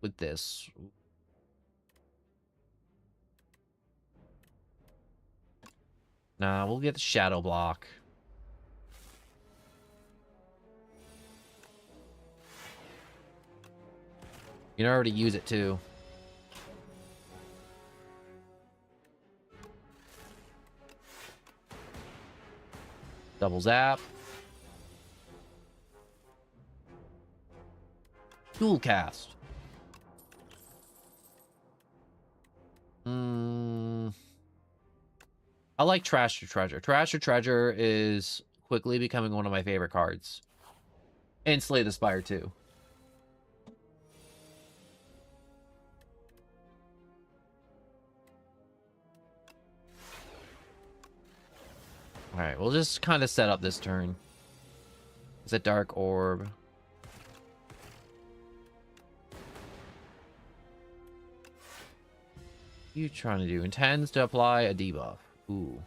With this. Nah, we'll get the shadow block. You can already use it too. Double zap. Dual cast. I like Trash or Treasure. Trash or Treasure is quickly becoming one of my favorite cards. And Slay the Spire too. Alright, we'll just kind of set up this turn. It's a Dark Orb. What are you trying to do? Intends to apply a debuff. Ooh.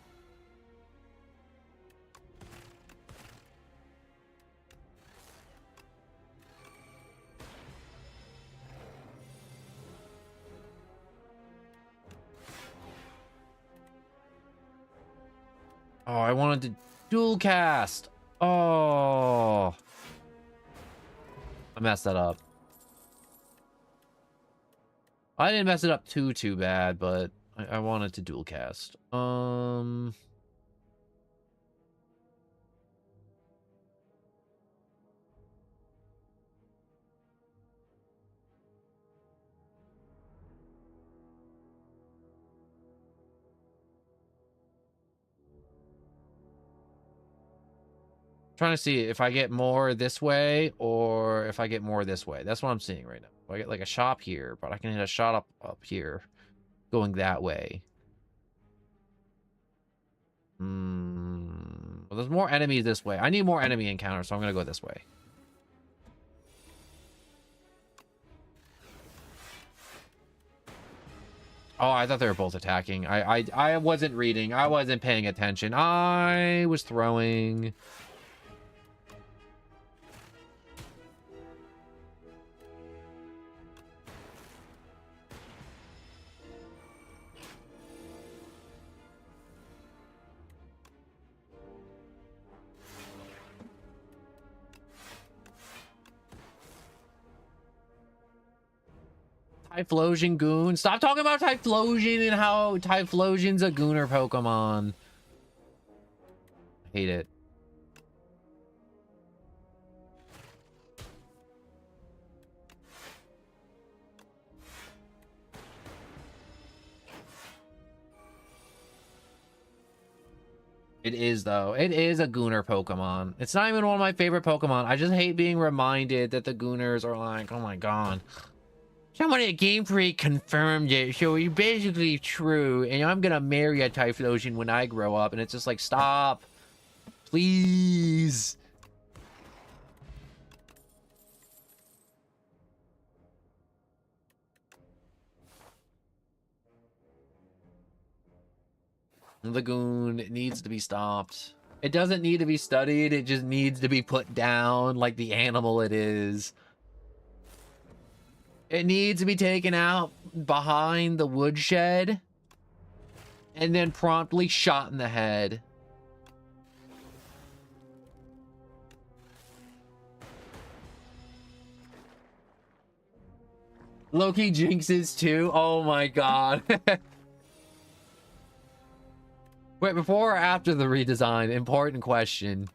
Oh, I wanted to dual cast. Oh. I messed that up. I didn't mess it up too bad, but I wanted to dual cast. Trying to see if I get more this way or if I get more this way. That's what I'm seeing right now. I get like a shop here, but I can hit a shot up here going that way. Well, there's more enemies this way. I need more enemy encounters, so I'm gonna go this way. Oh, I thought they were both attacking. I wasn't reading. I wasn't paying attention. I was throwing. Typhlosion Goon. Stop talking about Typhlosion and how Typhlosion's a Gooner Pokemon. I hate it. It is, though. It is a Gooner Pokemon. It's not even one of my favorite Pokemon. I just hate being reminded that the Gooners are like, oh my god. Someone at Game Freak confirmed it, so it's basically true, and I'm gonna marry a Typhlosion when I grow up, and it's just like, stop. Please. The Goon needs to be stopped. It doesn't need to be studied, it just needs to be put down like the animal it is. It needs to be taken out behind the woodshed and then promptly shot in the head. Loki jinxes too. Oh my god. Wait, before or after the redesign? Important question.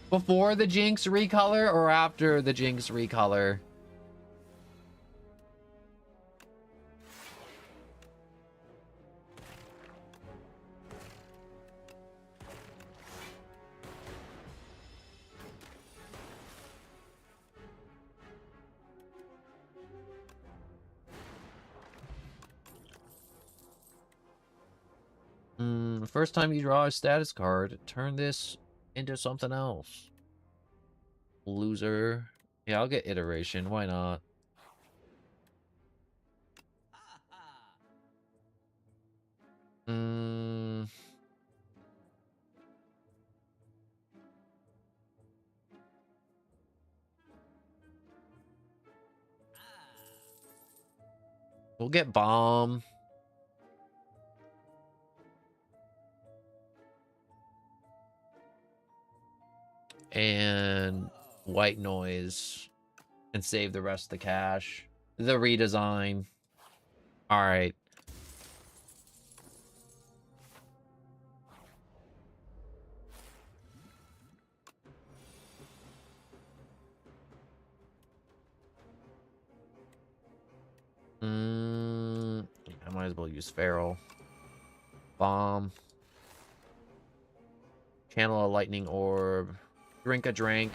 Before the Jinx recolor or after the Jinx recolor? First time you draw a status card, turn this into something else. Loser. Yeah, I'll get iteration. Why not? We'll get bomb. And white noise. And save the rest of the cash. The redesign. Alright. I might as well use Feral. Bomb. Channel a lightning orb. Drink a drink.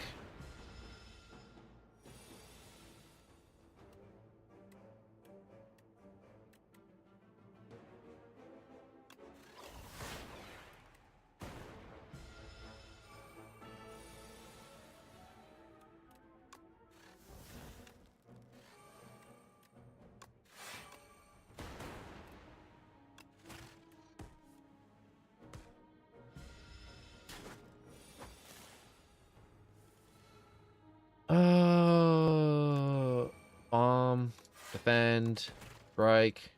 Bomb. Defend. Strike.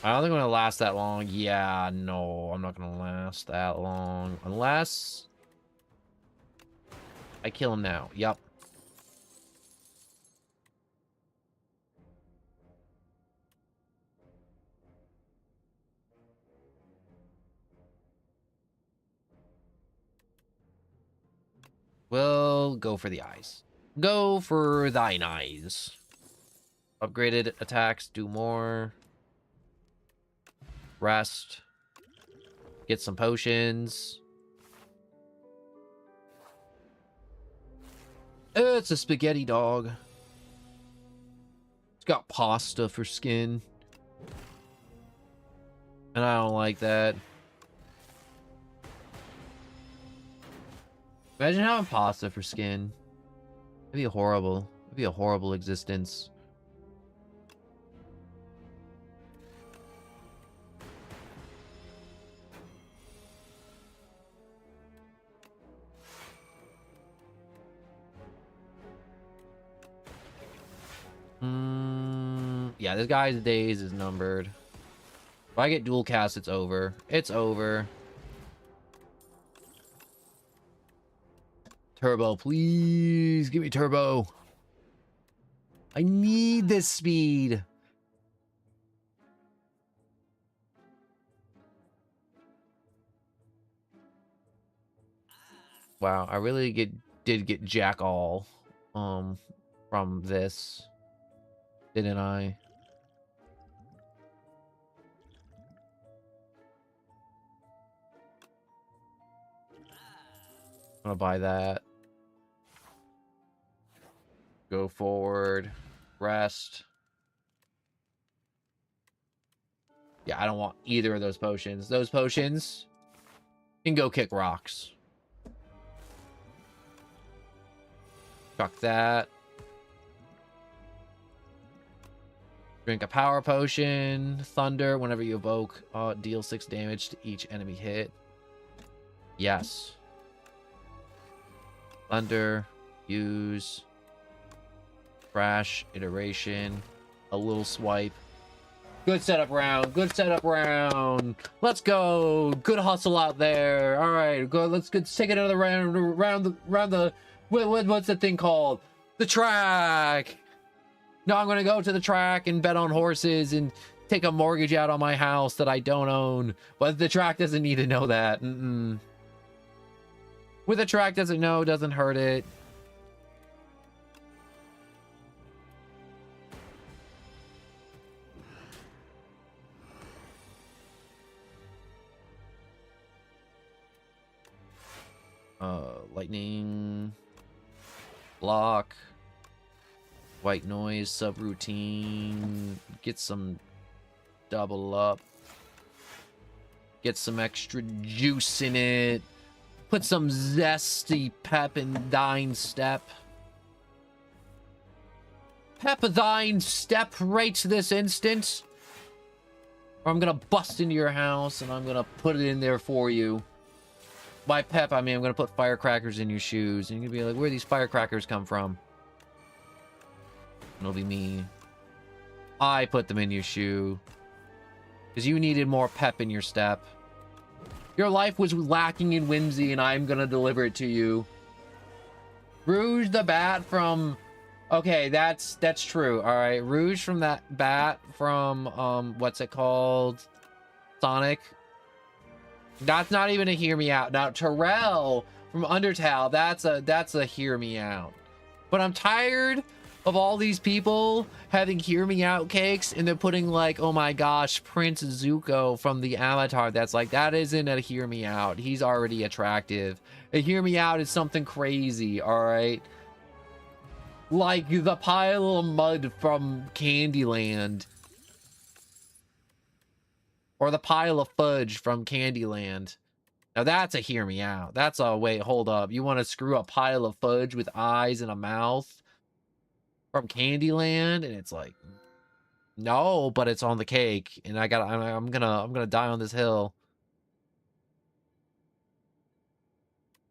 I don't think I'm gonna last that long. Yeah, no, I'm not gonna last that long. Unless I kill him now. Yep. We'll go for the eyes. Go for thine eyes. Upgraded attacks, do more. Rest. Get some potions. It's a spaghetti dog. It's got pasta for skin. And I don't like that. Imagine having pasta for skin. It'd be horrible. It'd be a horrible existence. Yeah, this guy's days is numbered. If I get dual cast, it's over. It's over. Turbo, please. Give me turbo. I need this speed. Wow, I really did get jack all from this. Didn't I? gonna buy that. Go forward. Rest. Yeah, I don't want either of those potions. Those potions can go kick rocks. Chuck that. Drink a power potion. Thunder. Whenever you evoke, deal 6 damage to each enemy hit. Yes. Thunder. Use. Crash. Iteration. A little swipe. Good setup round. Good setup round. Let's go. Good hustle out there. All right, go. Let's take another round. What's the thing called? The track. No, I'm gonna go to the track and bet on horses and take a mortgage out on my house that I don't own. But the track doesn't need to know that. With the track doesn't know, doesn't hurt it. Lightning, block, white noise, subroutine, get some double up, get some extra juice in it, put some zesty pep in thine step. Pep thine step right this instant, or I'm gonna bust into your house and I'm gonna put it in there for you. By pep, I mean I'm gonna put firecrackers in your shoes, and you're gonna be like, where do these firecrackers come from? It'll be me. I put them in your shoe because you needed more pep in your step. Your life was lacking in whimsy, and I'm gonna deliver it to you. Rouge the bat from... Okay, that's true. All right, Rouge from that bat from what's it called? Sonic. That's not even a hear me out. Now Terrell from Undertale, that's a hear me out. But I'm tired of all these people having hear me out cakes, and they're putting like, oh my gosh, Prince Zuko from the Avatar. That's like, that isn't a hear me out. He's already attractive. A hear me out is something crazy, all right? Like the pile of mud from Candyland. Or the pile of fudge from Candyland. Now that's a hear me out. That's a, wait, hold up. You want to screw a pile of fudge with eyes and a mouth from Candyland? And it's like, no, but it's on the cake. And I'm gonna die on this hill.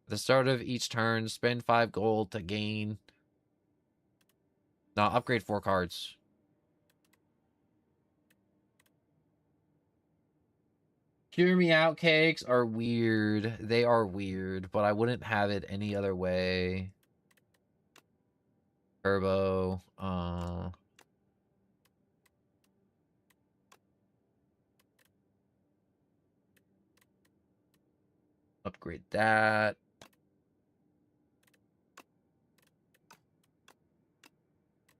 At the start of each turn, spend 5 gold to gain. Now upgrade 4 cards. Hear me out cakes are weird. They are weird, but I wouldn't have it any other way. Turbo. Upgrade that.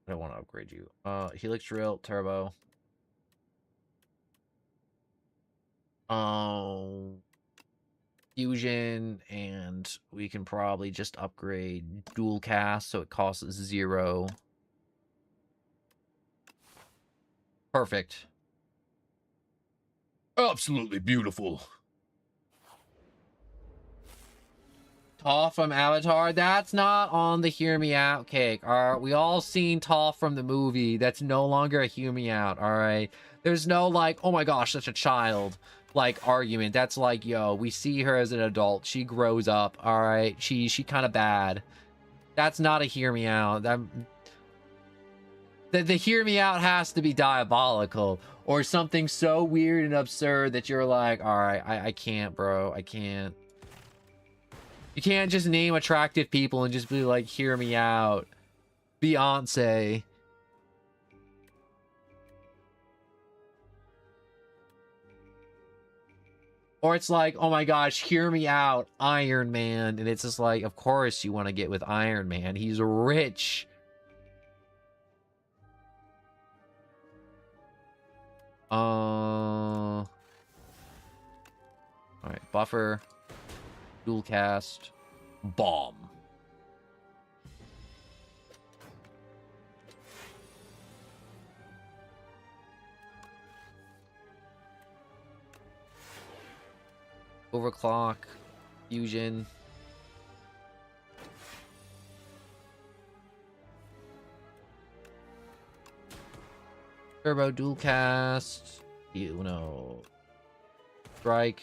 I don't want to upgrade you. Helix Drill, Turbo. Fusion, and we can probably just upgrade dual cast so it costs 0. Perfect. Absolutely beautiful. Toph from Avatar, that's not on the hear me out cake. We all seen Toph from the movie. That's no longer a hear me out, all right? There's no like, oh my gosh, such a child like argument. That's like, yo, we see her as an adult. She grows up, all right? She kind of bad. That's not a hear me out. The hear me out has to be diabolical or something so weird and absurd that you're like, all right, I can't, bro. I can't. You can't just name attractive people and just be like, hear me out. Beyonce. Or it's like, oh my gosh, hear me out, Iron Man. And it's just like, of course you want to get with Iron Man. He's rich. All right, buffer. Dual cast. Bomb. Overclock. Fusion. Turbo dual cast. You know. Strike.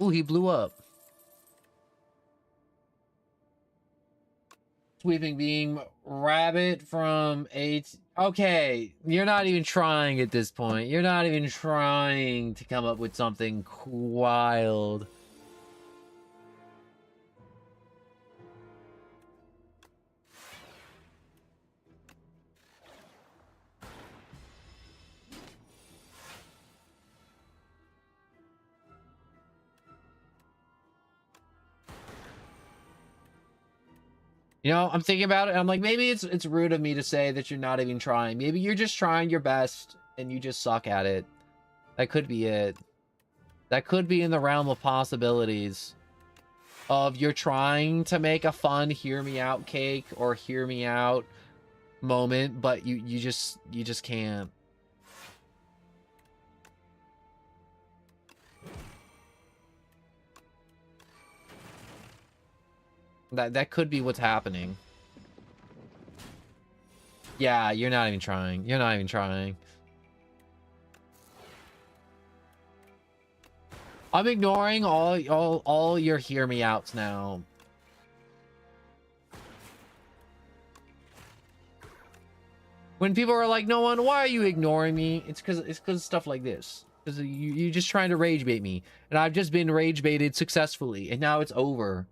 Ooh, he blew up. Sweeping beam. Rabbit from 8. Okay, you're not even trying at this point. You're not even trying to come up with something wild. You know, I'm thinking about it. I'm like, maybe it's rude of me to say that you're not even trying. Maybe you're just trying your best and you just suck at it. That could be it. That could be in the realm of possibilities. Of you're trying to make a fun hear me out cake or hear me out moment, but you just can't. That could be what's happening. Yeah, you're not even trying. You're not even trying. I'm ignoring all your hear me outs now. When people are like, "No one, why are you ignoring me?" It's because stuff like this. Because you're just trying to rage bait me, and I've just been rage baited successfully, and now it's over.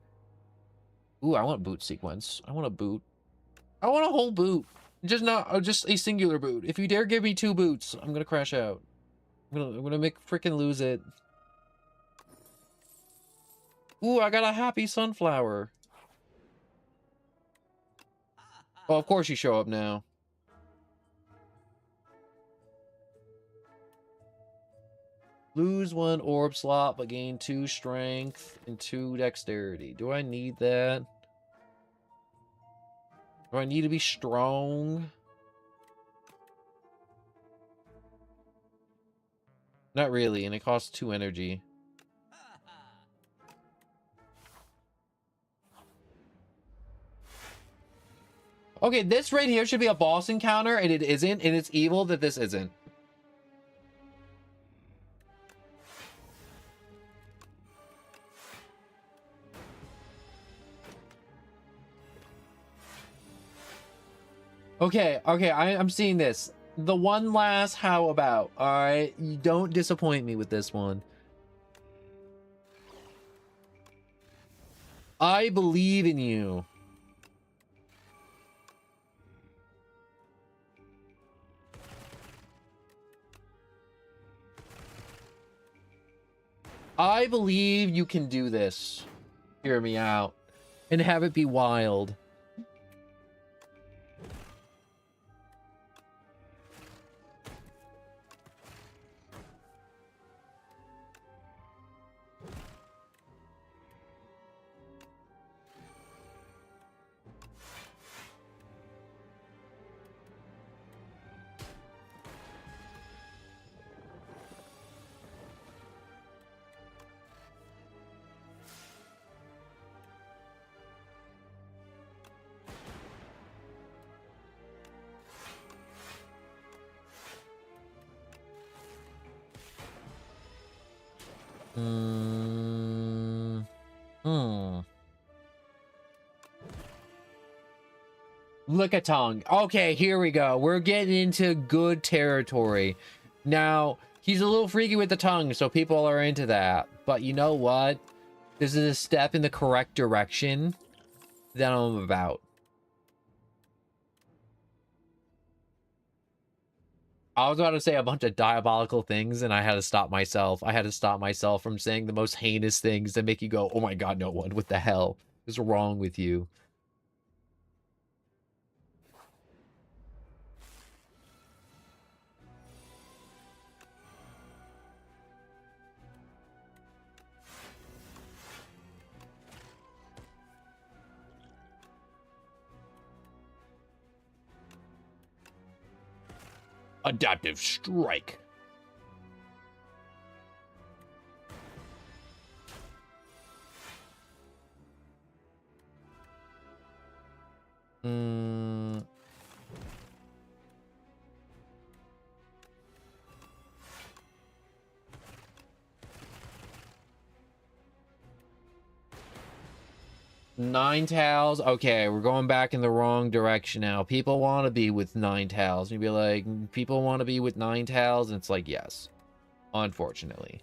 Ooh, I want boot sequence. I want a boot. I want a whole boot. Just a singular boot. If you dare give me 2 boots, I'm gonna crash out. I'm gonna make freaking lose it. Ooh, I got a happy sunflower. Oh, of course you show up now. Lose 1 orb slot, but gain 2 strength and 2 dexterity. Do I need that? Do I need to be strong? Not really, and it costs 2 energy. Okay, this right here should be a boss encounter, and it isn't, and it's evil that this isn't. Okay, I'm seeing this. The one last how about, alright? You don't disappoint me with this one. I believe in you. I believe you can do this. Hear me out. And have it be wild. Look at tongue. Okay, here we go. We're getting into good territory. Now, he's a little freaky with the tongue, so people are into that. But you know what? This is a step in the correct direction that I'm about. I was about to say a bunch of diabolical things, and I had to stop myself. I had to stop myself from saying the most heinous things that make you go, oh my god, no one. What the hell is wrong with you? Adaptive strike. Hmm. Ninetales. Okay, we're going back in the wrong direction now. People want to be with Ninetales. You'd be like, people want to be with Ninetales, and it's like, yes, unfortunately.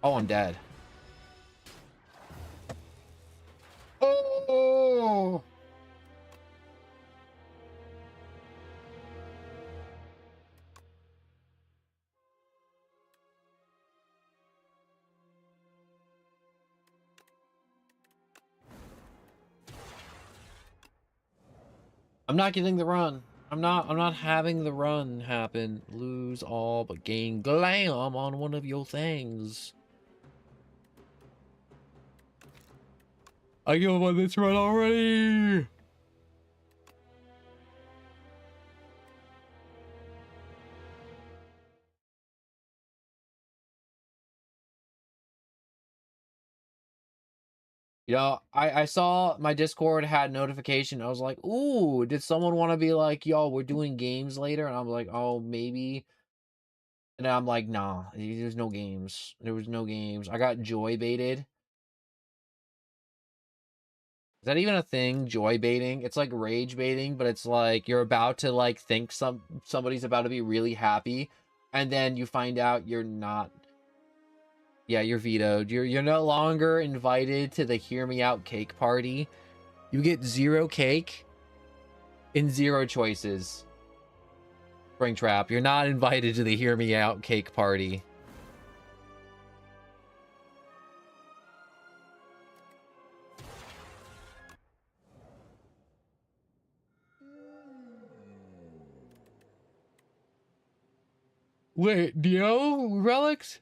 Oh, I'm dead. Oh! I'm not getting the run. I'm not having the run happen. Lose all but gain glam on one of your things. I give up on this run already. You know, I saw my Discord had notification. I was like, ooh, did someone want to be like, yo, we're doing games later? And I'm like, oh, maybe. And I'm like, nah, there's no games. There was no games. I got joy baited. Is that even a thing? Joy baiting? It's like rage baiting, but it's like you're about to like think somebody's about to be really happy, and then you find out you're not. Yeah, you're vetoed. You're no longer invited to the hear me out cake party. You get 0 cake and 0 choices. Springtrap, you're not invited to the hear me out cake party. Wait, Dio relics?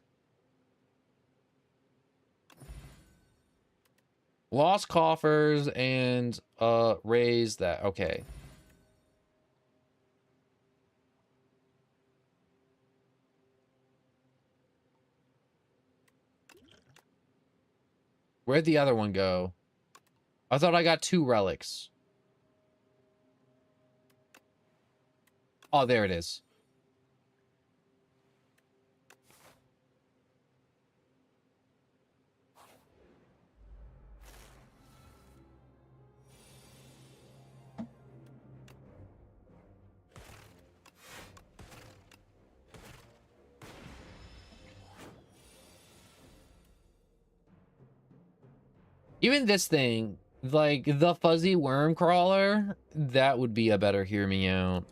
Lost coffers and raise that. Okay. Where'd the other one go? I thought I got 2 relics. Oh, there it is. Even this thing, like the fuzzy worm crawler, that would be a better hear me out.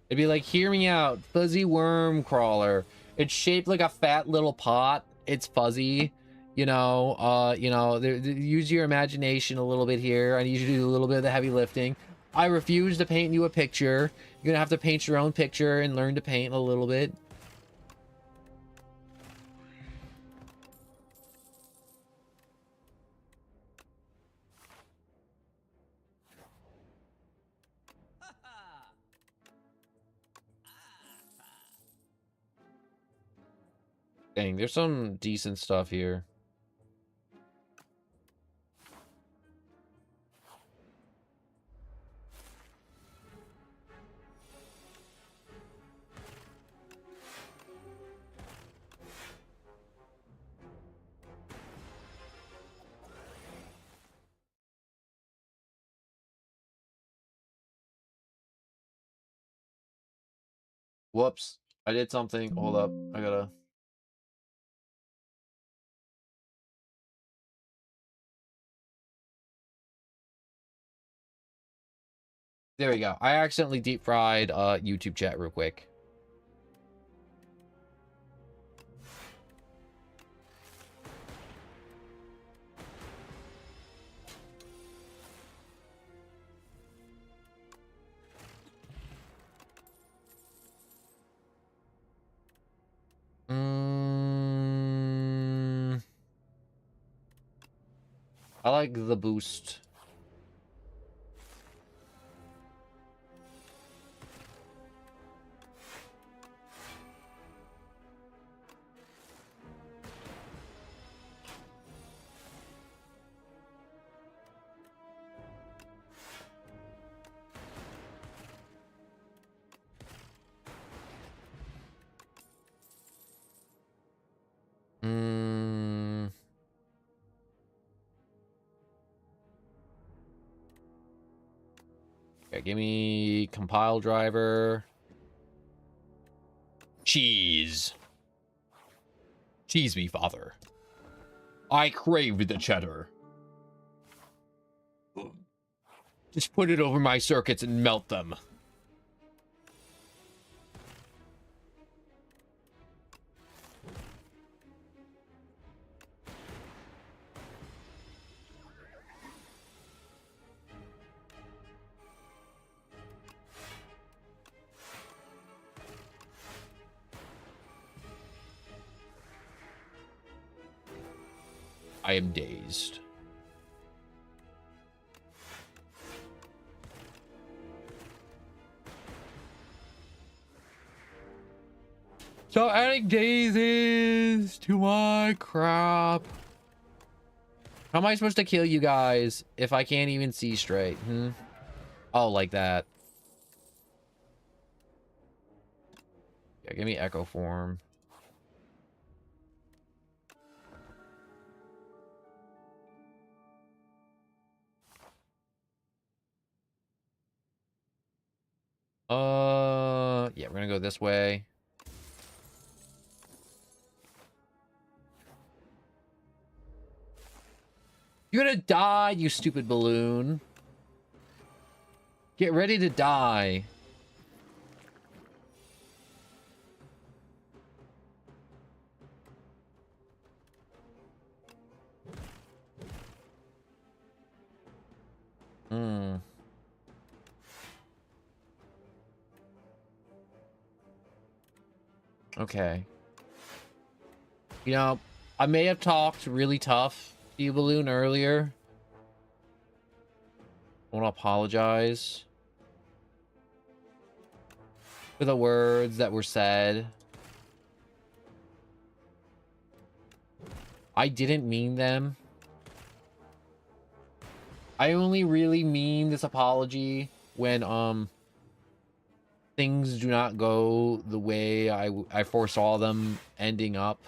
It'd be like, hear me out, fuzzy worm crawler. It's shaped like a fat little pot. It's fuzzy. Use your imagination a little bit here. I need you to do a little bit of the heavy lifting. I refuse to paint you a picture. You're gonna have to paint your own picture and learn to paint a little bit. Dang, there's some decent stuff here. Whoops. I did something. Hold up. I gotta... There we go. I accidentally deep fried YouTube chat real quick. I like the boost. Okay, give me compile driver. Cheese. Cheese me, father. I crave the cheddar. Just put it over my circuits and melt them. I am dazed. So adding daisies to my crop. How am I supposed to kill you guys if I can't even see straight? Oh, like that. Yeah, give me echo form. Yeah, we're gonna go this way. You're gonna die, you stupid balloon. Get ready to die. Okay. You know, I may have talked really tough to you, Balloon, earlier. I want to apologize for the words that were said. I didn't mean them. I only really mean this apology when, things do not go the way I foresaw them ending up.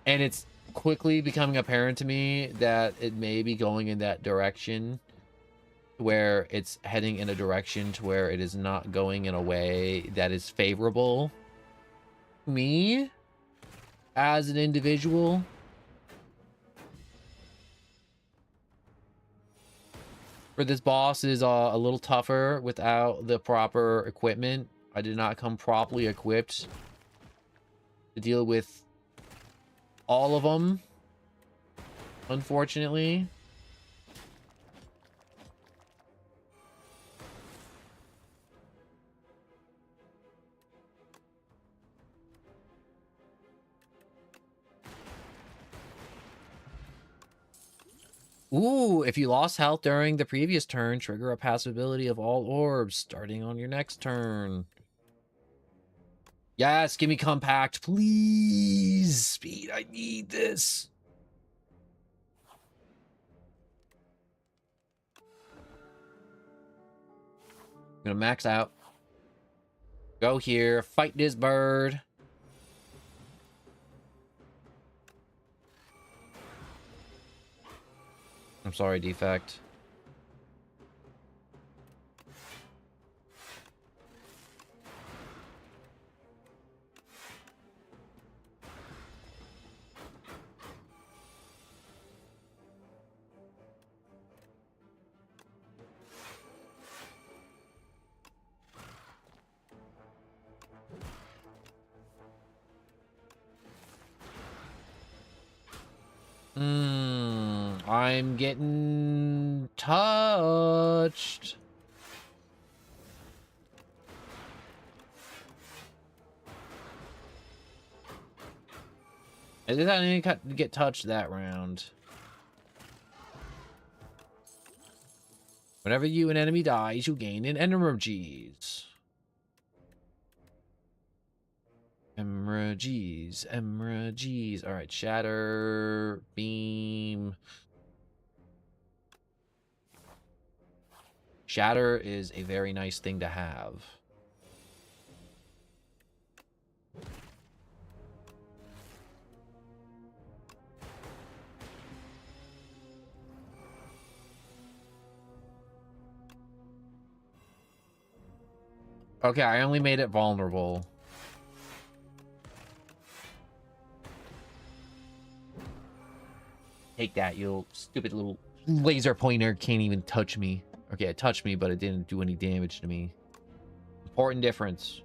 And it's quickly becoming apparent to me that it may be going in that direction, where it's heading in a direction to where it is not going in a way that is favorable to me as an individual. For this boss is a little tougher without the proper equipment. I did not come properly equipped to deal with all of them, unfortunately. Ooh, if you lost health during the previous turn, trigger a passive ability of all orbs starting on your next turn. Yes, give me compact, please. Speed, I need this. I'm gonna max out. Go here, fight this bird. I'm sorry, defect. I'm getting touched. I didn't get touched that round. Whenever an enemy dies, you gain an energies. Energies. All right, shatter, beam. Shatter is a very nice thing to have. Okay, I only made it vulnerable. Take that, you stupid little laser pointer. Can't even touch me. Okay, it touched me, but it didn't do any damage to me. Important difference.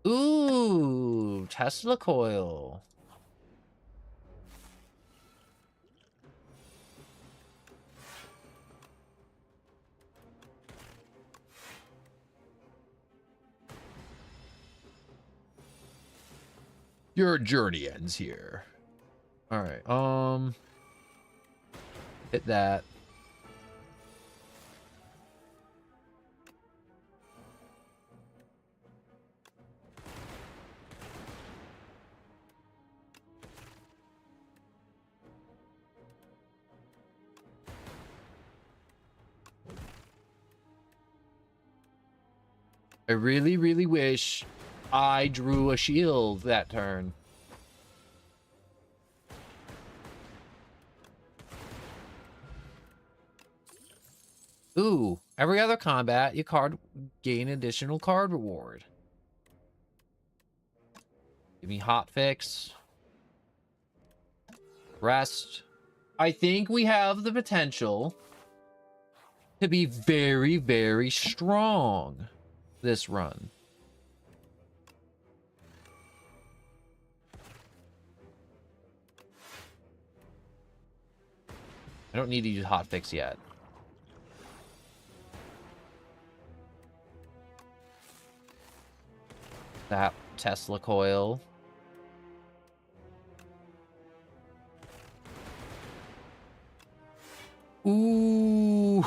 Ooh, Tesla coil. Your journey ends here. All right. Hit that. I really, really wish I drew a shield that turn. Ooh, every other combat, you gain additional card reward. Give me hot fix. Rest. I think we have the potential to be very, very strong this run. I don't need to use hot fix yet. That Tesla coil. Ooh.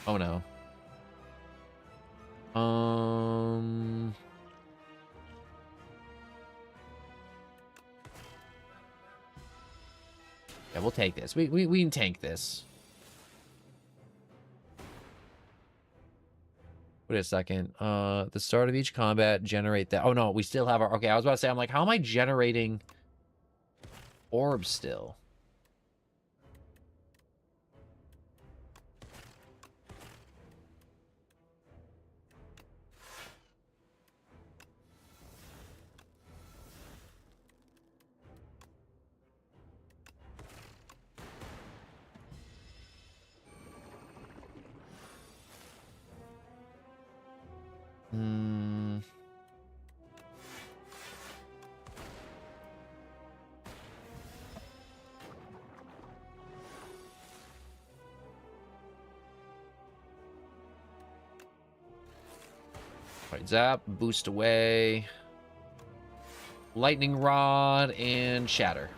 Oh no. Yeah, we'll take this. We can tank this. Wait a second. The start of each combat, generate that. Oh no, we still have our. Okay, I was about to say, I'm like, how am I generating orbs still? Hmm. Right, zap, boost away. Lightning rod and shatter.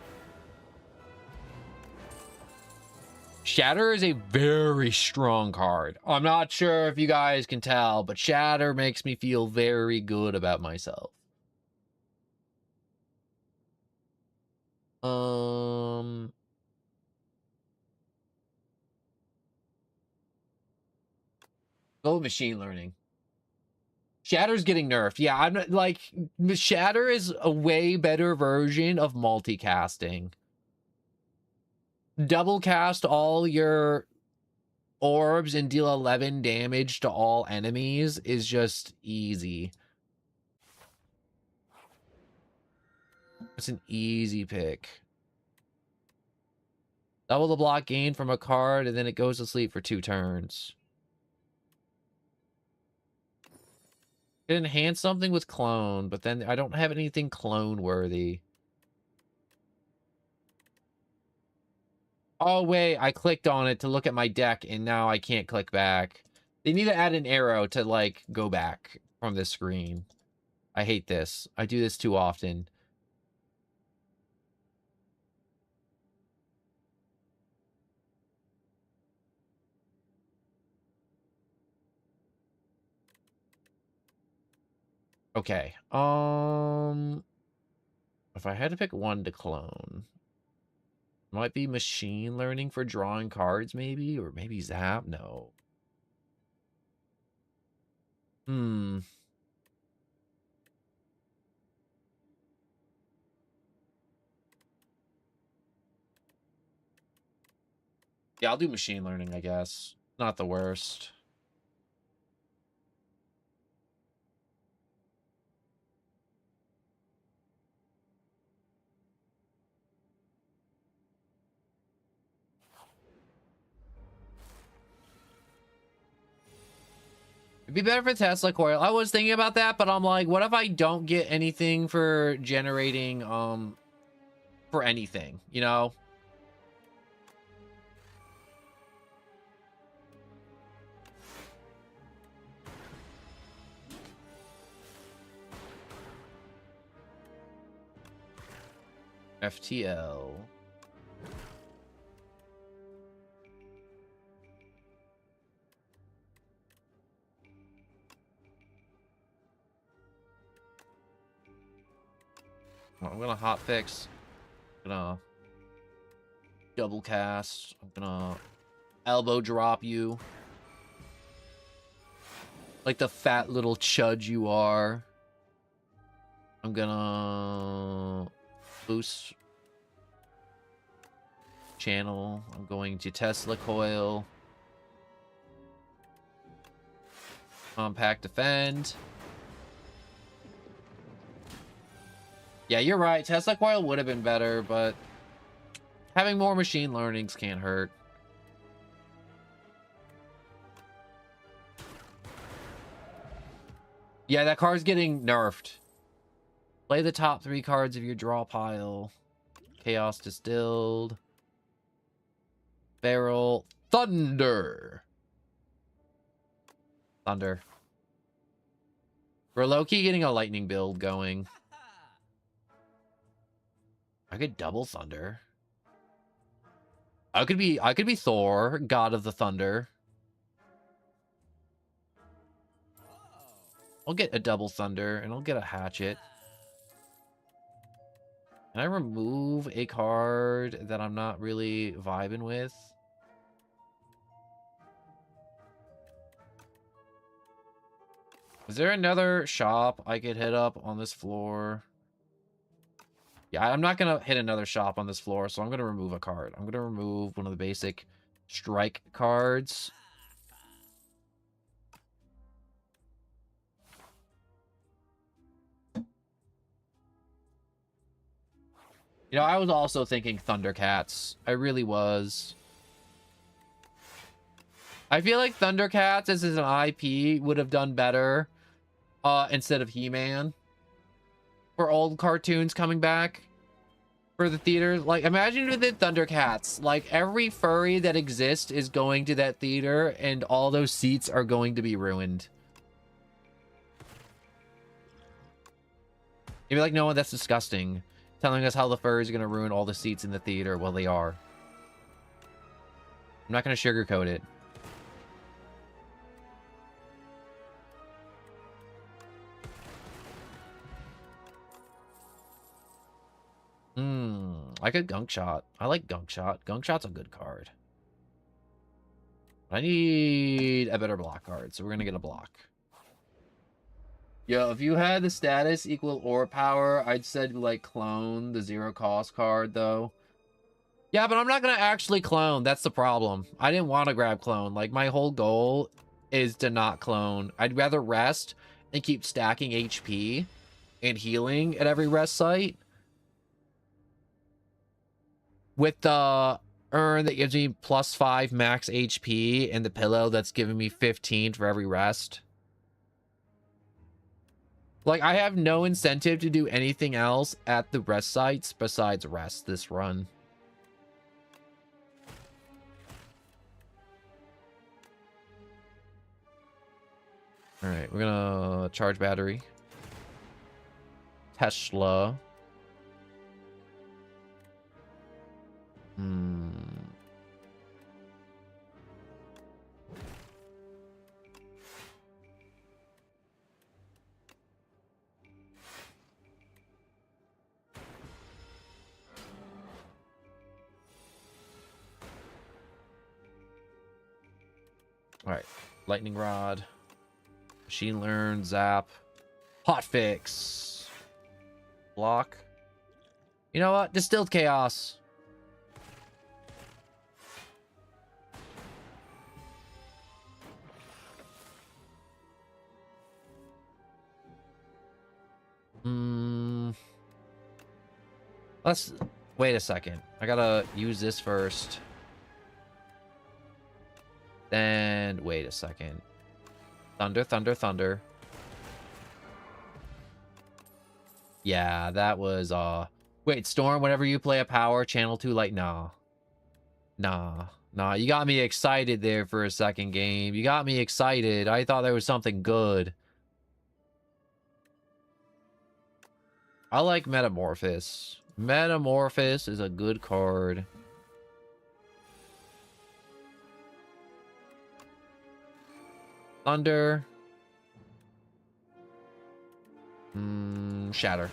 Shatter is a very strong card. I'm not sure if you guys can tell, but Shatter makes me feel very good about myself. Go machine learning. Shatter's getting nerfed. Yeah, I'm not like Shatter is a way better version of multicasting. Double cast all your orbs and deal 11 damage to all enemies is just easy. It's an easy pick. Double the block gain from a card, and then it goes to sleep for 2 turns. It enhance something with clone, but then I don't have anything clone worthy. Oh, wait, I clicked on it to look at my deck, and now I can't click back. They need to add an arrow to, like, go back from this screen. I hate this. I do this too often. Okay. If I had to pick one to clone, might be machine learning for drawing cards, maybe, or maybe Zap. No. Hmm. Yeah, I'll do machine learning, I guess. Not the worst. It'd be better for Tesla coil. I was thinking about that, but I'm like, what if I don't get anything for generating, for anything, you know? FTL. Well, I'm gonna hot fix. I'm gonna double cast. I'm gonna elbow drop you. Like the fat little chud you are. I'm gonna boost channel. I'm going to Tesla coil. Compact defend. Yeah, you're right. Tesla coil would have been better, but having more machine learnings can't hurt. Yeah, that card's getting nerfed. Play the top 3 cards of your draw pile. Chaos Distilled. Barrel. Thunder. Thunder. We're low-key getting a lightning build going. I could double Thunder. I could be Thor, God of the Thunder. I'll get a double Thunder, and I'll get a Hatchet. Can I remove a card that I'm not really vibing with? Is there another shop I could hit up on this floor? Yeah, I'm not going to hit another shop on this floor, so I'm going to remove a card. I'm going to remove one of the basic strike cards. You know, I was also thinking Thundercats. I really was. I feel like Thundercats as an IP would have done better instead of He-Man. For old cartoons coming back for the theaters. Like, imagine if they did Thundercats. Like, every furry that exists is going to that theater, and all those seats are going to be ruined. You'd be like, no, that's disgusting. Telling us how the furries are going to ruin all the seats in the theater. Well, they are. I'm not going to sugarcoat it. I could Gunk Shot. I like Gunk Shot. Gunk Shot's a good card. I need a better block card, so we're going to get a block. Yo, if you had the status equal ore power, I'd said, like, clone the 0 cost card, though. Yeah, but I'm not going to actually clone. That's the problem. I didn't want to grab clone. Like, my whole goal is to not clone. I'd rather rest and keep stacking HP and healing at every rest site. With the urn that gives me +5 max HP and the pillow that's giving me 15 for every rest. Like, I have no incentive to do anything else at the rest sites besides rest this run. All right, we're gonna charge battery. Tesla. Hmm. All right, lightning rod, machine learn, zap, hot fix, block. You know what? Distilled chaos. Hmm. Let's wait a second. I gotta use this first. Then wait a second. Thunder, thunder, thunder. Yeah, that was wait, Storm, whenever you play a power, channel 2 light. Nah. Nah. You got me excited there for a second, game. You got me excited. I thought there was something good. I like Metamorphosis. Metamorphosis is a good card. Thunder. Shatter.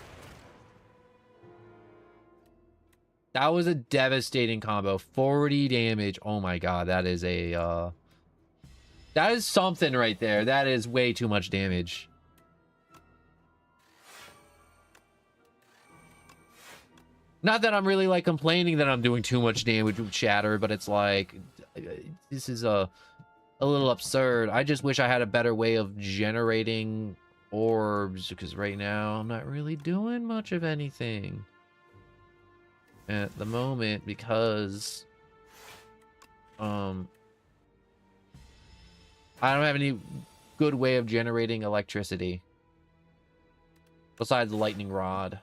That was a devastating combo. 40 damage. Oh my god, that is a that is something right there. That is way too much damage. Not that I'm really like complaining that I'm doing too much damage with Shatter, but it's like this is a little absurd. I just wish I had a better way of generating orbs, because right now I'm not really doing much of anything at the moment, because I don't have any good way of generating electricity besides the lightning rod.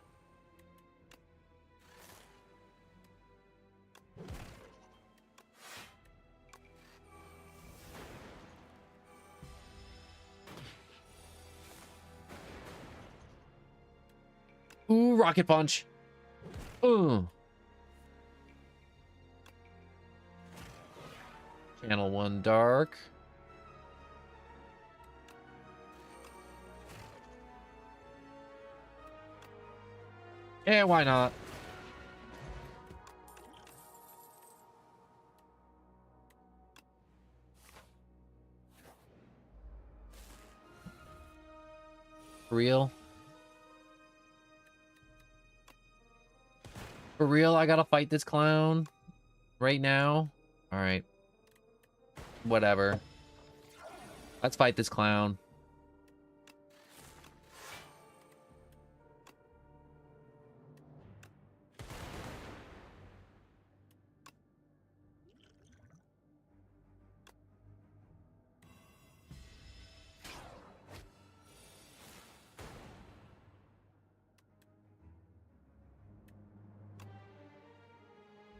Ooh, rocket punch. Ooh. Channel 1 dark. Yeah, why not? For real? For real, I gotta fight this clown right now? Alright. Whatever. Let's fight this clown.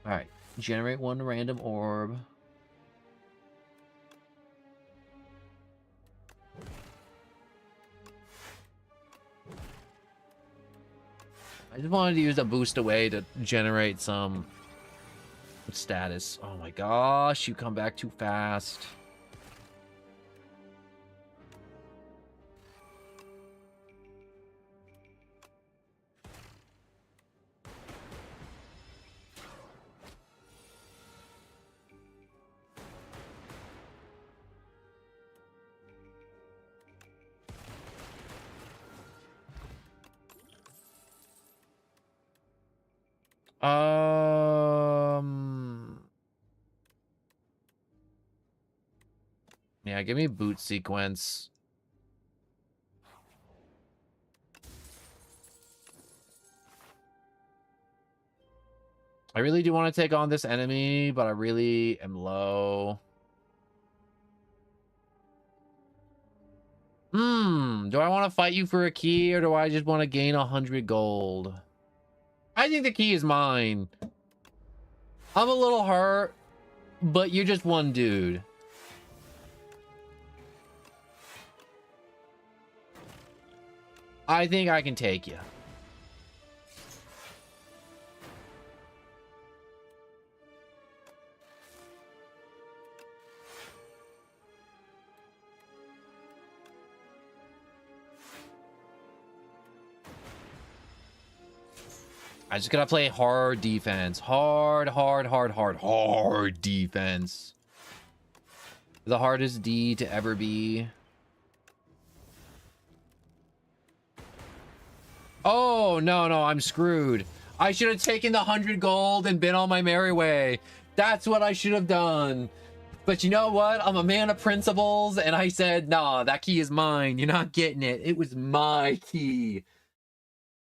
Alright. Generate one random orb. I just wanted to use a boost away to generate some status. Oh my gosh, you come back too fast. Yeah, give me boot sequence. I really do want to take on this enemy, but I really am low. Do I want to fight you for a key, or do I just want to gain 100 gold? I think the key is mine. I'm a little hurt, but you're just one dude. I think I can take you. I just gotta play hard defense. Hard defense. The hardest D to ever be. Oh, no, I'm screwed. I should have taken the 100 gold and been on my merry way. That's what I should have done. But you know what? I'm a man of principles, and I said, nah, that key is mine. You're not getting it. It was my key.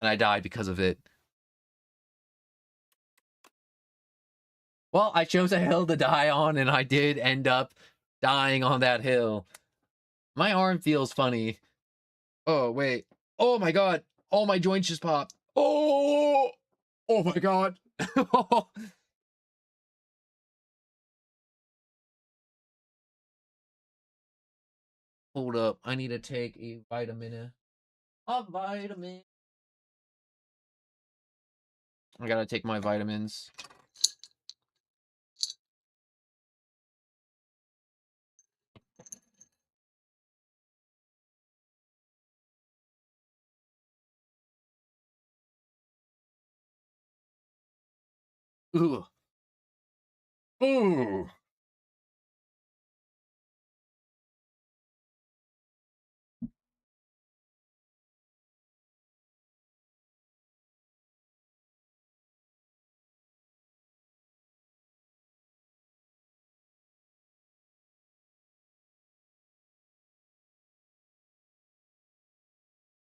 And I died because of it. Well, I chose a hill to die on, and I did end up dying on that hill. My arm feels funny. Oh, wait. Oh, my God. Oh, my joints just popped. Oh! Oh, my God. Hold up. I need to take a vitamin. A vitamin. I gotta take my vitamins. Ooh. Ooh.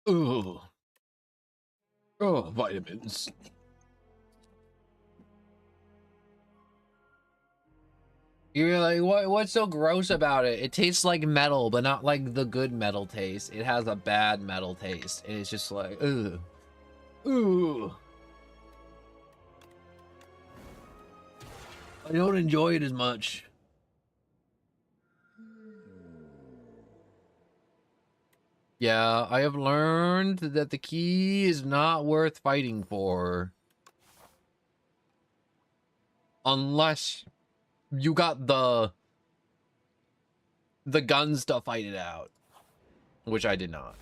Ooh. Oh, vitamins. You're like, what's so gross about it? It tastes like metal, but not like the good metal taste. It has a bad metal taste. It's just like, ugh. Ooh. I don't enjoy it as much. Yeah, I have learned that the key is not worth fighting for. Unless you got the guns to fight it out. Which I did not.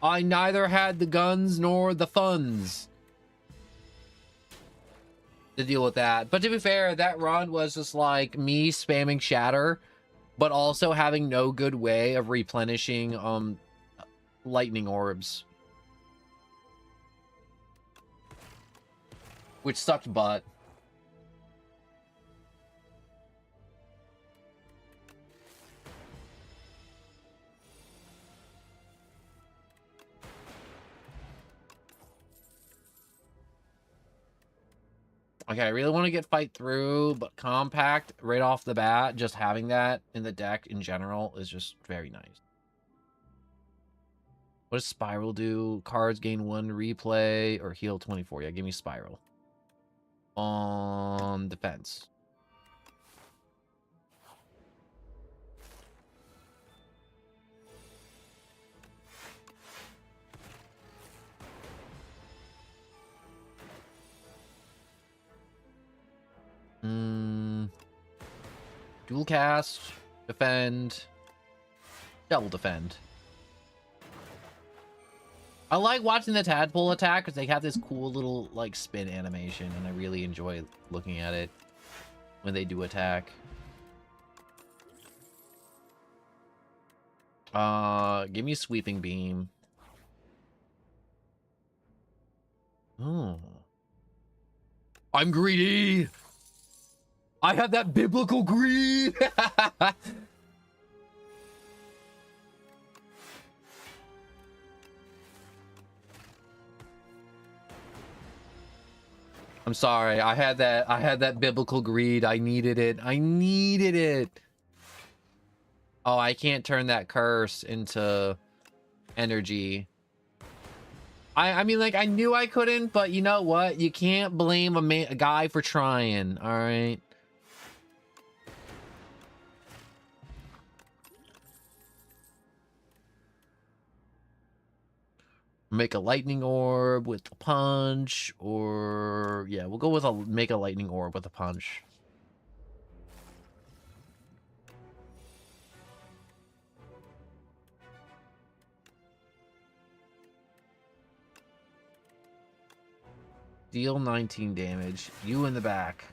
I neither had the guns nor the funds to deal with that. But to be fair, that run was just like me spamming shatter, but also having no good way of replenishing lightning orbs, which sucked butt. Okay, I really want to get fight through, but compact right off the bat, just having that in the deck in general is just very nice. What does Spiral do? Cards gain 1 replay or heal 24. Yeah, give me Spiral. On defense. Dual cast, defend, double defend. I like watching the tadpole attack because they have this cool little like spin animation, and I really enjoy looking at it when they do attack. Give me sweeping beam. Oh. I'm greedy. I have that biblical greed. I'm sorry. I had that biblical greed. I needed it. I needed it. Oh, I can't turn that curse into energy. I mean, like, I knew I couldn't, but you know what? You can't blame a guy for trying, all right? Make a lightning orb with the punch, or yeah, we'll go with make a lightning orb with a punch. Deal 19 damage. You in the back.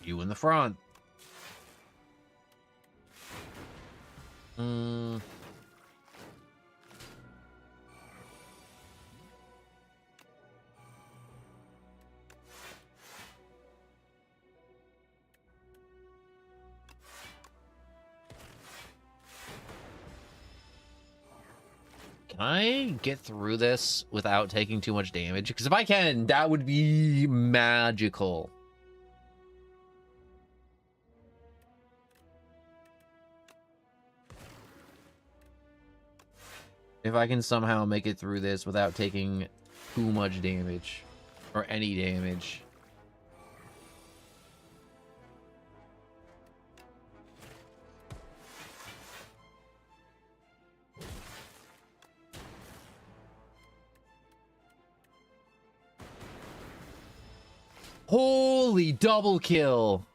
You in the front. Can I get through this without taking too much damage? Because if I can, that would be magical. If I can somehow make it through this without taking too much damage. Or any damage. Holy double kill!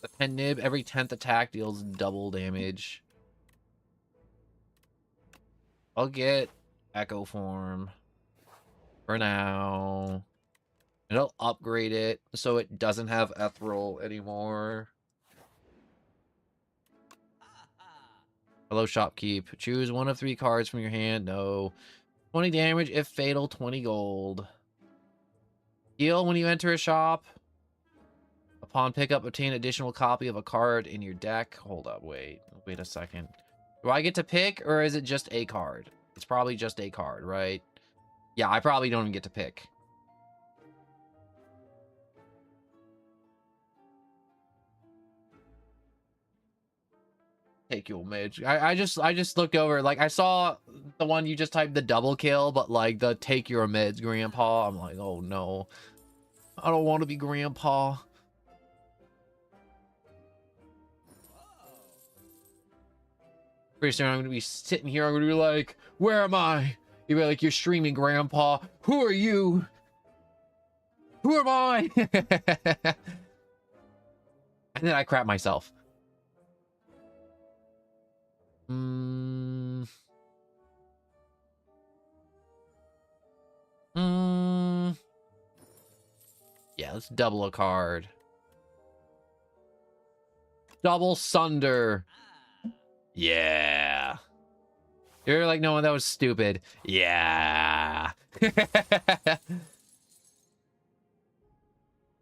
The pen nib, every 10th attack deals double damage. I'll get Echo Form for now. And I'll upgrade it so it doesn't have Ethereal anymore. Hello, Shopkeep. Choose one of 3 cards from your hand. No. 20 damage if fatal, 20 gold. Heal when you enter a shop. Upon pickup, obtain additional copy of a card in your deck. Hold up, wait a second. Do I get to pick, or is it just a card? It's probably just a card, right? Yeah, I probably don't even get to pick. Take your mage. I just looked over, like, I saw the one you just typed, the double kill, but like the take your meds, grandpa. I'm like, oh no, I don't want to be grandpa. Pretty soon I'm gonna be sitting here, I'm gonna be like, where am I? You'll be like, you're streaming, grandpa. Who are you? Who am I? And then I crap myself. Yeah, let's double a card. Double Sunder. Yeah. You're like, no, that was stupid. Yeah.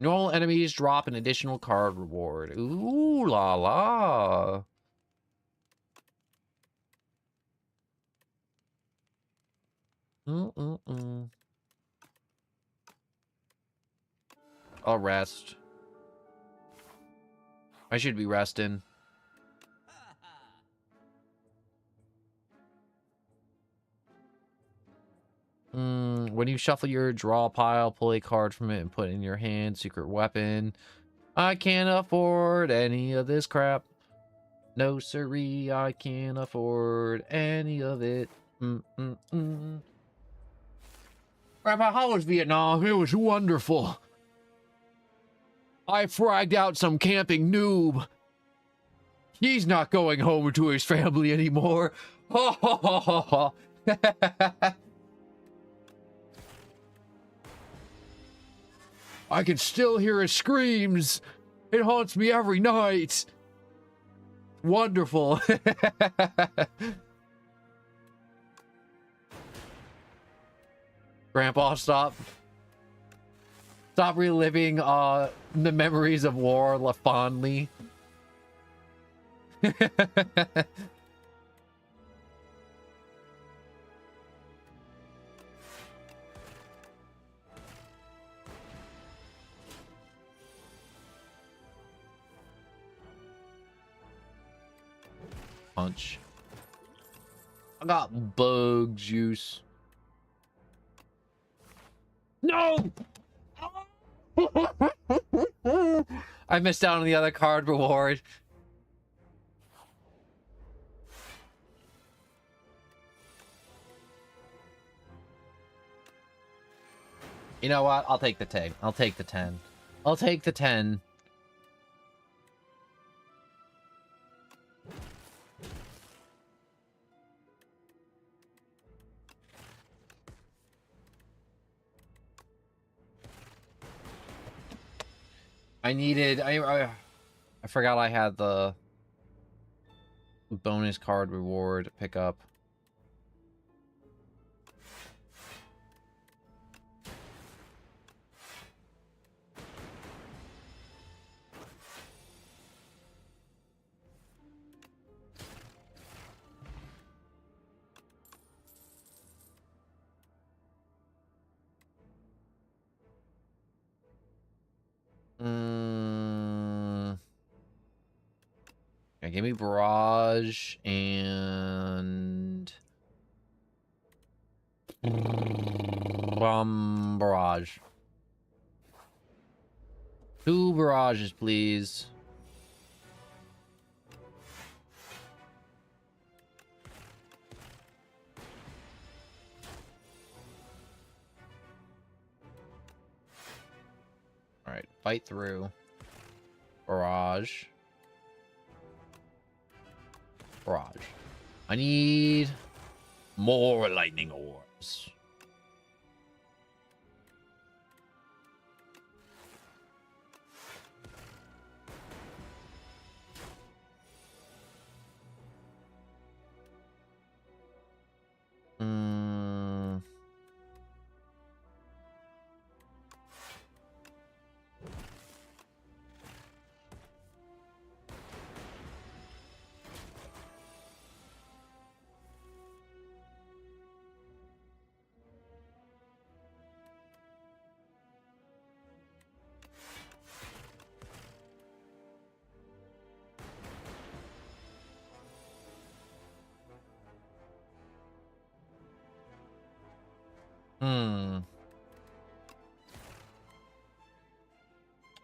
Normal enemies drop an additional card reward. Ooh la la. I'll rest. I should be resting. When you shuffle your draw pile, pull a card from it and put it in your hand. Secret weapon. I can't afford any of this crap. No siree, I can't afford any of it. Grandpa, how was Vietnam? It was wonderful. I fragged out some camping noob. He's not going home to his family anymore. Ha ha ha ha ha. I can still hear his screams. It haunts me every night. Wonderful. Grandpa, stop reliving the memories of war fondly. Punch. I got bug juice. No! I missed out on the other card reward. You know what? I'll take the 10. I'll take the 10. I'll take the 10. I forgot I had the bonus card reward pickup. Yeah, give me Barrage and Barrage. 2 Barrages, please. All right, fight through. Barrage. Barrage. I need more lightning orbs.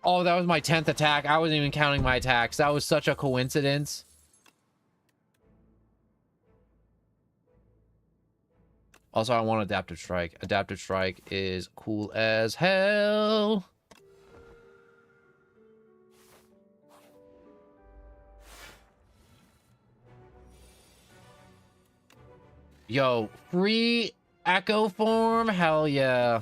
Oh, that was my 10th attack. I wasn't even counting my attacks. That was such a coincidence. Also, I want Adaptive Strike. Adaptive Strike is cool as hell. Yo, free Echo Form? Hell yeah.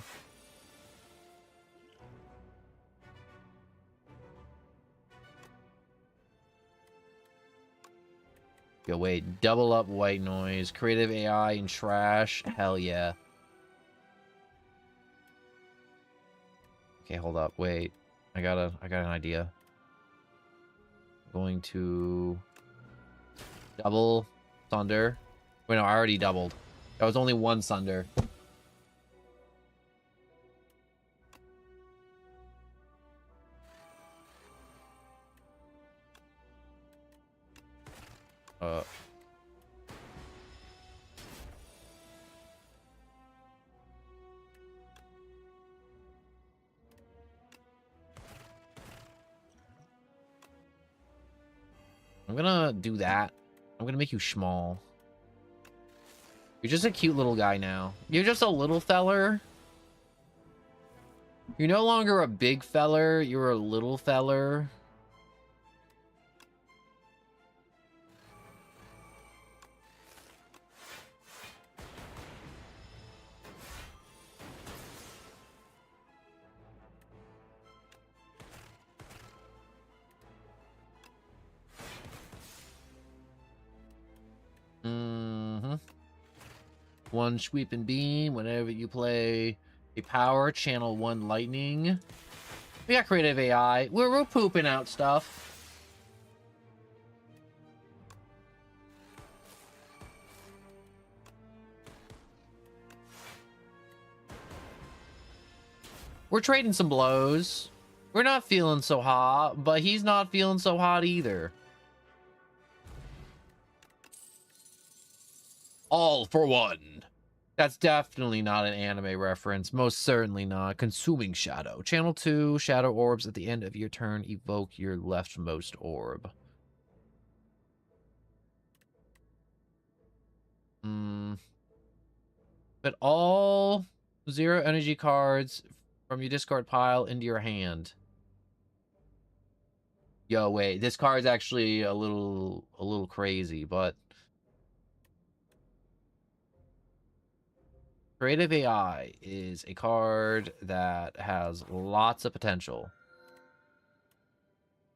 Yo, wait. Double up white noise. Creative AI and trash. Hell yeah. Okay, hold up. Wait. I got an idea. I'm going to double Thunder. Wait, no, I already doubled. That was only 1 Thunder. I'm gonna do that. I'm gonna make you small. You're just a cute little guy now. You're just a little feller. You're no longer a big feller. You're a little feller. One sweeping beam whenever you play a power, channel 1 lightning. We got creative AI. We're pooping out stuff. We're trading some blows. We're not feeling so hot, but he's not feeling so hot either. All for one. That's definitely not an anime reference. Most certainly not. Consuming Shadow. Channel 2, Shadow Orbs. At the end of your turn, evoke your leftmost orb. Put all 0 energy cards from your discard pile into your hand. Yo, wait. This card's actually a little crazy, but... Creative AI is a card that has lots of potential.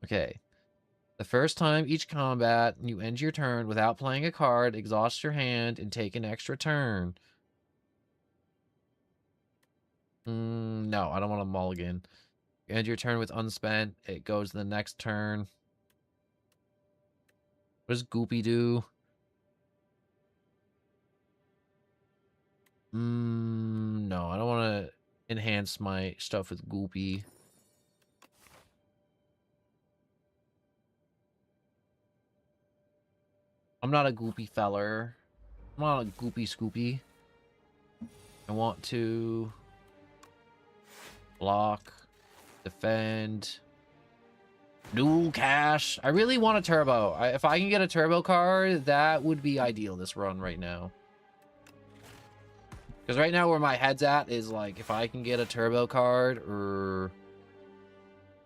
Okay. The first time each combat, you end your turn without playing a card, exhaust your hand, and take an extra turn. No, I don't want to mulligan. You end your turn with unspent. It goes the next turn. What does Goopy do? No, I don't want to enhance my stuff with Goopy. I'm not a Goopy feller. I'm not a Goopy Scoopy. I want to block, defend, dual cash. I really want a turbo. If I can get a turbo card, that would be ideal this run right now. Because right now where my head's at is like, if I can get a turbo card or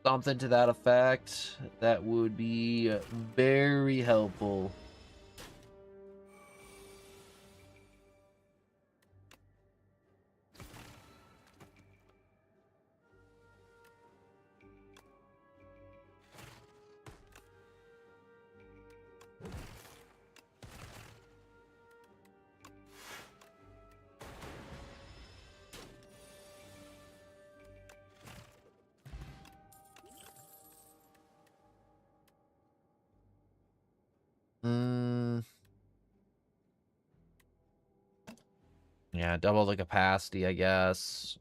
something to that effect, that would be very helpful. Yeah, double the capacity, I guess.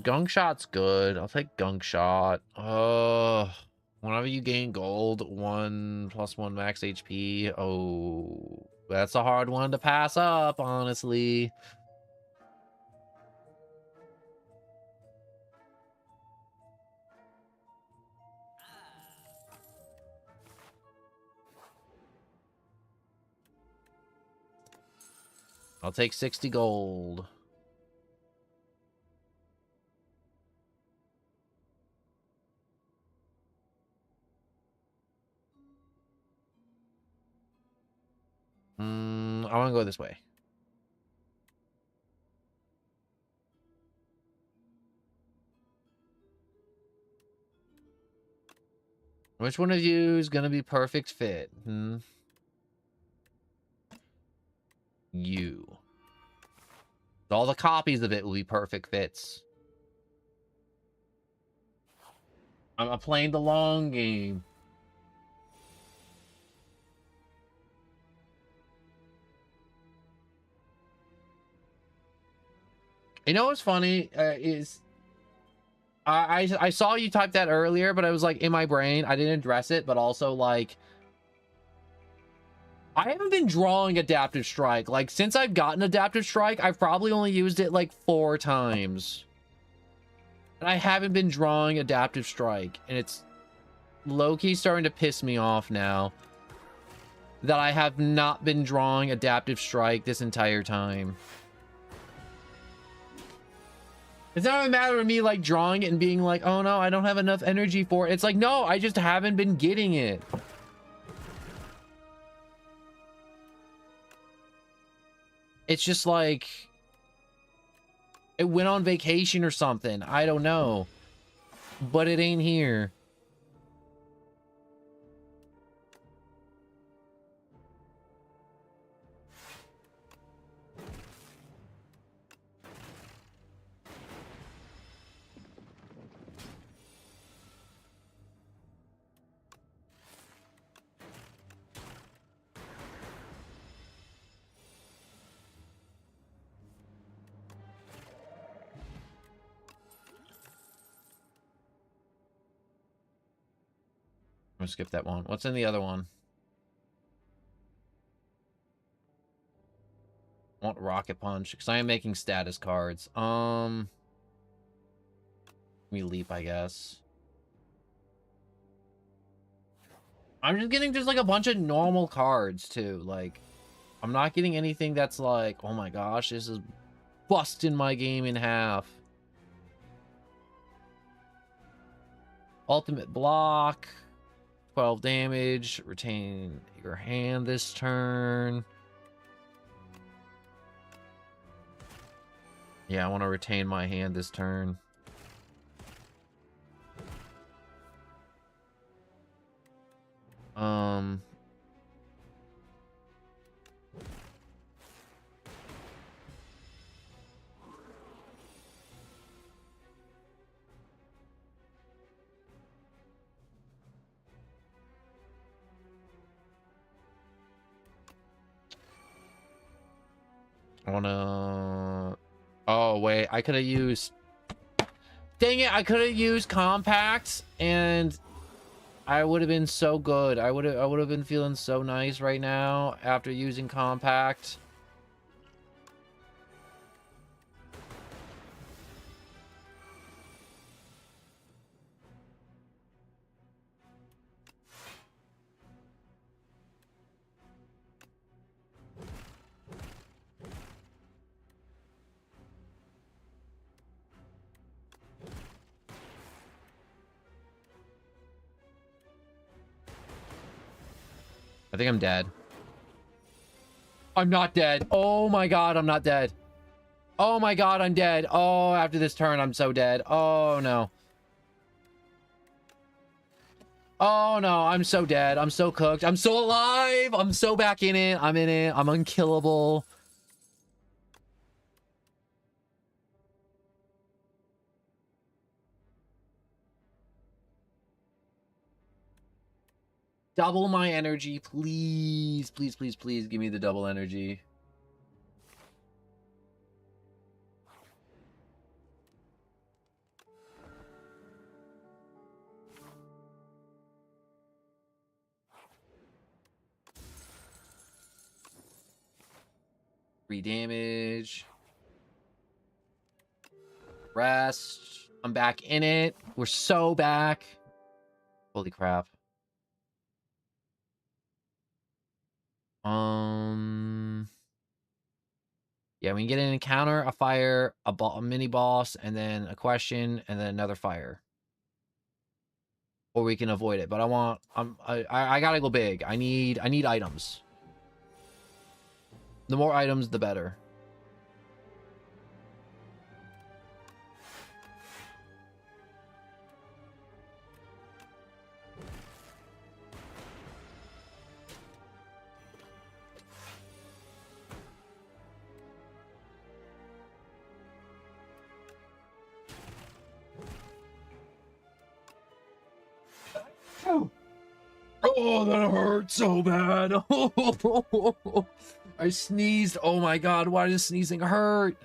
Gunk shot's good. I'll take gunk shot. Whenever you gain gold, 1+1 max HP. Oh, that's a hard one to pass up, honestly. I'll take 60 gold. I want to go this way. Which one of you is gonna be perfect fit? You. All the copies of it will be perfect fits. I'm playing the long game. You know what's funny is I saw you type that earlier, but I was like in my brain, I didn't address it, but also like I haven't been drawing Adaptive Strike. Like since I've gotten Adaptive Strike, I've probably only used it like 4 times. And I haven't been drawing Adaptive Strike, and it's low-key starting to piss me off now that I have not been drawing Adaptive Strike this entire time. It's not a matter of me like drawing it and being like, oh no, I don't have enough energy for it. It's like, no, I just haven't been getting it. It's just like it went on vacation or something. I don't know. But it ain't here. I'll skip that one. What's in the other one? I want Rocket Punch, because I am making status cards. Let me leap, I guess. I'm just getting just like a bunch of normal cards too. Like, I'm not getting anything that's like, oh my gosh, this is busting my game in half. Ultimate block, 12 damage, retain your hand this turn. Yeah, I want to retain my hand this turn. I wanna... Oh, wait. I could have used... Dang it, I could have used Compact, and I would have been so good. I would have been feeling so nice right now after using Compact. I think I'm dead. I'm not dead. Oh my god, I'm not dead. Oh my god, I'm dead. Oh, after this turn, I'm so dead. Oh no. Oh no, I'm so dead. I'm so cooked. I'm so alive. I'm so back in it. I'm in it. I'm unkillable. Double my energy, please. Please, please, please give me the double energy. Three damage. Rest. I'm back in it. We're so back. Holy crap. Yeah, we can get an encounter, a fire, a mini boss, and then a question, and then another fire. Or we can avoid it. But I gotta go big. I need items. The more items, the better. Oh, that hurt so bad. I sneezed. Oh my god, why does sneezing hurt?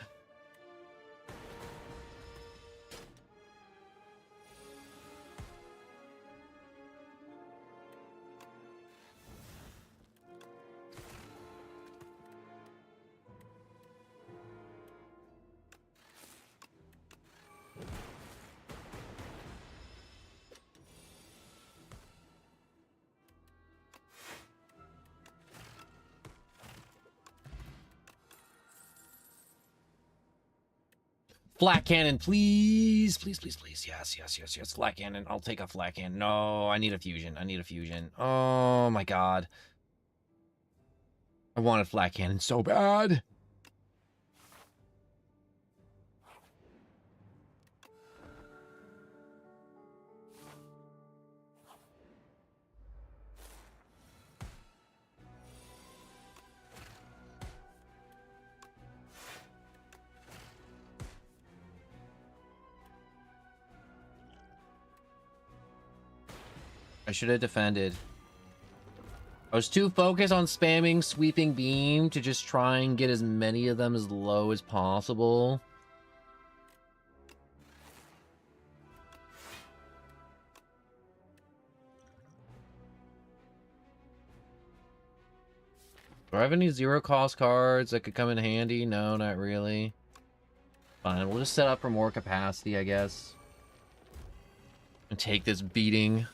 Flat cannon, please. Please, please, please. Yes, yes, yes, yes. Flat cannon. I'll take a flat cannon. No, I need a fusion. I need a fusion. Oh my god. I wanted flat cannon so bad. I should have defended. I was too focused on spamming sweeping beam to just try and get as many of them as low as possible. Do I have any zero cost cards that could come in handy? No, not really. Fine, we'll just set up for more capacity, I guess. And take this beating.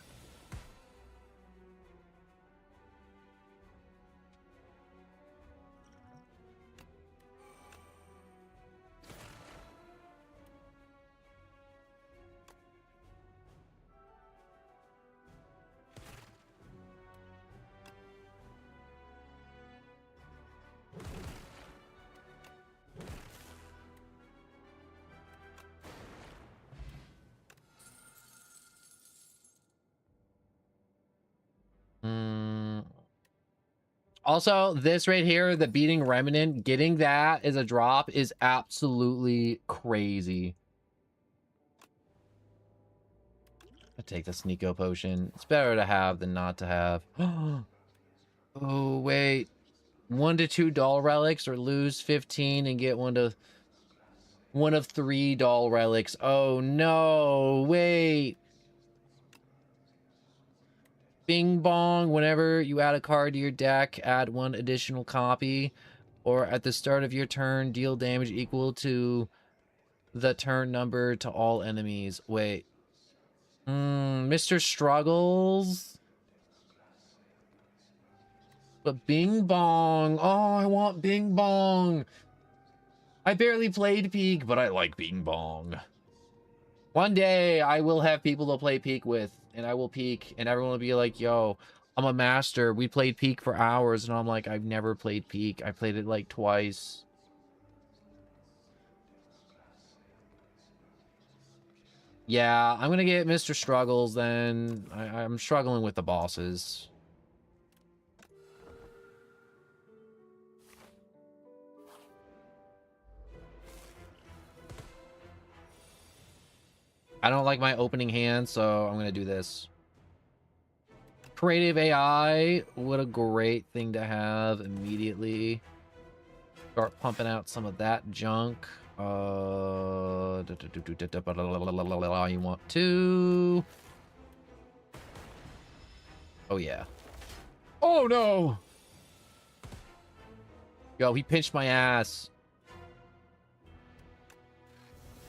Also, this right here, the beating remnant, getting that as a drop is absolutely crazy. I take the Sneeko potion. It's better to have than not to have. Oh, wait. 1 to 2 doll relics or lose 15 and get one of 3 doll relics. Oh no, wait. Bing bong, whenever you add a card to your deck, add 1 additional copy, or at the start of your turn, deal damage equal to the turn number to all enemies. Wait. Mr. Struggles? But Bing Bong. Oh, I want Bing Bong. I barely played Peak, but I like Bing Bong. One day, I will have people to play Peak with, and I will Peak, and everyone will be like, yo, I'm a master. We played Peak for hours, and I'm like, I've never played Peak. I played it like twice. Yeah, I'm gonna get Mr. Struggles then. I'm struggling with the bosses. I don't like my opening hand, so I'm gonna do this. Creative AI, what a great thing to have immediately. Start pumping out some of that junk. You want to? Oh yeah. Oh no! Yo, he pinched my ass.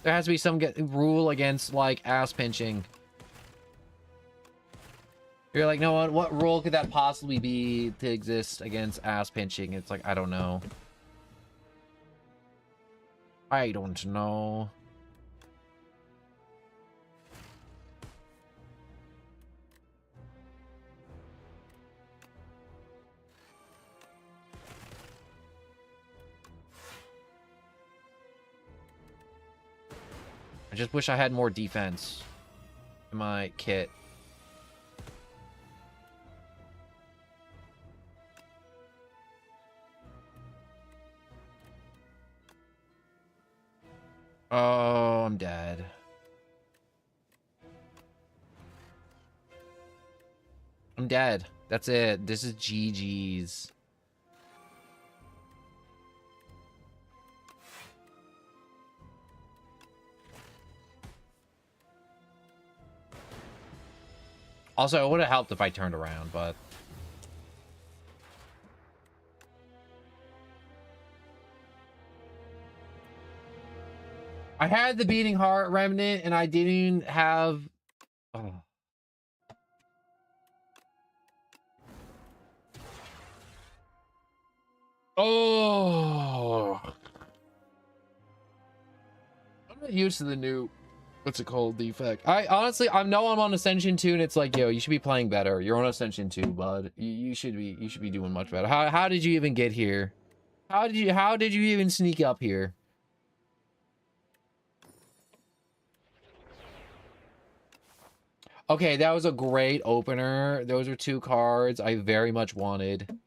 There has to be some rule against like ass pinching. You're like, no, what rule could that possibly be to exist against ass pinching? It's like, I don't know. I don't know. I just wish I had more defense in my kit. Oh, I'm dead. I'm dead. That's it. This is GG's. Also, it would have helped if I turned around, but... I had the beating heart remnant, and I didn't have... Oh. Oh. I'm not used to the new... What's it called? Defect. I honestly, I know I'm on Ascension 2, and it's like, yo, you should be playing better. You're on Ascension 2, bud. You should be doing much better. How did you even get here? How did you even sneak up here? Okay, that was a great opener. Those are 2 cards I very much wanted.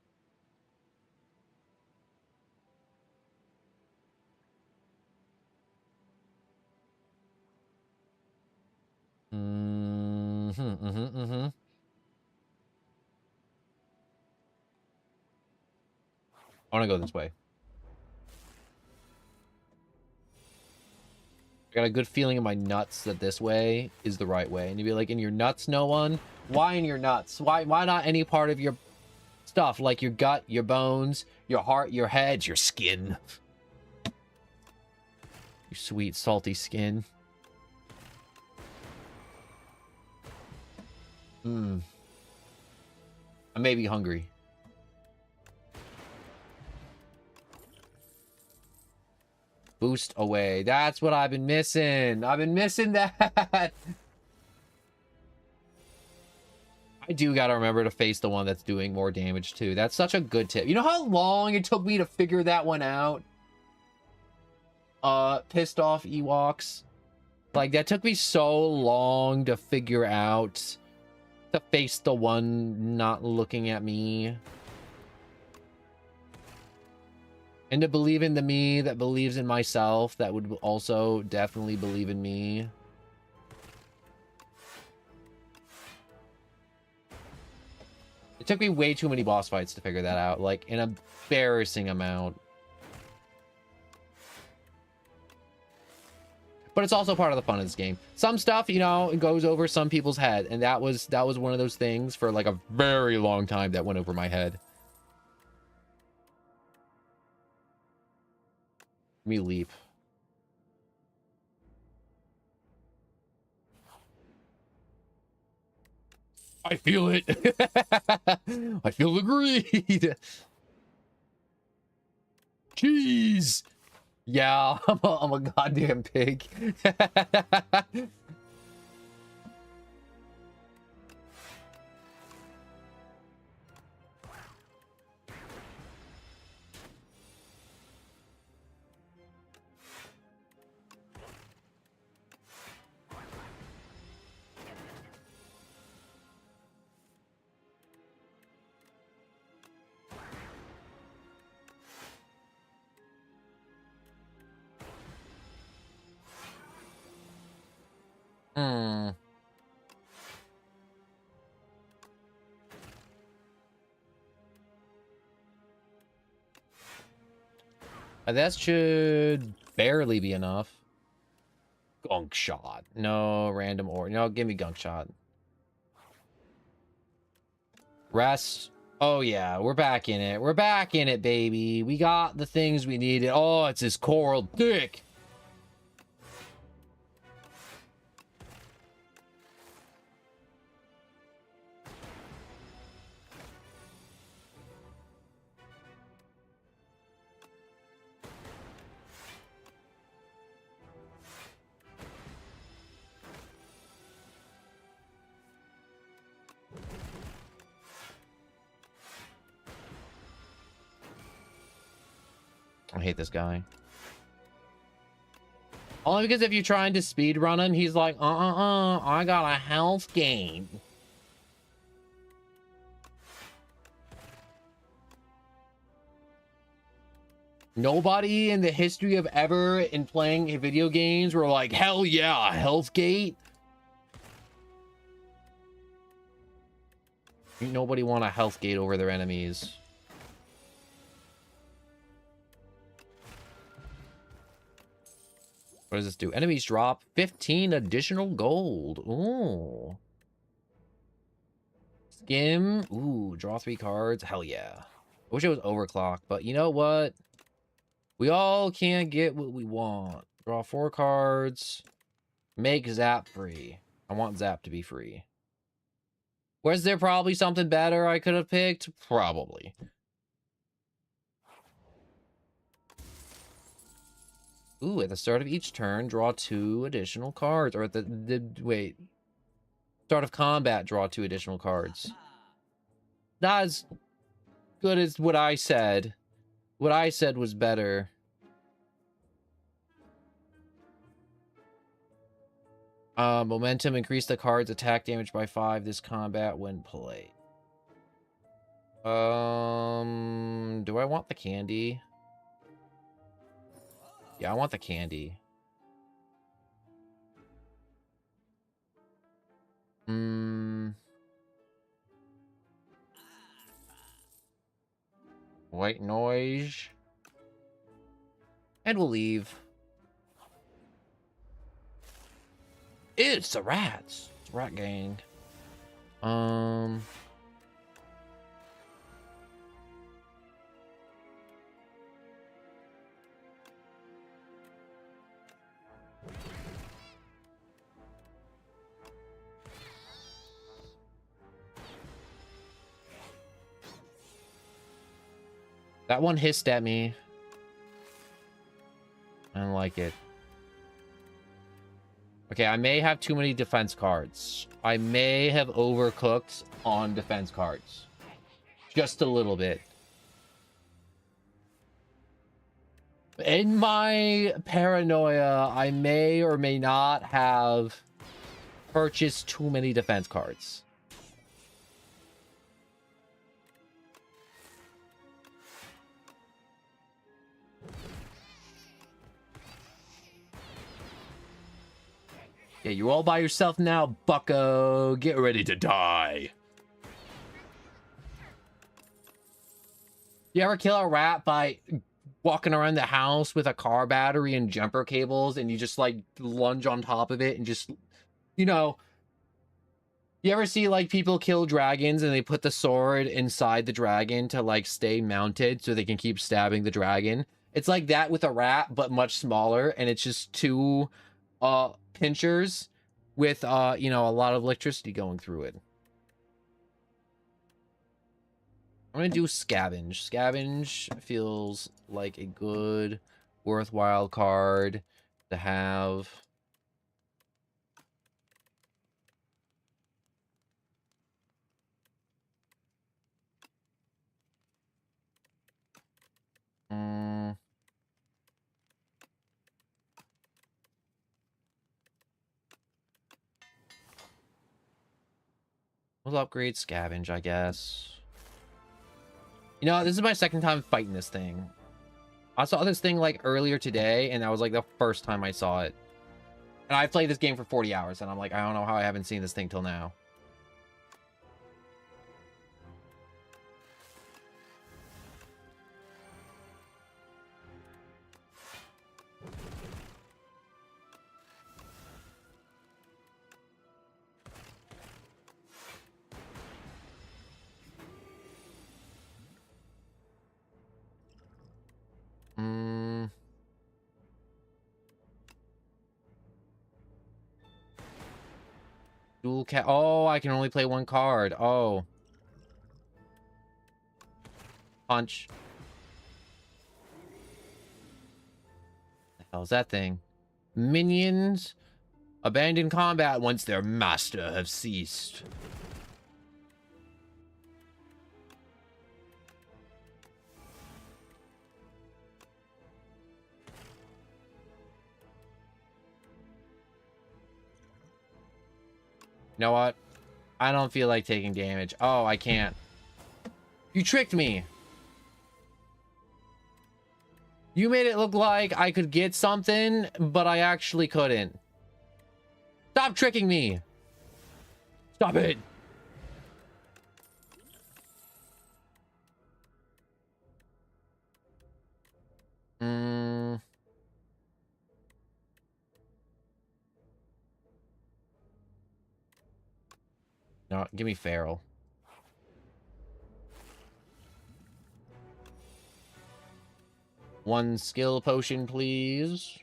I want to go this way. I got a good feeling in my nuts that this way is the right way. And you'd be like, in your nuts, no one? Why in your nuts? Why not any part of your stuff like your gut, your bones, your heart, your head, your skin. Your sweet, salty skin. I may be hungry. Boost away. That's what I've been missing. I've been missing that. I do gotta remember to face the one that's doing more damage too. That's such a good tip. You know how long it took me to figure that one out? Pissed off Ewoks. Like, that took me so long to figure out. To face the one not looking at me. And to believe in the me that believes in myself, that would also definitely believe in me. It took me way too many boss fights to figure that out. Like, an embarrassing amount. But it's also part of the fun of this game. Some stuff, you know, it goes over some people's head. And that was one of those things for like a very long time that went over my head. Let me leap. I feel it. I feel the greed. Jeez. Yeah, I'm a goddamn pig. That should barely be enough. Gunk shot. No, random or no, give me gunk shot. Rest. Oh yeah, we're back in it. We're back in it, baby. We got the things we needed. Oh, it's his coral dick. I hate this guy. Only because if you're trying to speedrun him, he's like, I got a health gain. Nobody in the history of ever in playing video games were like, hell yeah, health gate. Nobody want a health gate over their enemies. What does this do? Enemies drop 15 additional gold. Ooh. Skim. Ooh, draw 3 cards. Hell yeah. I wish it was overclocked, but you know what? We all can't get what we want. Draw 4 cards. Make Zap free. I want Zap to be free. Was there probably something better I could have picked? Probably. Ooh, at the start of each turn, draw 2 additional cards. Or at wait. Start of combat, draw 2 additional cards. Not as good as what I said. What I said was better. Momentum, increase the card's attack damage by 5 this combat when played. Do I want the candy? Yeah, I want the candy. White noise. And we'll leave. It's the rats. It's rat gang. That one hissed at me. I don't like it. Okay, I may have too many defense cards. I may have overcooked on defense cards. Just a little bit. In my paranoia, I may or may not have purchased too many defense cards. Yeah, you're all by yourself now, bucko. Get ready to die. You ever kill a rat by walking around the house with a car battery and jumper cables, and you just like lunge on top of it and just, you know, you ever see like people kill dragons and they put the sword inside the dragon to like stay mounted so they can keep stabbing the dragon? It's like that with a rat, but much smaller, and it's just two pinchers with you know, a lot of electricity going through it. I'm gonna do scavenge. Scavenge feels like a good, worthwhile card to have. We'll upgrade scavenge, I guess. You know, this is my second time fighting this thing. I saw this thing like earlier today, and that was like the first time I saw it. And I played this game for 40 hours, and I'm like, I don't know how I haven't seen this thing till now. Dual cat. Oh, I can only play one card. Oh. Punch. The hell's that thing? Minions abandon combat once their master have ceased. You know what? I don't feel like taking damage. Oh, I can't. You tricked me. You made it look like I could get something, but I actually couldn't. Stop tricking me. Stop it. No, give me Feral. One skill potion, please.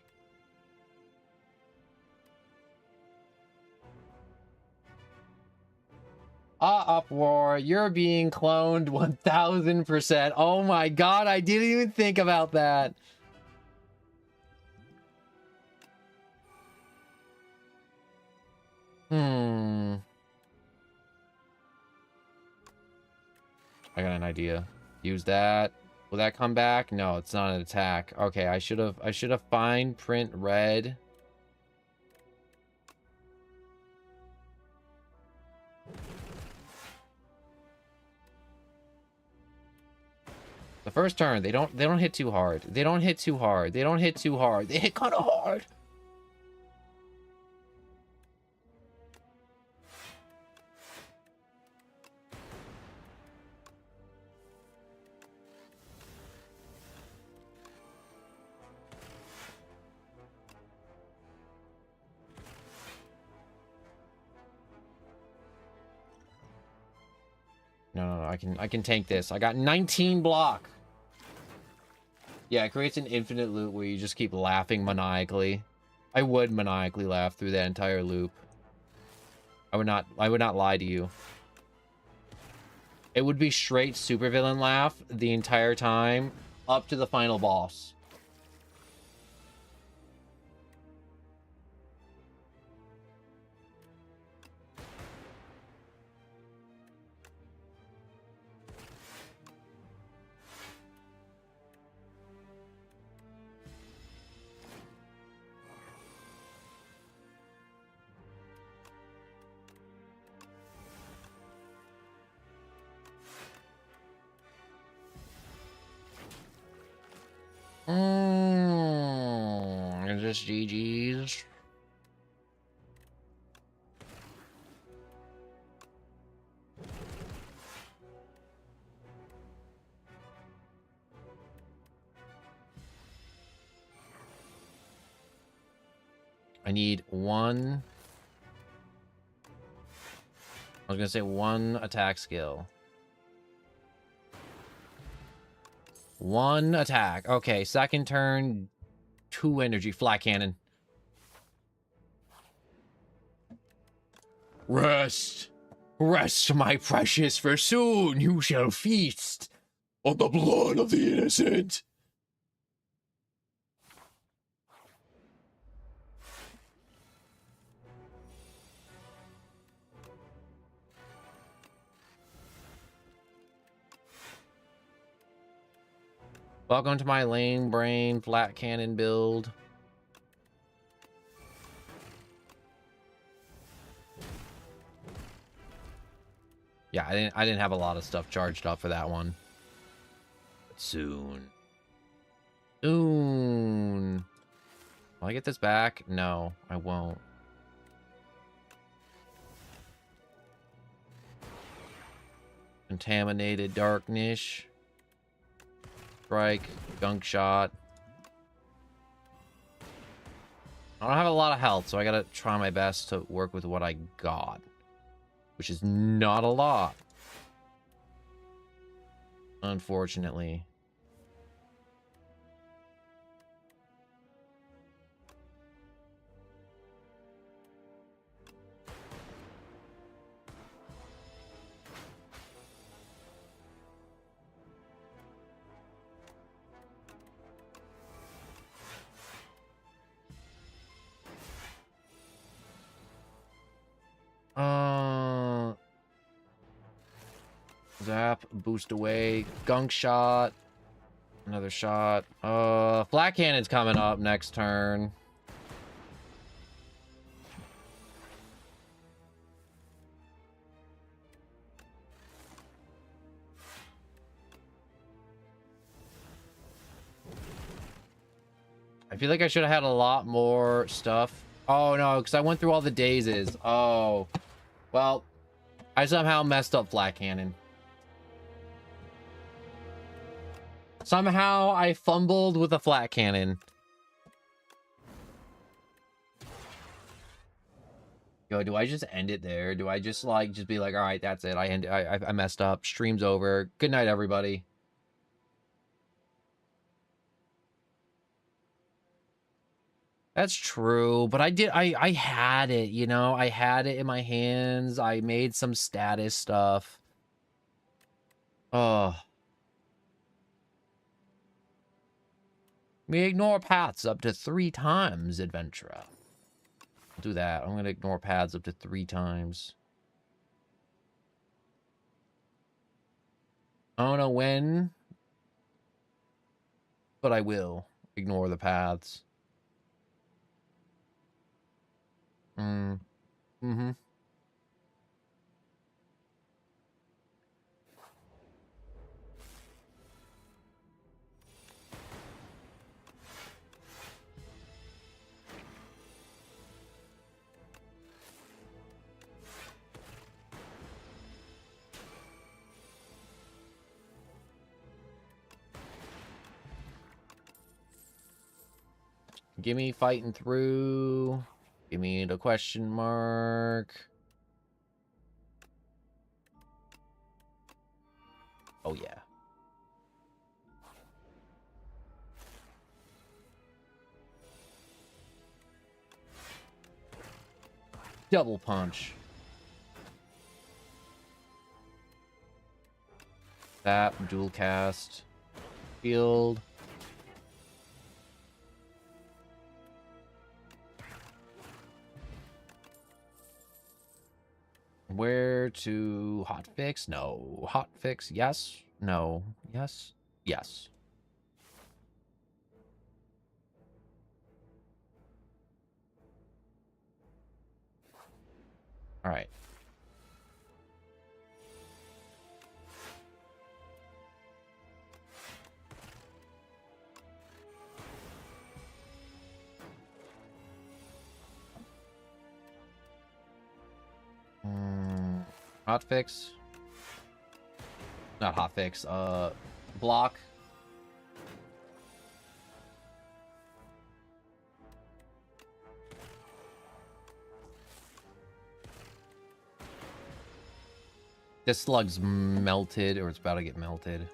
Uproar, you're being cloned 1000%. Oh my god, I didn't even think about that. I got an idea. Use that. Will that come back? No, it's not an attack. Okay, I should have fine print red. The first turn, they don't hit too hard. They don't hit too hard. They don't hit too hard. They hit kind of hard. No, I can tank this. I got 19 block. Yeah, it creates an infinite loop where you just keep laughing maniacally. I would maniacally laugh through that entire loop. I would not lie to you. It would be straight supervillain laugh the entire time up to the final boss. Just GG's. I need one. I was gonna say one attack skill. One attack. Okay, second turn, 2 energy. Flat cannon. Rest. Rest, my precious, for soon you shall feast on the blood of the innocent. Welcome to my lame brain flat cannon build. Yeah, I didn't have a lot of stuff charged up for that one. But soon. Soon. Will I get this back? No, I won't. Contaminated darkness. Strike, gunk shot. I don't have a lot of health, so I gotta try my best to work with what I got. Which is not a lot. Unfortunately. Zap, boost away, gunk shot, another shot. Flat cannon's coming up next turn. I feel like I should have had a lot more stuff. Oh no, because I went through all the dazes. Oh, well, I somehow messed up flat cannon. Somehow I fumbled with a flat cannon. Yo, do I just end it there? Do I just like be like, all right, that's it. I messed up. Stream's over. Good night, everybody. That's true, but I had it, you know? I had it in my hands. I made some status stuff. Oh. We ignore paths up to 3 times, adventurer. I'll do that. I'm gonna ignore paths up to 3 times. I don't know when, but I will ignore the paths. Mm-hmm. Gimme fighting through. Give me the question mark. Oh, yeah. Double punch. That, dual cast. Field. Where to hotfix? No. Hotfix, yes. No. Yes. Yes. All right. Hotfix. Not hotfix. Block. This slug's melted, or it's about to get melted.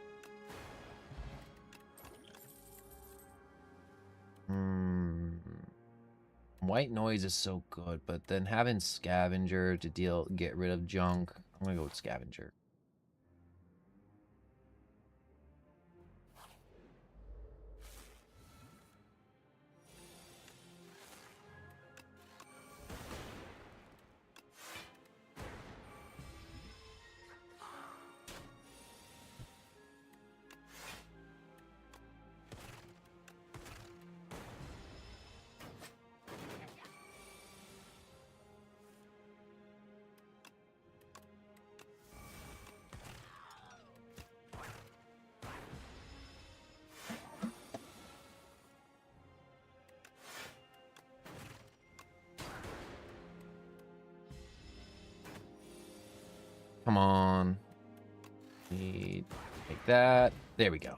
White noise is so good, but then having scavenger to get rid of junk. I'm gonna go with scavenger. Come on. Need take that. There we go.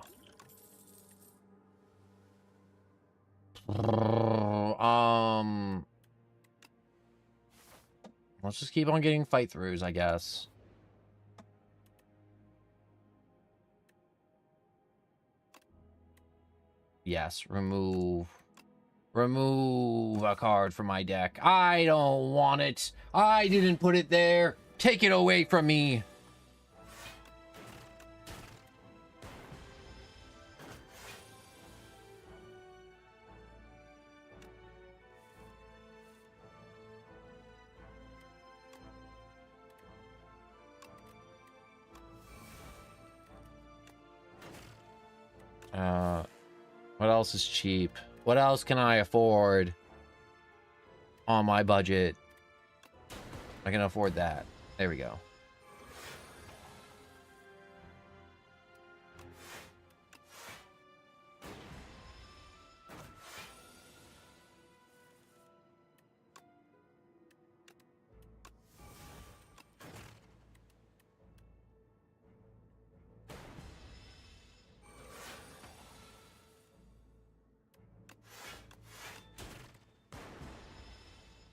Let's just keep on getting fight throughs, I guess. Yes, remove a card from my deck. I don't want it. I didn't put it there. Take it away from me. What else is cheap? What else can I afford on my budget? I can afford that. There we go.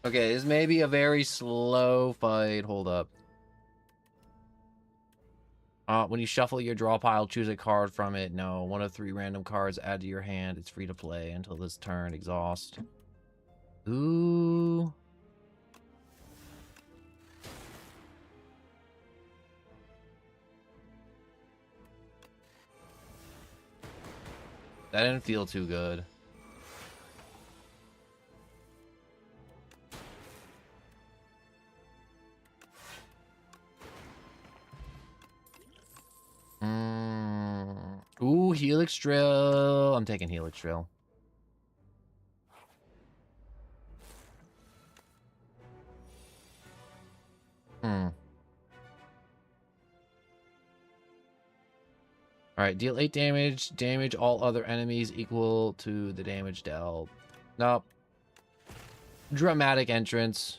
Okay, this may be a very slow fight. Hold up. When you shuffle your draw pile, choose a card from it. No, one of 3 random cards add to your hand. It's free to play until this turn. Exhaust. Ooh. That didn't feel too good. Ooh, Helix Drill. I'm taking Helix Drill. Alright, deal 8 damage. Damage all other enemies equal to the damage dealt. Nope. Dramatic entrance.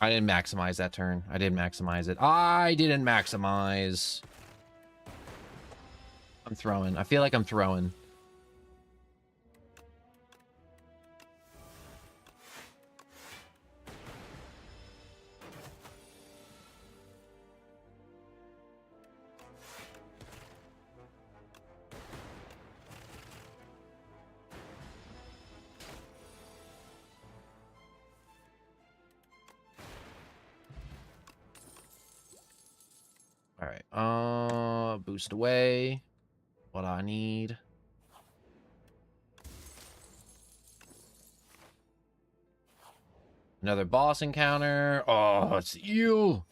I didn't maximize that turn. I didn't maximize it. I didn't maximize. I'm throwing. I feel like I'm throwing. All right. Boost away. What I need. Another boss encounter. Oh, it's you.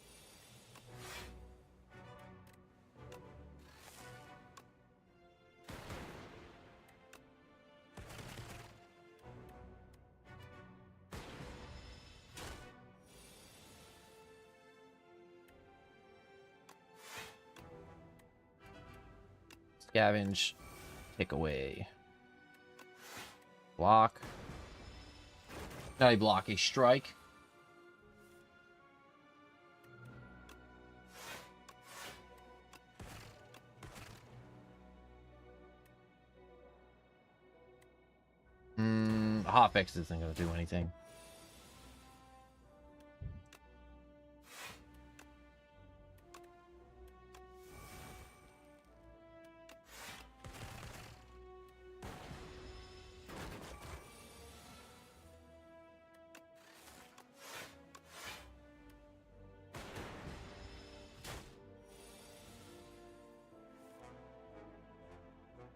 Scavenge. Take away. Block. Now you block a strike. Hotfix isn't going to do anything.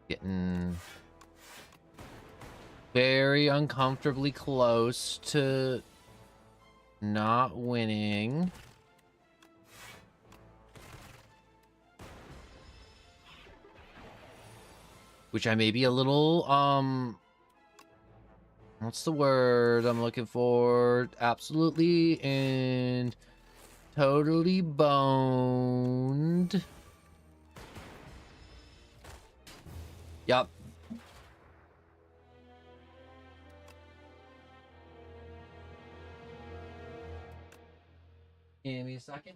Getting very uncomfortably close to not winning. Which I may be a little, what's the word I'm looking for? Absolutely and totally boned. Yup. Give me a second.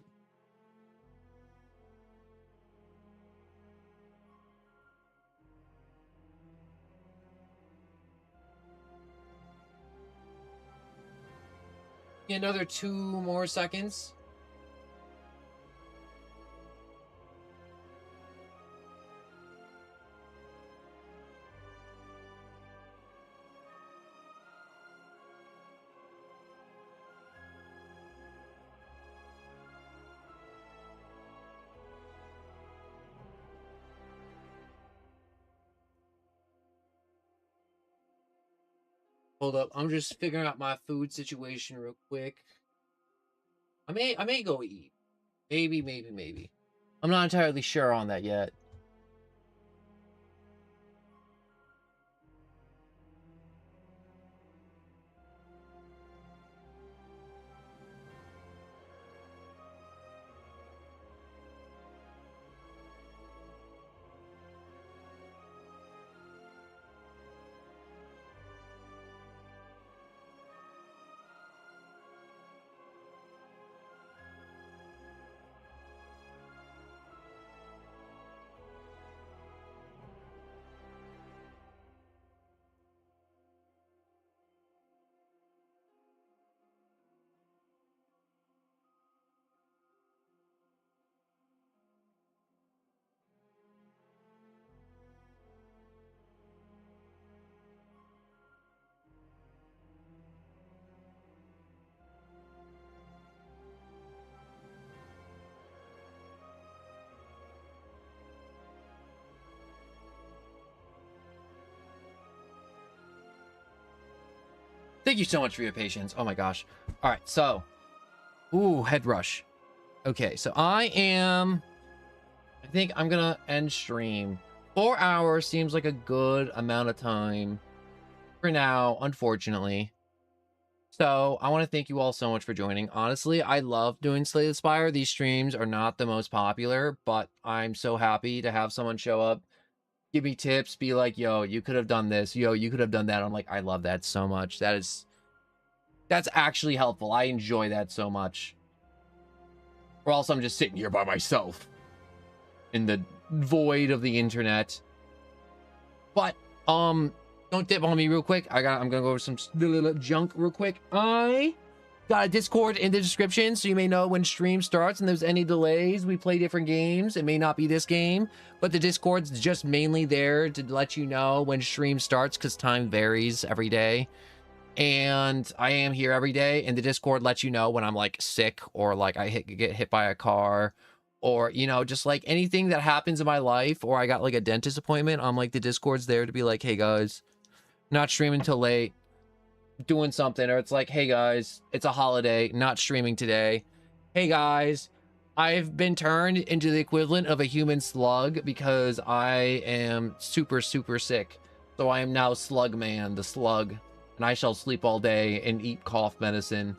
Another 2 more seconds. Hold up, I'm just figuring out my food situation real quick. I may go eat. Maybe. I'm not entirely sure on that yet. Thank you so much for your patience. Oh my gosh. All right, so. Ooh, head rush. Okay, so I think I'm gonna end stream. 4 hours seems like a good amount of time for now, unfortunately. So I want to thank you all so much for joining. Honestly, I love doing Slay the Spire. These streams are not the most popular, but I'm so happy to have someone show up, give me tips, be like, yo, you could have done this. Yo, you could have done that. I'm like, I love that so much. That's actually helpful. I enjoy that so much. Or else I'm just sitting here by myself in the void of the internet. But don't dip on me real quick. I'm gonna go over some junk real quick. I got a Discord in the description, so you may know when stream starts and there's any delays. We play different games. It may not be this game, but the Discord's just mainly there to let you know when stream starts, because time varies every day. And I am here every day, and the Discord lets you know when I'm like sick, or like I get hit by a car, or, you know, just like anything that happens in my life, or I got like a dentist appointment. I'm like, the Discord's there to be like, hey guys, not streaming till late, doing something. Or it's like, hey guys, it's a holiday, not streaming today. Hey guys, I've been turned into the equivalent of a human slug because I am super sick. So I am now Slug Man, the slug, and I shall sleep all day and eat cough medicine.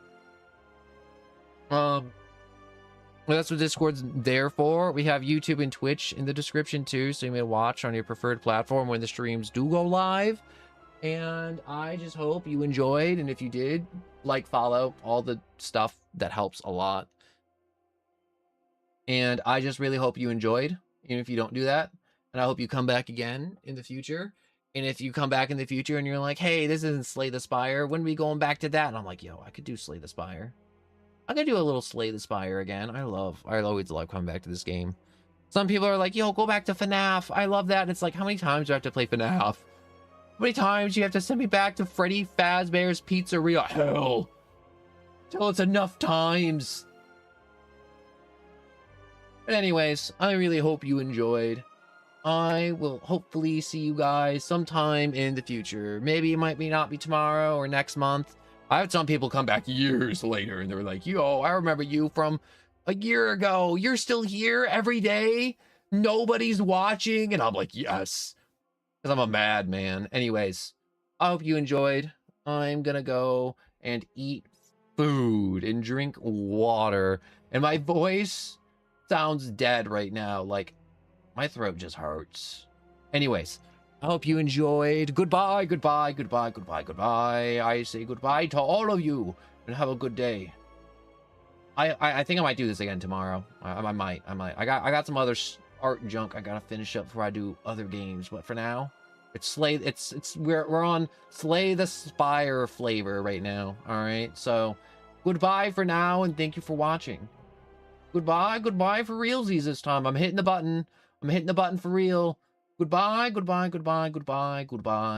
That's what Discord's there for. We have YouTube and Twitch in the description too, so you may watch on your preferred platform when the streams do go live. And I just hope you enjoyed, and if you did, like, follow, all the stuff that helps a lot. And I just really hope you enjoyed, even if you don't do that. And I hope you come back again in the future. And if you come back in the future and you're like, hey, this isn't Slay the Spire, when are we going back to that? And I'm like, yo, I could do Slay the Spire. I'm gonna do a little Slay the Spire again. I always love coming back to this game. Some people are like, yo, go back to FNAF. I love that. And it's like, how many times do I have to play FNAF? How many times do you have to send me back to Freddy Fazbear's Pizzeria? Hell. Till it's enough times. But anyways, I really hope you enjoyed. I will hopefully see you guys sometime in the future. Maybe it might not be tomorrow or next month. I had some people come back years later and they were like, yo, I remember you from a year ago. You're still here every day? Nobody's watching? And I'm like, yes. Because I'm a madman. Anyways, I hope you enjoyed. I'm gonna go and eat food and drink water. And my voice sounds dead right now. Like, my throat just hurts. Anyways, I hope you enjoyed. Goodbye, goodbye, goodbye, goodbye, goodbye. I say goodbye to all of you and have a good day. I think I might do this again tomorrow. I might. I got some other art junk I gotta finish up before I do other games. But for now, we're on Slay the Spire flavor right now. All right. So goodbye for now, and thank you for watching. Goodbye for realsies this time. I'm hitting the button. I'm hitting the button for real. Goodbye, goodbye, goodbye, goodbye, goodbye.